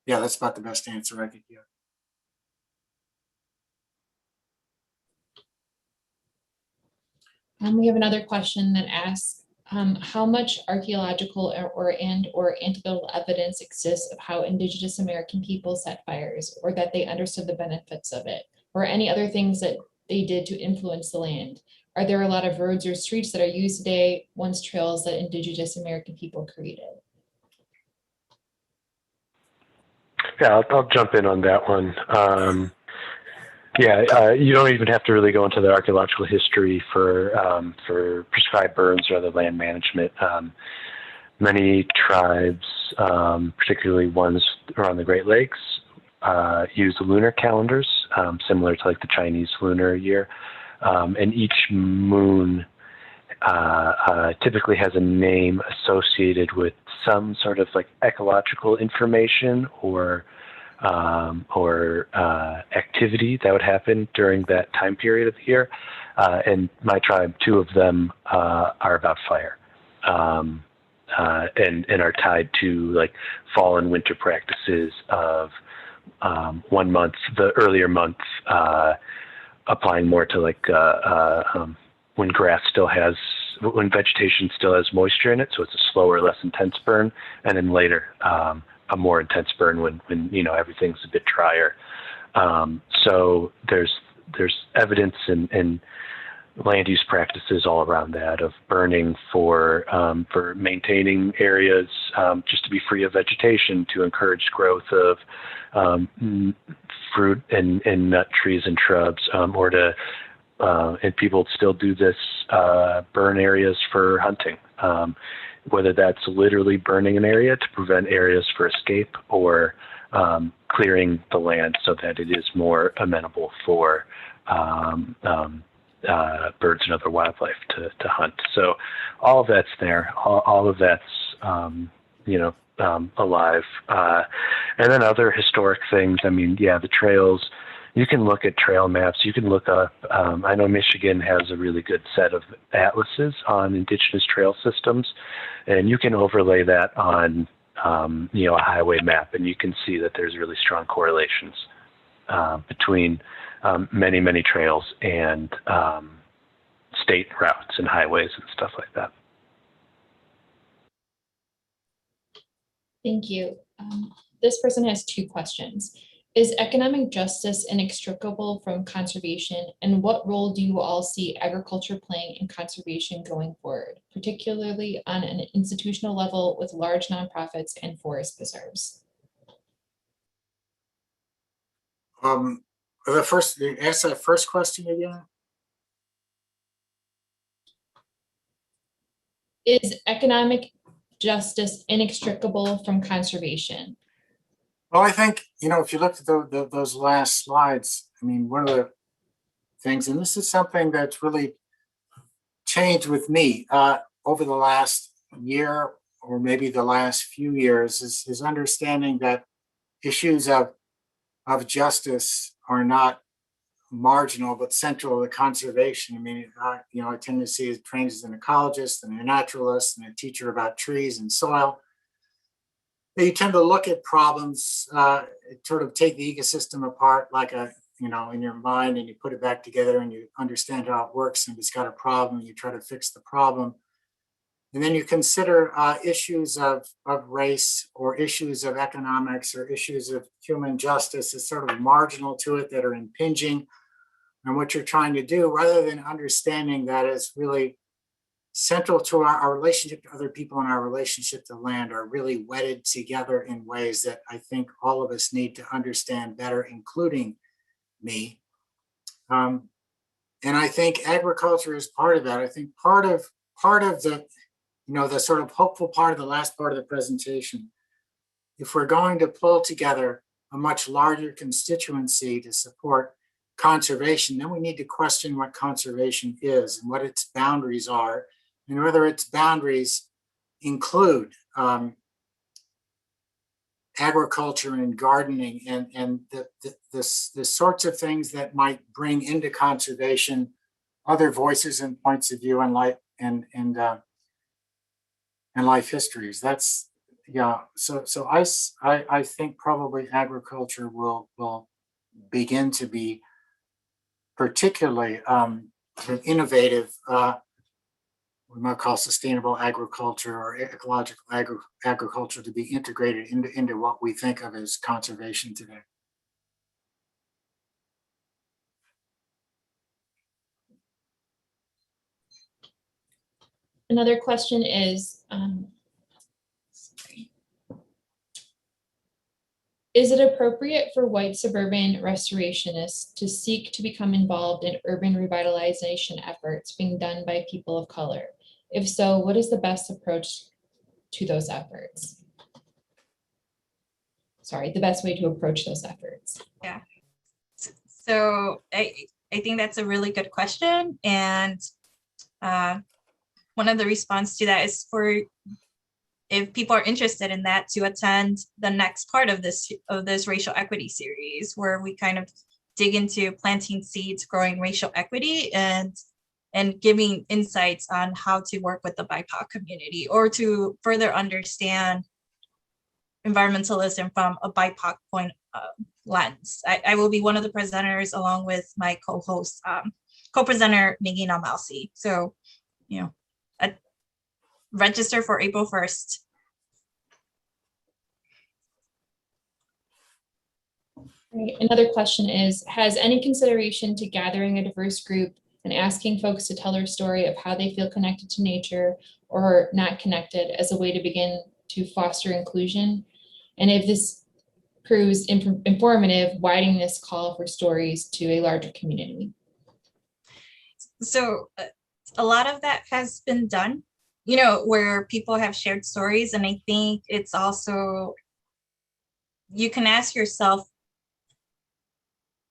C: Yeah, that's about the best answer I could give.
H: We have another question that asks, how much archaeological or anecdotal evidence exists of how Indigenous American people set fires, or that they understood the benefits of it, or any other things that they did to influence the land? Are there a lot of roads or streets that are used today, once trails that Indigenous American people created?
E: Yeah, I'll jump in on that one. You don't even have to really go into the archaeological history for prescribed burns or other land management. Many tribes, particularly ones around the Great Lakes, use lunar calendars, similar to like the Chinese lunar year. And each moon typically has a name associated with some sort of like ecological information or activity that would happen during that time period of the year. And my tribe, two of them are about fire, and are tied to like fall and winter practices of 1 month, the earlier month, applying more to like when vegetation still has moisture in it, so it's a slower, less intense burn, and then later a more intense burn when everything's a bit drier. So there's evidence in land use practices all around that of burning for maintaining areas just to be free of vegetation, to encourage growth of fruit and nut trees and shrubs, or to and people still do this, burn areas for hunting, whether that's literally burning an area to prevent areas for escape, or clearing the land so that it is more amenable for birds and other wildlife to hunt. So all of that's there. All of that's alive. And then other historic things. I mean, yeah, the trails. You can look at trail maps. You can look up. I know Michigan has a really good set of atlases on indigenous trail systems, and you can overlay that on a highway map, and you can see that there's really strong correlations between many trails and state routes and highways and stuff like that.
H: Thank you. This person has two questions. Is economic justice inextricable from conservation, and what role do you all see agriculture playing in conservation going forward, particularly on an institutional level with large nonprofits and forest preserves?
C: Ask that first question again.
H: Is economic justice inextricable from conservation?
C: Well, I think, if you look at those last slides, I mean, one of the things, and this is something that's really changed with me over the last year or maybe the last few years, is understanding that issues of justice are not marginal but central to conservation. I mean, I tend to see it trained as an ecologist and a naturalist and a teacher about trees and soil. You tend to look at problems, sort of take the ecosystem apart like in your mind, and you put it back together and you understand how it works, and it's got a problem, you try to fix the problem. And then you consider issues of race or issues of economics or issues of human justice as sort of marginal to it, that are impinging on what you're trying to do, rather than understanding that it's really central to our relationship to other people and our relationship to land, are really wedded together in ways that I think all of us need to understand better, including me. And I think agriculture is part of that. I think part of the, the sort of hopeful part of the last part of the presentation, if we're going to pull together a much larger constituency to support conservation, then we need to question what conservation is and what its boundaries are, and whether its boundaries include agriculture and gardening and the sorts of things that might bring into conservation other voices and points of view and life and life histories. That's So I think probably agriculture will begin to be particularly innovative. We might call sustainable agriculture or ecological agriculture to be integrated into what we think of as conservation today.
H: Another question is, is it appropriate for white suburban restorationists to seek to become involved in urban revitalization efforts being done by people of color? If so, what is the best approach to those efforts? Sorry, the best way to approach those efforts.
D: Yeah. So I think that's a really good question. And one of the response to that is for, if people are interested in that, to attend the next part of this racial equity series, where we kind of dig into planting seeds, growing racial equity, and giving insights on how to work with the BIPOC community, or to further understand environmentalism from a BIPOC point of lens. I will be one of the presenters along with my co-host, co-presenter Nagina Malsi. So, register for April 1st.
H: Right. Another question is, has any consideration to gathering a diverse group and asking folks to tell their story of how they feel connected to nature or not connected as a way to begin to foster inclusion? And if this proves informative, widening this call for stories to a larger community?
D: So a lot of that has been done, where people have shared stories. And I think it's also, you can ask yourself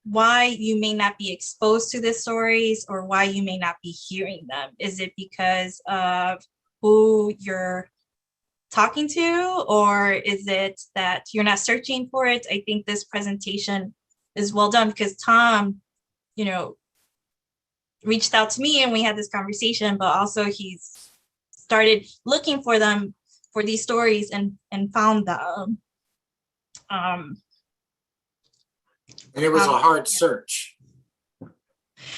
D: why you may not be exposed to the stories, or why you may not be hearing them. Is it because of who you're talking to, or is it that you're not searching for it? I think this presentation is well done because Tom, reached out to me and we had this conversation, but also he's started looking for them for these stories and found them.
C: And it was a hard search.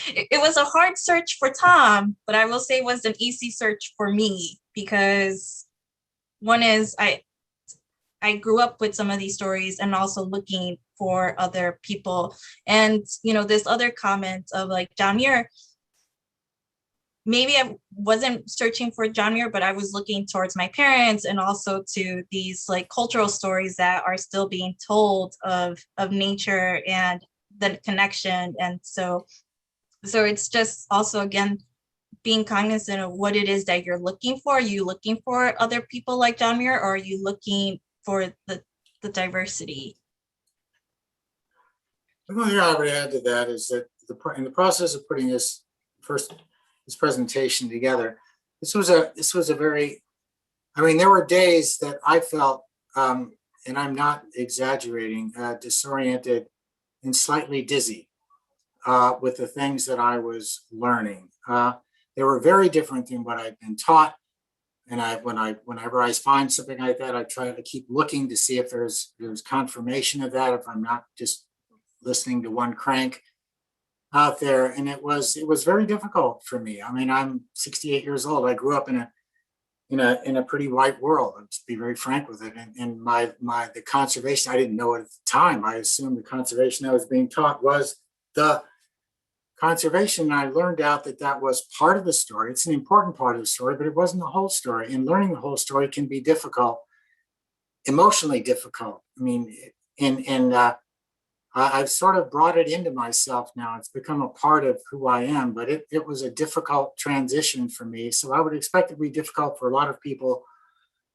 D: It was a hard search for Tom, but I will say it was an easy search for me, because one is I grew up with some of these stories and also looking for other people. And, this other comment of like John Muir, maybe I wasn't searching for John Muir, but I was looking towards my parents and also to these like cultural stories that are still being told of nature and the connection. And so it's just also, again, being cognizant of what it is that you're looking for. Are you looking for other people like John Muir, or are you looking for the diversity?
C: The only thing I would add to that is that in the process of putting this presentation together, this was a very, there were days that I felt, and I'm not exaggerating, disoriented and slightly dizzy with the things that I was learning. They were very different than what I'd been taught. And whenever I find something like that, I try to keep looking to see if there's confirmation of that, if I'm not just listening to one crank out there. And it was very difficult for me. I'm 68 years old. I grew up in a pretty white world. I'll just be very frank with it. And the conservation, I didn't know it at the time. I assumed the conservation I was being taught was the conservation. I learned out that was part of the story. It's an important part of the story, but it wasn't the whole story. And learning the whole story can be difficult, emotionally difficult. I've sort of brought it into myself now. It's become a part of who I am, but it was a difficult transition for me. So I would expect it to be difficult for a lot of people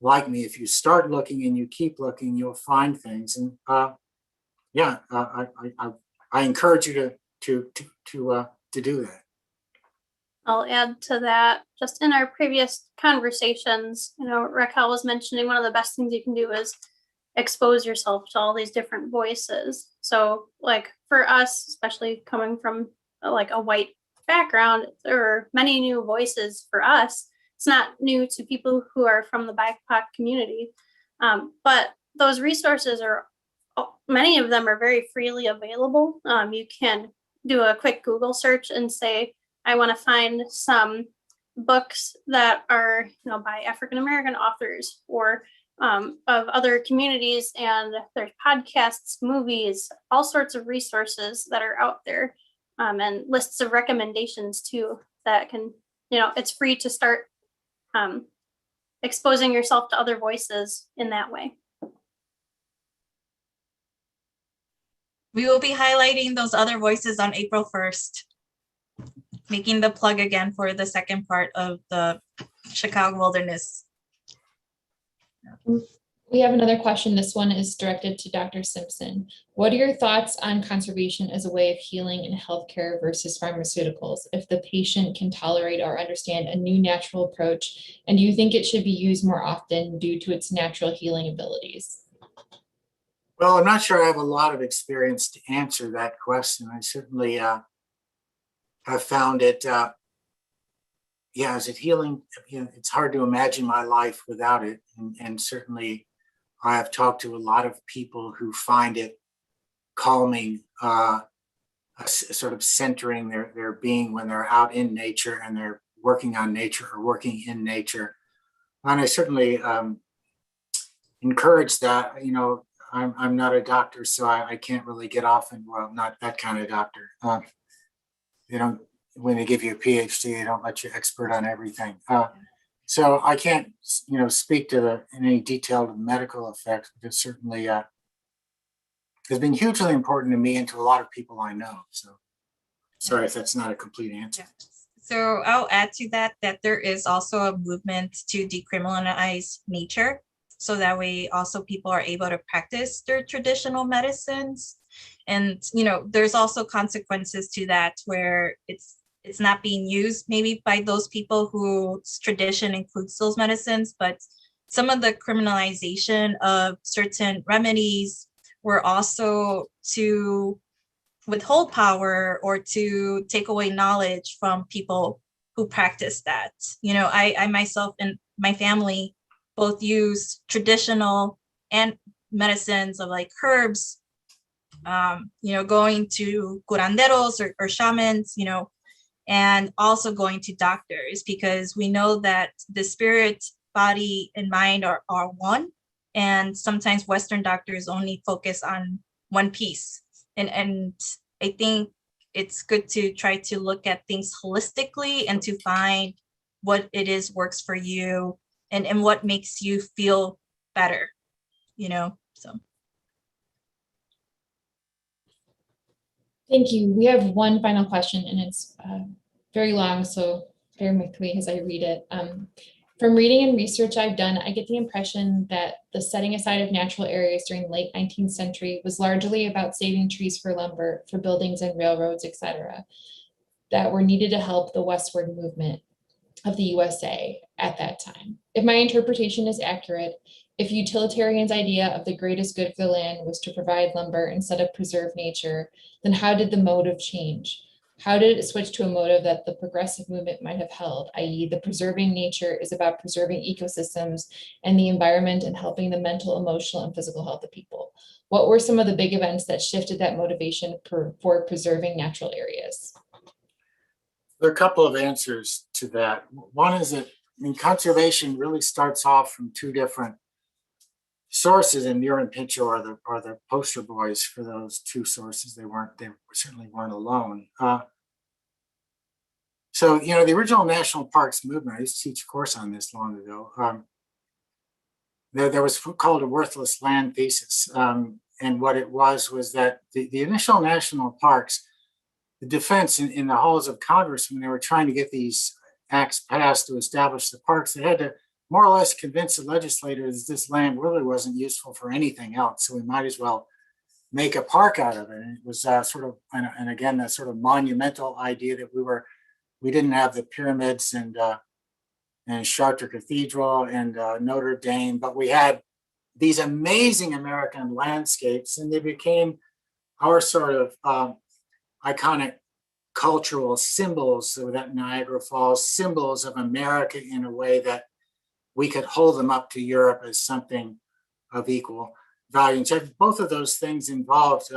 C: like me. If you start looking and you keep looking, you'll find things. And I encourage you to do that.
B: I'll add to that. Just in our previous conversations, Raquel was mentioning one of the best things you can do is expose yourself to all these different voices. So like for us, especially coming from like a white background, there are many new voices for us. It's not new to people who are from the BIPOC community, but those resources many of them are very freely available. You can do a quick Google search and say, I want to find some books that are, by African-American authors or of other communities, and there's podcasts, movies, all sorts of resources that are out there, and lists of recommendations too that can, it's free to start exposing yourself to other voices in that way.
D: We will be highlighting those other voices on April 1st, making the plug again for the second part of the Chicago Wilderness.
H: We have another question. This one is directed to Dr. Simpson. What are your thoughts on conservation as a way of healing and healthcare versus pharmaceuticals? If the patient can tolerate or understand a new natural approach, and do you think it should be used more often due to its natural healing abilities?
C: Well, I'm not sure I have a lot of experience to answer that question. I certainly have found it, is it healing? It's hard to imagine my life without it. And certainly I have talked to a lot of people who find it calming, sort of centering their being when they're out in nature and they're working on nature or working in nature. And I certainly encourage that. I'm not a doctor, so I can't really get off and, well, not that kind of doctor. When they give you a PhD, they don't let you expert on everything. So I can't, speak to any detailed medical effects, but it certainly has been hugely important to me and to a lot of people I know. So sorry if that's not a complete answer.
D: Yeah. So I'll add to that there is also a movement to decriminalize nature. So that way also people are able to practice their traditional medicines. And, there's also consequences to that where it's not being used maybe by those people whose tradition includes those medicines, but some of the criminalization of certain remedies were also to withhold power or to take away knowledge from people who practice that. I myself and my family both use traditional and medicines of like herbs, going to curanderos or shamans, and also going to doctors, because we know that the spirit, body, and mind are one. And sometimes Western doctors only focus on one piece. And I think it's good to try to look at things holistically and to find what it is works for you and what makes you feel better, so.
H: Thank you. We have one final question, and it's very long, so bear with me as I read it. From reading and research I've done, I get the impression that the setting aside of natural areas during the late 19th century was largely about saving trees for lumber, for buildings and railroads, etc., that were needed to help the westward movement of the USA at that time. If my interpretation is accurate, if utilitarian's idea of the greatest good for the land was to provide lumber instead of preserve nature, then how did the motive change? How did it switch to a motive that the progressive movement might have held, i.e. the preserving nature is about preserving ecosystems and the environment and helping the mental, emotional, and physical health of people? What were some of the big events that shifted that motivation for preserving natural areas?
C: There are a couple of answers to that. One is that conservation really starts off from two different sources, and Muir and Pinchot are the poster boys for those two sources. They certainly weren't alone. So, the original national parks movement, I used to teach a course on this long ago. There was called a worthless land thesis. And what it was that the initial national parks, the defense in the halls of Congress, when they were trying to get these acts passed to establish the parks, they had to more or less convince the legislators that this land really wasn't useful for anything else. So we might as well make a park out of it. And it was and again, that sort of monumental idea that we didn't have the pyramids and Chartres Cathedral and Notre Dame, but we had these amazing American landscapes, and they became our sort of iconic cultural symbols, so that Niagara Falls, symbols of America in a way that we could hold them up to Europe as something of equal value. And so both of those things involved,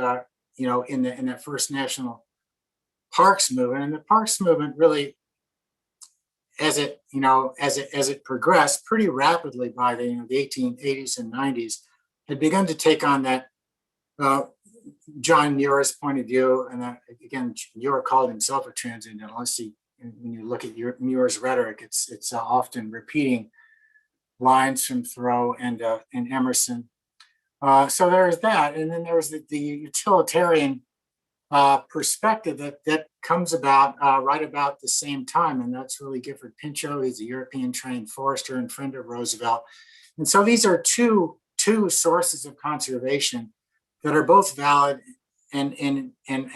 C: in the first national parks movement. And the parks movement really, as it progressed pretty rapidly by the 1880s and 90s, had begun to take on that John Muir's point of view. And again, Muir called himself a transcendentalist. When you look at Muir's rhetoric, it's often repeating lines from Thoreau and Emerson. So there's that. And then there's the utilitarian perspective that comes about right about the same time. And that's really Gifford Pinchot. He's a European trained forester and friend of Roosevelt. And so these are two sources of conservation that are both valid and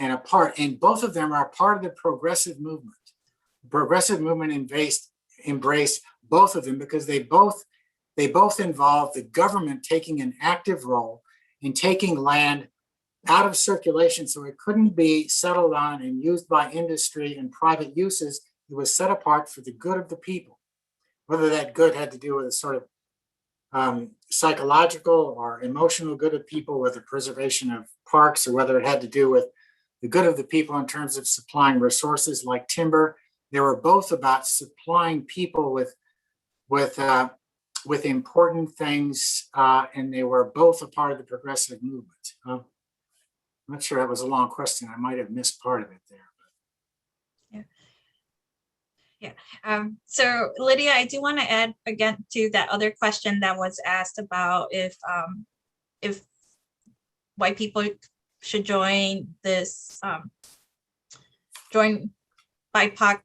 C: a part. And both of them are part of the progressive movement. The progressive movement embraced both of them because they both involve the government taking an active role in taking land out of circulation so it couldn't be settled on and used by industry and private uses. It was set apart for the good of the people. Whether that good had to do with a sort of psychological or emotional good of people with the preservation of parks, or whether it had to do with the good of the people in terms of supplying resources like timber. They were both about supplying people with important things, and they were both a part of the progressive movement. I'm not sure that was a long question. I might have missed part of it there.
D: Yeah. So Lydia, I do want to add again to that other question that was asked about if white people should join this, join BIPOC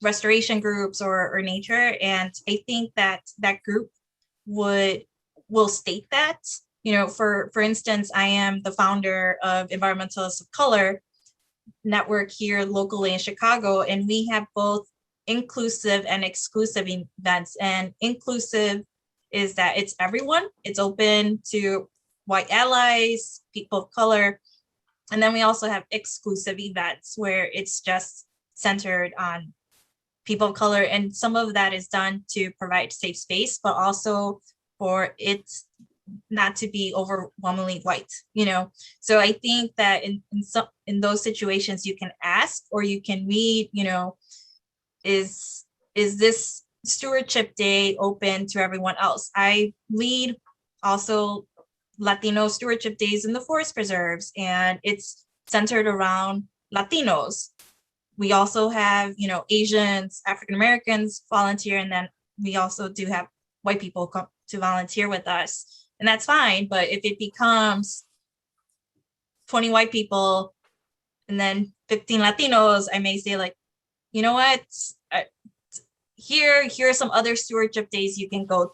D: restoration groups or nature. And I think that group will state that, for instance, I am the founder of Environmentalists of Color network here locally in Chicago, and we have both inclusive and exclusive events. And inclusive is that it's everyone, it's open to white allies, people of color. And then we also have exclusive events where it's just centered on people of color, and some of that is done to provide safe space, but also for it not to be overwhelmingly white, you know. So I think that in those situations you can ask, or you can read, you know, is this stewardship day open to everyone else? I lead also Latino stewardship days in the forest preserves, and it's centered around Latinos. We also have, you know, Asians, African Americans volunteer, and then we also do have white people come to volunteer with us, and that's fine. But if it becomes 20 white people and then 15 Latinos, I may say, like, you know what, here are some other stewardship days you can go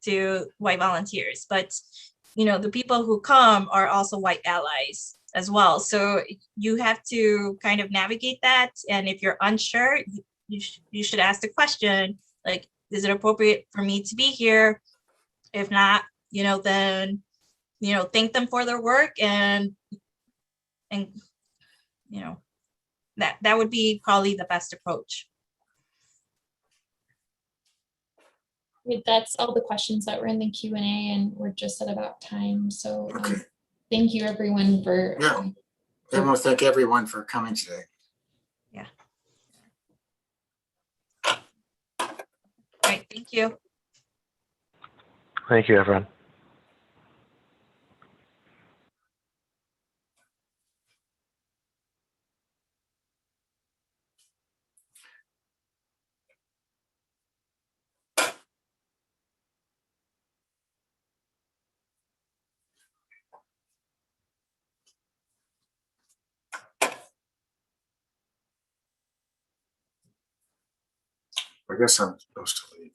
D: to white volunteers. But, you know, the people who come are also white allies as well. So you have to kind of navigate that. And if you're unsure, you should ask the question, like, is it appropriate for me to be here? If not, you know, then, you know, thank them for their work, and you know, that would be probably the best approach.
H: That's all the questions that were in the Q&A, and we're just at about time. So
C: Okay.
H: thank you everyone for.
C: Yeah. I want to thank everyone for coming today.
D: Yeah. All right, thank you.
E: Thank you, everyone.
C: I guess I'm supposed to leave.